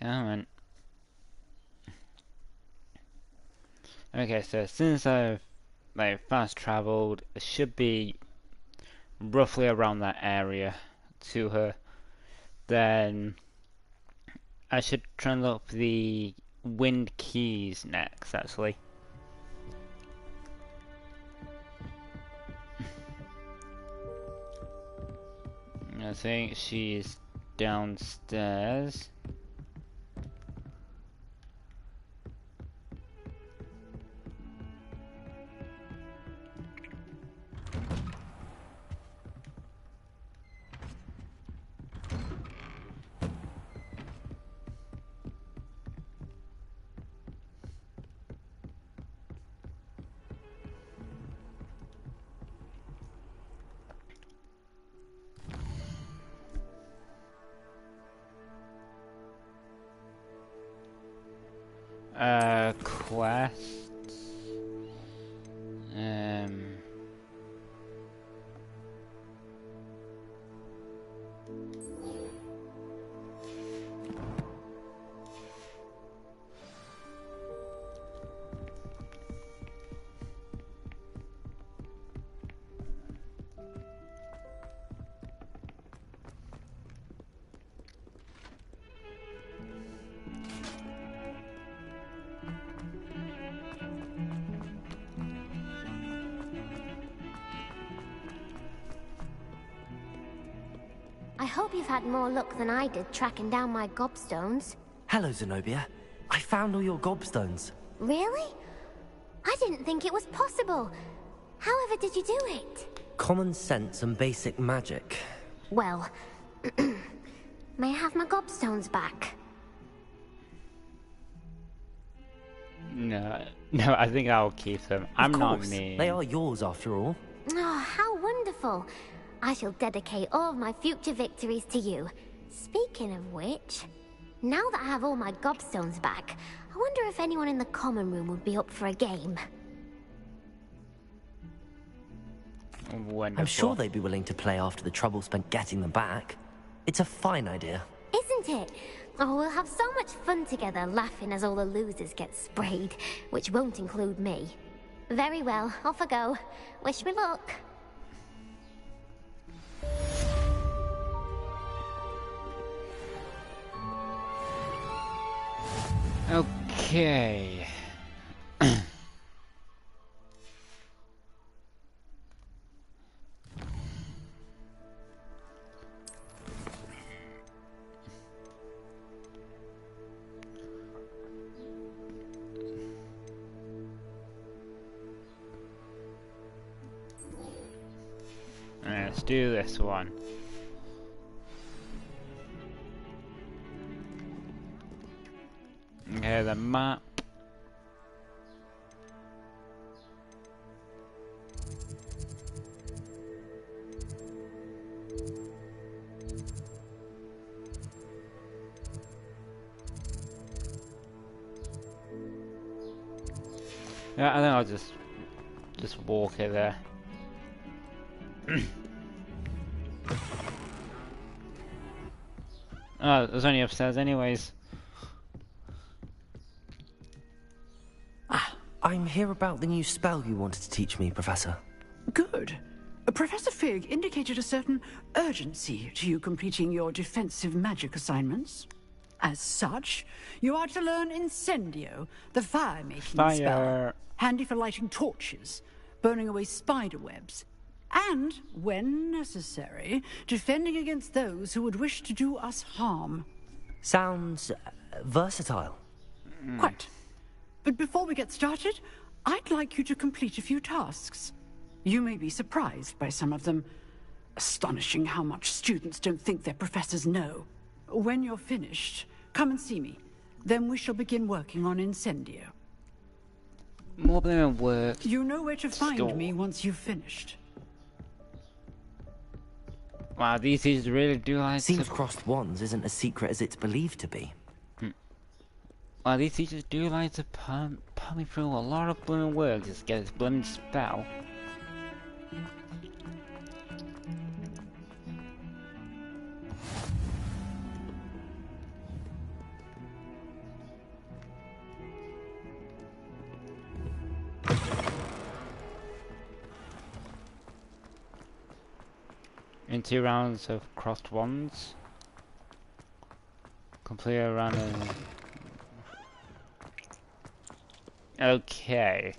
Come on. Okay, so since I've fast traveled, it should be roughly around that area to her. Then I should try and look up the Wind Keys next, actually. I think she's downstairs. Quests. I hope you've had more luck than I did tracking down my gobstones. Hello, Zenobia. I found all your gobstones. Really? I didn't think it was possible. However did you do it? Common sense and basic magic. Well, may I have my gobstones back? No, I think I'll keep them. I'm not mean. They are yours after all. Oh, how wonderful. I shall dedicate all of my future victories to you. Speaking of which, now that I have all my gobstones back, I wonder if anyone in the common room would be up for a game. Wonderful. I'm sure they'd be willing to play after the trouble spent getting them back. It's a fine idea. Isn't it? Oh, we'll have so much fun together, laughing as all the losers get sprayed, which won't include me. Very well, off I go. Wish me luck. Okay. Let's do this one. Okay, the map. Yeah, I think I'll just walk it there. Oh, there's only upstairs anyways. I'm here about the new spell you wanted to teach me, Professor. Good. Professor Fig indicated a certain urgency to you completing your defensive magic assignments. As such, you are to learn Incendio, the fire-making spell. Handy for lighting torches, burning away spider webs, and, when necessary, defending against those who would wish to do us harm. Sounds versatile. Quite. But before we get started, I'd like you to complete a few tasks. You may be surprised by some of them. Astonishing how much students don't think their professors know. When you're finished, come and see me. Then we shall begin working on Incendio. More than work. You know where to find me once you've finished. Wow, these teachers really do like Seems crossed wands isn't as secret as it's believed to be. Wow, these teachers do like to put me through a lot of blooming work just to get this blooming spell. In 2 rounds of crossed wands. Complete a round of... Okay.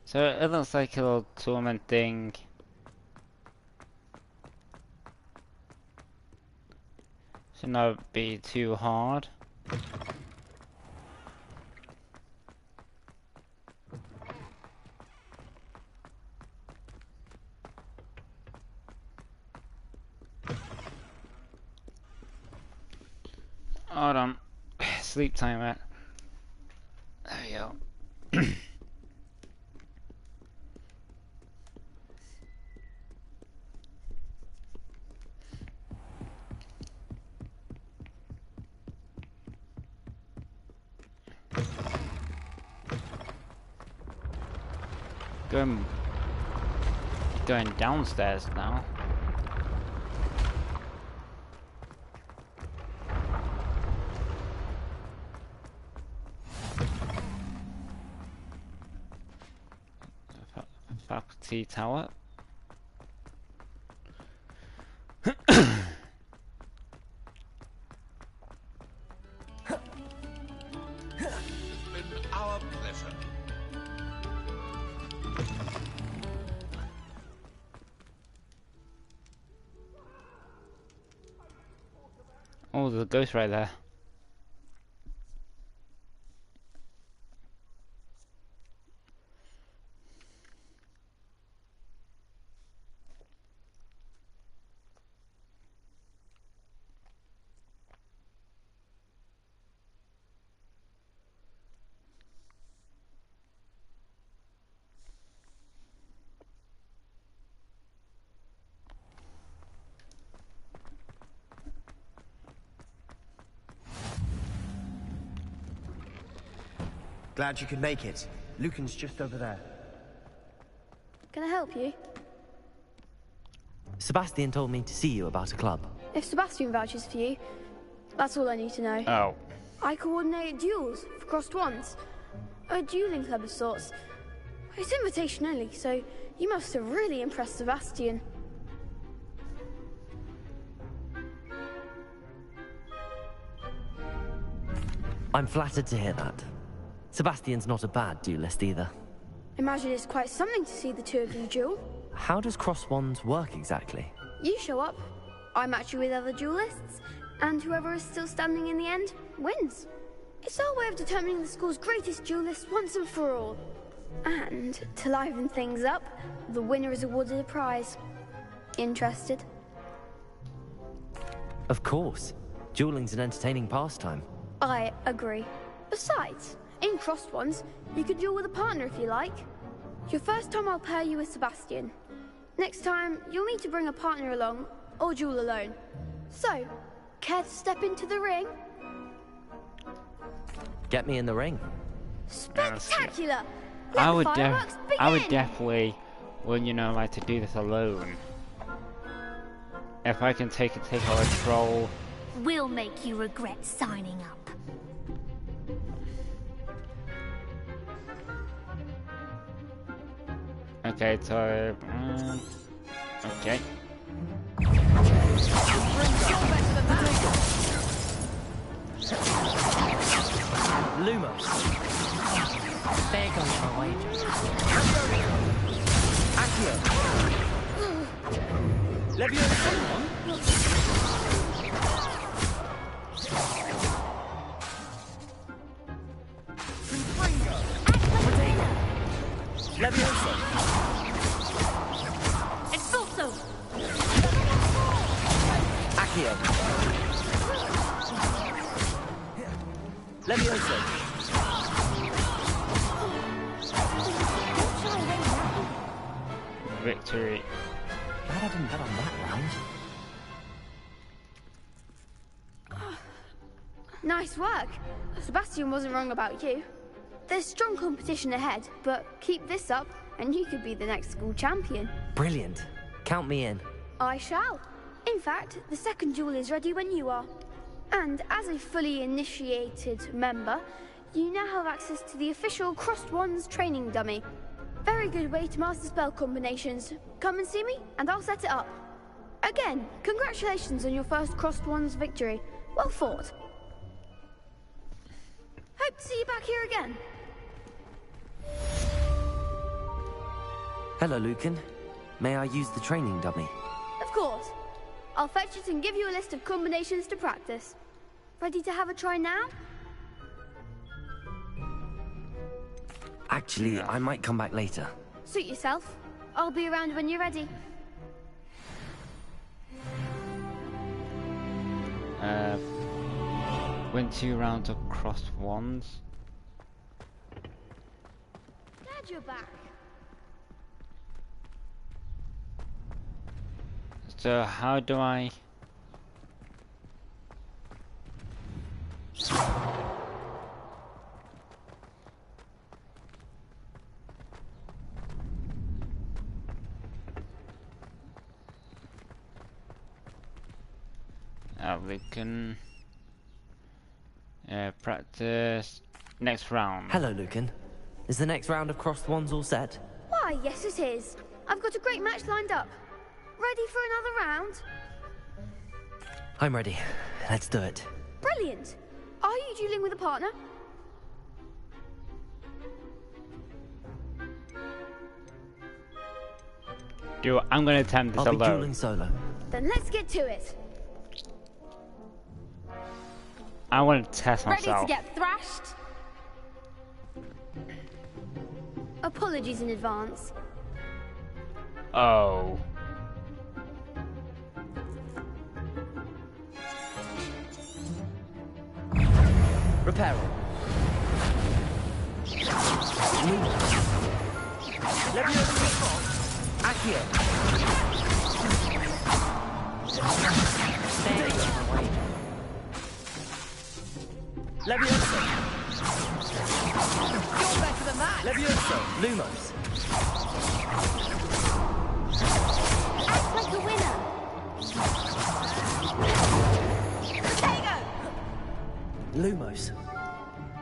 So it looks like a little tournament thing. Should not be too hard. Hold on. Sleep timer. There we go. Going downstairs now. Faculty tower. Our pleasure. Oh, there's a ghost right there. Glad you could make it. Lucan's just over there. Can I help you? Sebastian told me to see you about a club. If Sebastian vouches for you, that's all I need to know. Oh. I coordinate duels for crossed wands. A dueling club of sorts. It's invitation only, so you must have really impressed Sebastian. I'm flattered to hear that. Sebastian's not a bad duelist either. Imagine it's quite something to see the two of you duel. How does cross wands work exactly? You show up, I match you with other duelists, and whoever is still standing in the end wins. It's our way of determining the school's greatest duelist once and for all. And to liven things up, the winner is awarded a prize. Interested? Of course. Dueling's an entertaining pastime. I agree. Besides, in crossed ones, you could duel with a partner if you like. Your first time I'll pair you with Sebastian. Next time, you'll need to bring a partner along, or duel alone. So, care to step into the ring? Get me in the ring. Spectacular! I would definitely, well, you know, like to do this alone. If I can take out a troll. We'll make you regret signing up. Okay, so okay. Lumos. There goes my wages. Accio. Leviosa. Leviosa. Expulso. Accio. Leviosa. Victory. Glad I didn't bet on that round. Nice work. Sebastian wasn't wrong about you. There's strong competition ahead, but keep this up and you could be the next school champion. Brilliant. Count me in. I shall. In fact, the second duel is ready when you are. And as a fully initiated member, you now have access to the official Crossed Wands training dummy. Very good way to master spell combinations. Come and see me, and I'll set it up. Again, congratulations on your first Crossed Wands victory. Well fought. Hope to see you back here again. Hello, Lucan. May I use the training dummy? Of course. I'll fetch it and give you a list of combinations to practice. Ready to have a try now? Actually, I might come back later. Suit yourself. I'll be around when you're ready. Win 2 rounds of crossed wands. Glad you're back. So how do I? We can practice next round. Hello, Lucan. Is the next round of crossed wands all set? Why, yes it is. I've got a great match lined up. Ready for another round? I'm ready. Let's do it. Brilliant. Are you dueling with a partner? I'm gonna attempt this I'll be alone. dueling solo. Then let's get to it. I want to test Ready to myself. get thrashed? Apologies in advance. Oh. Reparo. Accio. Levioso. You're better than that. Levioso. Lumos. Act like a winner. Potato. Lumos.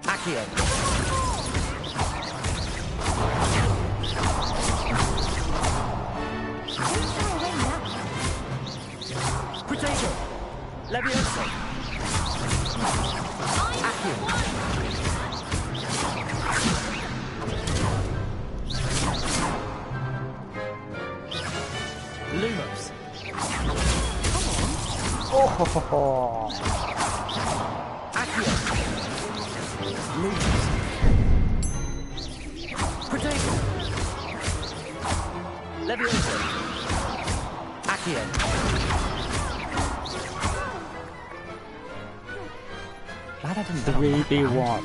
Accio. Potato. Levioso. Accio. Lumos. Oh. Accio. Lumos. Potato. Levioso. Accio. Glad I didn't 3v1.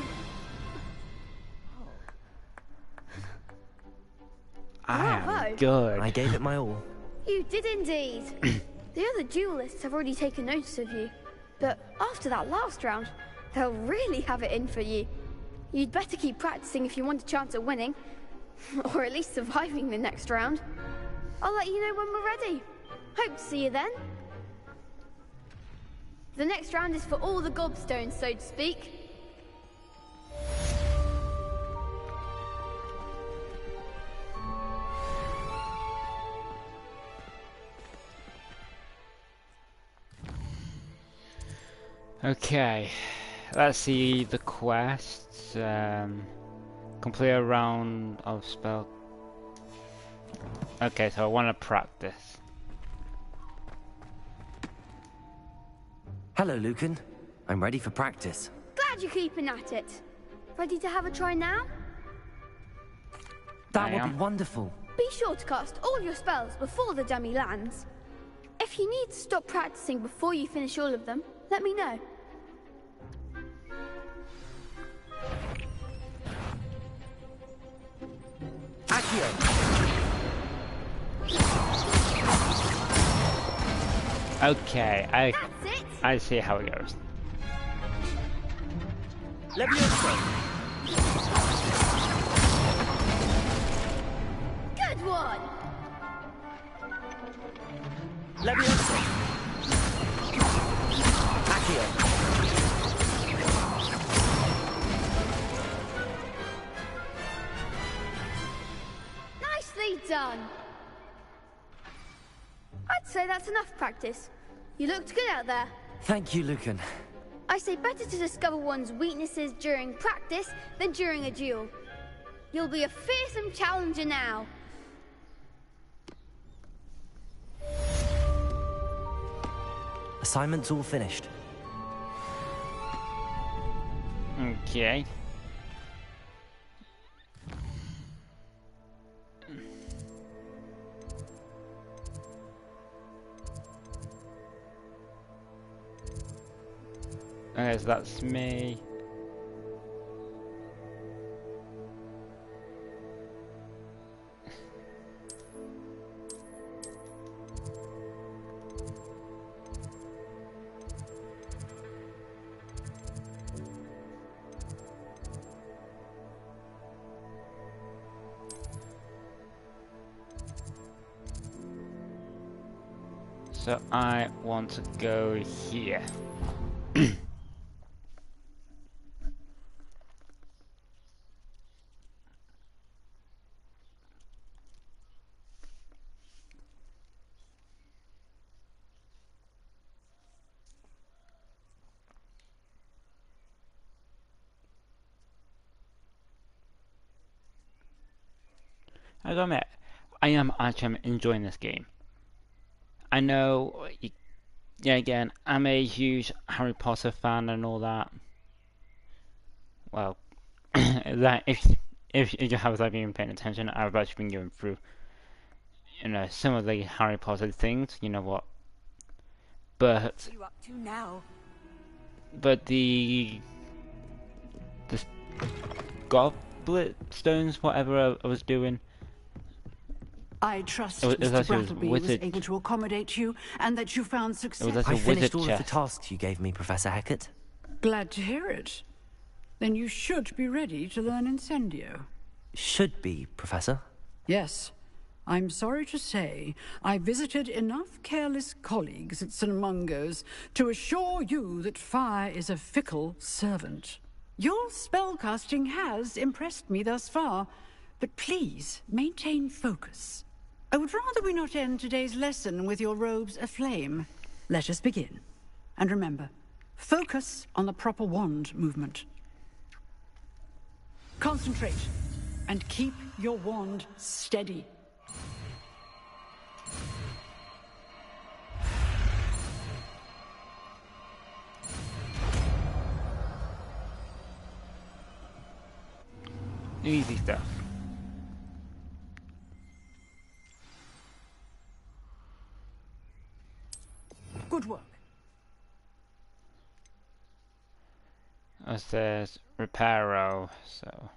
I am Bravo. good. I gave it my all. You did indeed. The other duelists have already taken notice of you. But after that last round, they'll really have it in for you. You'd better keep practicing if you want a chance at winning. Or at least surviving the next round. I'll let you know when we're ready. Hope to see you then. The next round is for all the gobstones, so to speak. Okay, let's see the quests. Complete a round of spell. Okay, so I want to practice. Hello, Lucan. I'm ready for practice. Glad you're keeping at it. Ready to have a try now? That would be wonderful. Be sure to cast all your spells before the dummy lands. If you need to stop practicing before you finish all of them, let me know. Accio. Okay, I see how it goes. Levioso. Good one. Levioso. Accio. Nicely done. I'd say that's enough practice. You looked good out there. Thank you, Lucan. I say better to discover one's weaknesses during practice than during a duel. You'll be a fearsome challenger now. Assignment's all finished. Okay. Okay, so that's me. So I want to go here. I gotta admit, I am actually enjoying this game. I know Yeah, again, I'm a huge Harry Potter fan and all that. Well, that if you haven't been paying attention, I've actually been going through, some of the Harry Potter things. You know what? But You up to now? But the goblet stones, whatever I was doing. I trust It was Mr. actually Brattleby was able to accommodate you and that you found success. I finished all of the tasks you gave me, Professor Hecat. Glad to hear it. Then you should be ready to learn Incendio. Should be, Professor. Yes. I'm sorry to say, I visited enough careless colleagues at St. Mungo's to assure you that fire is a fickle servant. Your spellcasting has impressed me thus far, but please maintain focus. I would rather we not end today's lesson with your robes aflame. Let us begin. And remember, focus on the proper wand movement. Concentrate, and keep your wand steady. Easy stuff. Good work. It says reparo, so.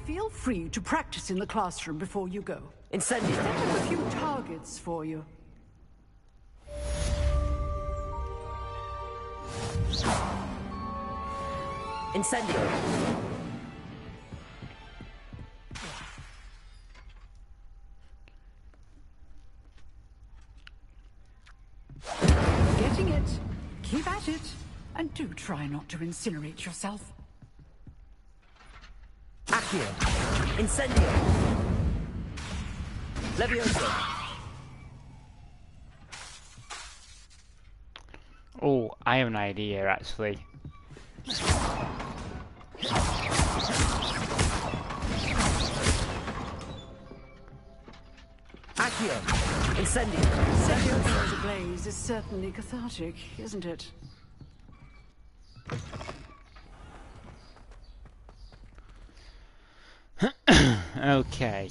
Feel free to practice in the classroom before you go. Incendio. Set up a few targets for you. Incendio. Getting it. Keep at it. And do try not to incinerate yourself. Accio. Incendio. Levioso. Oh, I have an idea actually. Accio. Incendio. Setting a blaze is certainly cathartic, isn't it? Okay.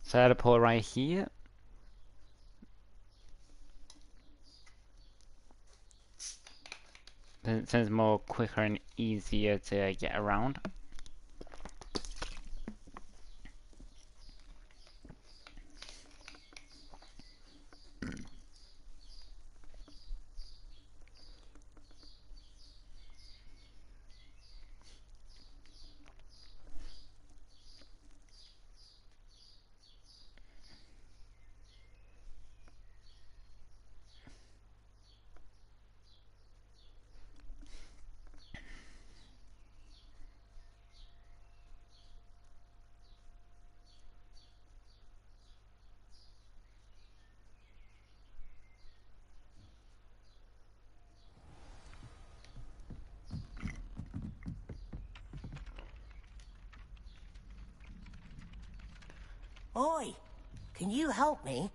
So I had to pull right here. Then it seems more quicker and easier to get around. Oi, can you help me?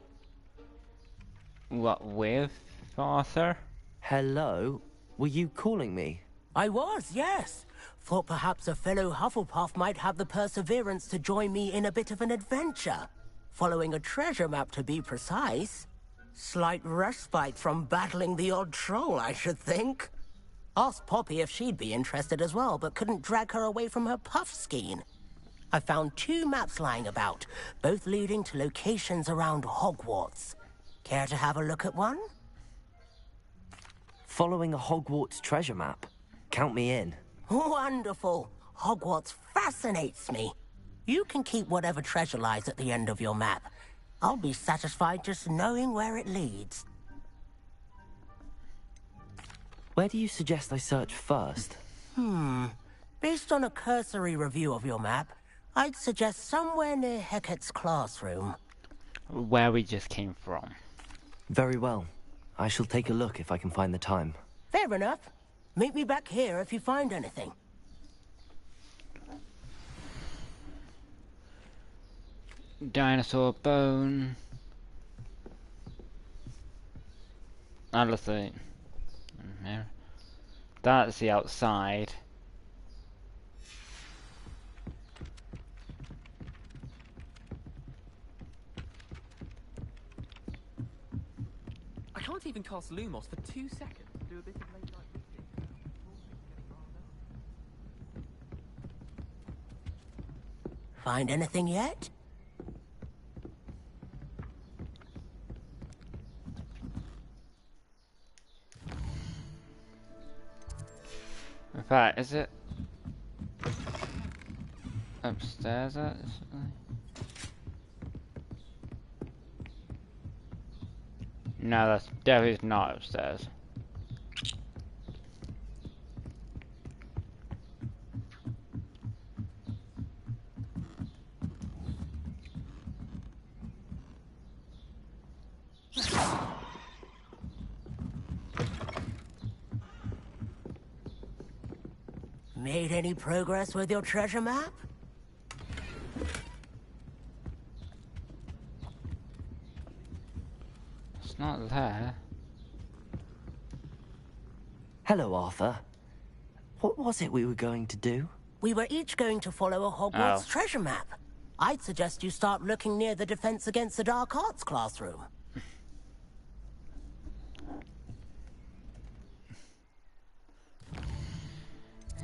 What with, Arthur? Hello? Were you calling me? I was, yes. Thought perhaps a fellow Hufflepuff might have the perseverance to join me in a bit of an adventure. Following a treasure map, to be precise. Slight respite from battling the odd troll, I should think. Asked Poppy if she'd be interested as well, but couldn't drag her away from her puff skein. I found 2 maps lying about, both leading to locations around Hogwarts. Care to have a look at one? Following a Hogwarts treasure map. Count me in. Wonderful. Hogwarts fascinates me. You can keep whatever treasure lies at the end of your map. I'll be satisfied just knowing where it leads. Where do you suggest I search first? Based on a cursory review of your map, I'd suggest somewhere near Hecat's classroom. Where we just came from. Very well. I shall take a look if I can find the time. Fair enough. Meet me back here if you find anything. Dinosaur bone. I'll see. That's the outside. I can't even cast Lumos for 2 seconds. Do a bit of late night reading. Find anything yet? In fact, is it upstairs actually? No, that's definitely not upstairs. Made any progress with your treasure map? It's not there. Hello, Arthur. What was it we were going to do? We were each going to follow a Hogwarts treasure map. I'd suggest you start looking near the Defense Against the Dark Arts classroom.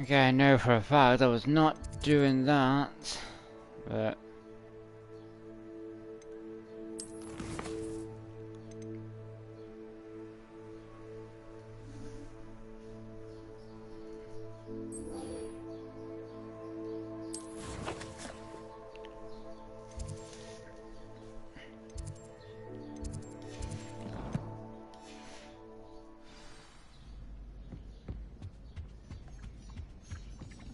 Okay, I know for a fact I was not doing that, but...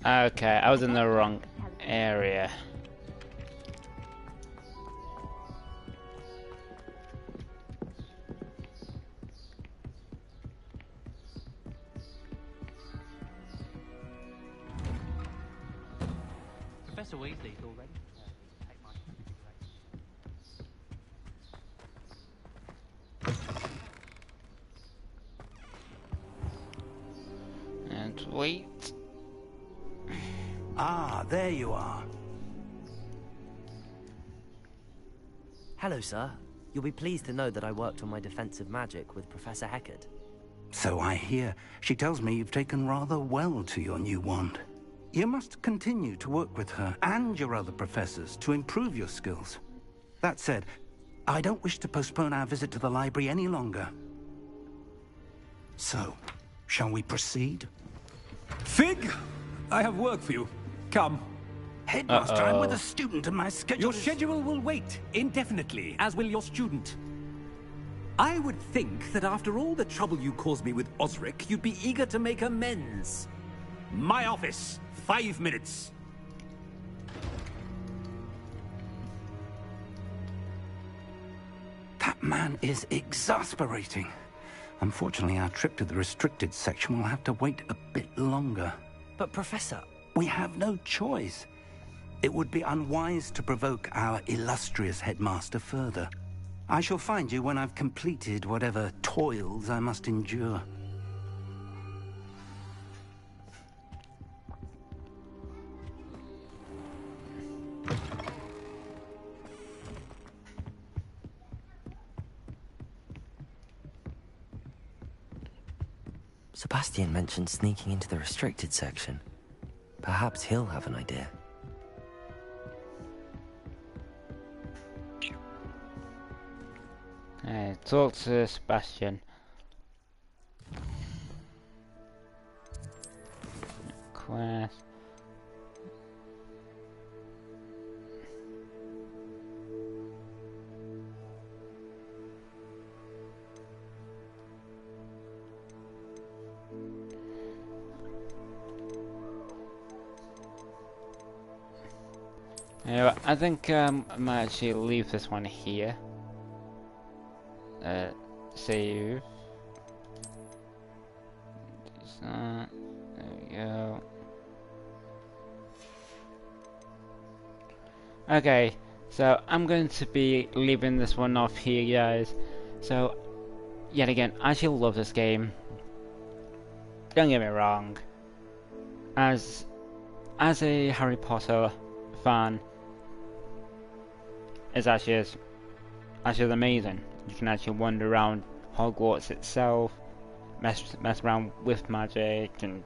Okay, I was in the wrong area. Professor Weasley's already. And wait. Ah, there you are. Hello, sir. You'll be pleased to know that I worked on my defensive magic with Professor Heckard. So I hear. She tells me you've taken rather well to your new wand. You must continue to work with her and your other professors to improve your skills. That said, I don't wish to postpone our visit to the library any longer. So, shall we proceed? Fig, I have work for you. Come. Headmaster, I'm with a student and my schedule Your schedule will wait indefinitely, as will your student. I would think that after all the trouble you caused me with Osric, you'd be eager to make amends. My office, 5 minutes. That man is exasperating. Unfortunately, our trip to the restricted section will have to wait a bit longer. But, Professor... We have no choice. It would be unwise to provoke our illustrious headmaster further. I shall find you when I've completed whatever toils I must endure. Sebastian mentioned sneaking into the restricted section. Perhaps he'll have an idea. Hey, talk to Sebastian. Quest. Yeah, I think I might actually leave this one here. Save. There we go. Okay, so I'm going to be leaving this one off here, guys. So, yet again, I actually love this game. Don't get me wrong. As a Harry Potter fan, it's actually amazing. You can actually wander around Hogwarts itself, mess around with magic, and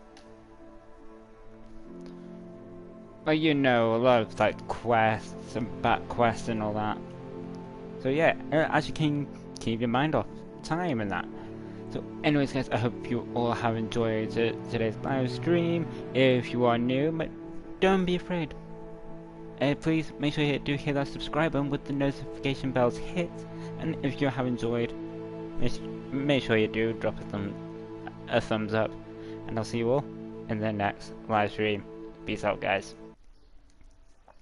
you know, a lot of like quests and back quests and all that. So yeah, it actually can keep your mind off time and that. So anyways guys, I hope you all have enjoyed today's live stream. If you are new, but don't be afraid. Please make sure you do hit that subscribe button with the notification bells hit. And if you have enjoyed, make sure you do drop a thumbs up. And I'll see you all in the next live stream. Peace out guys.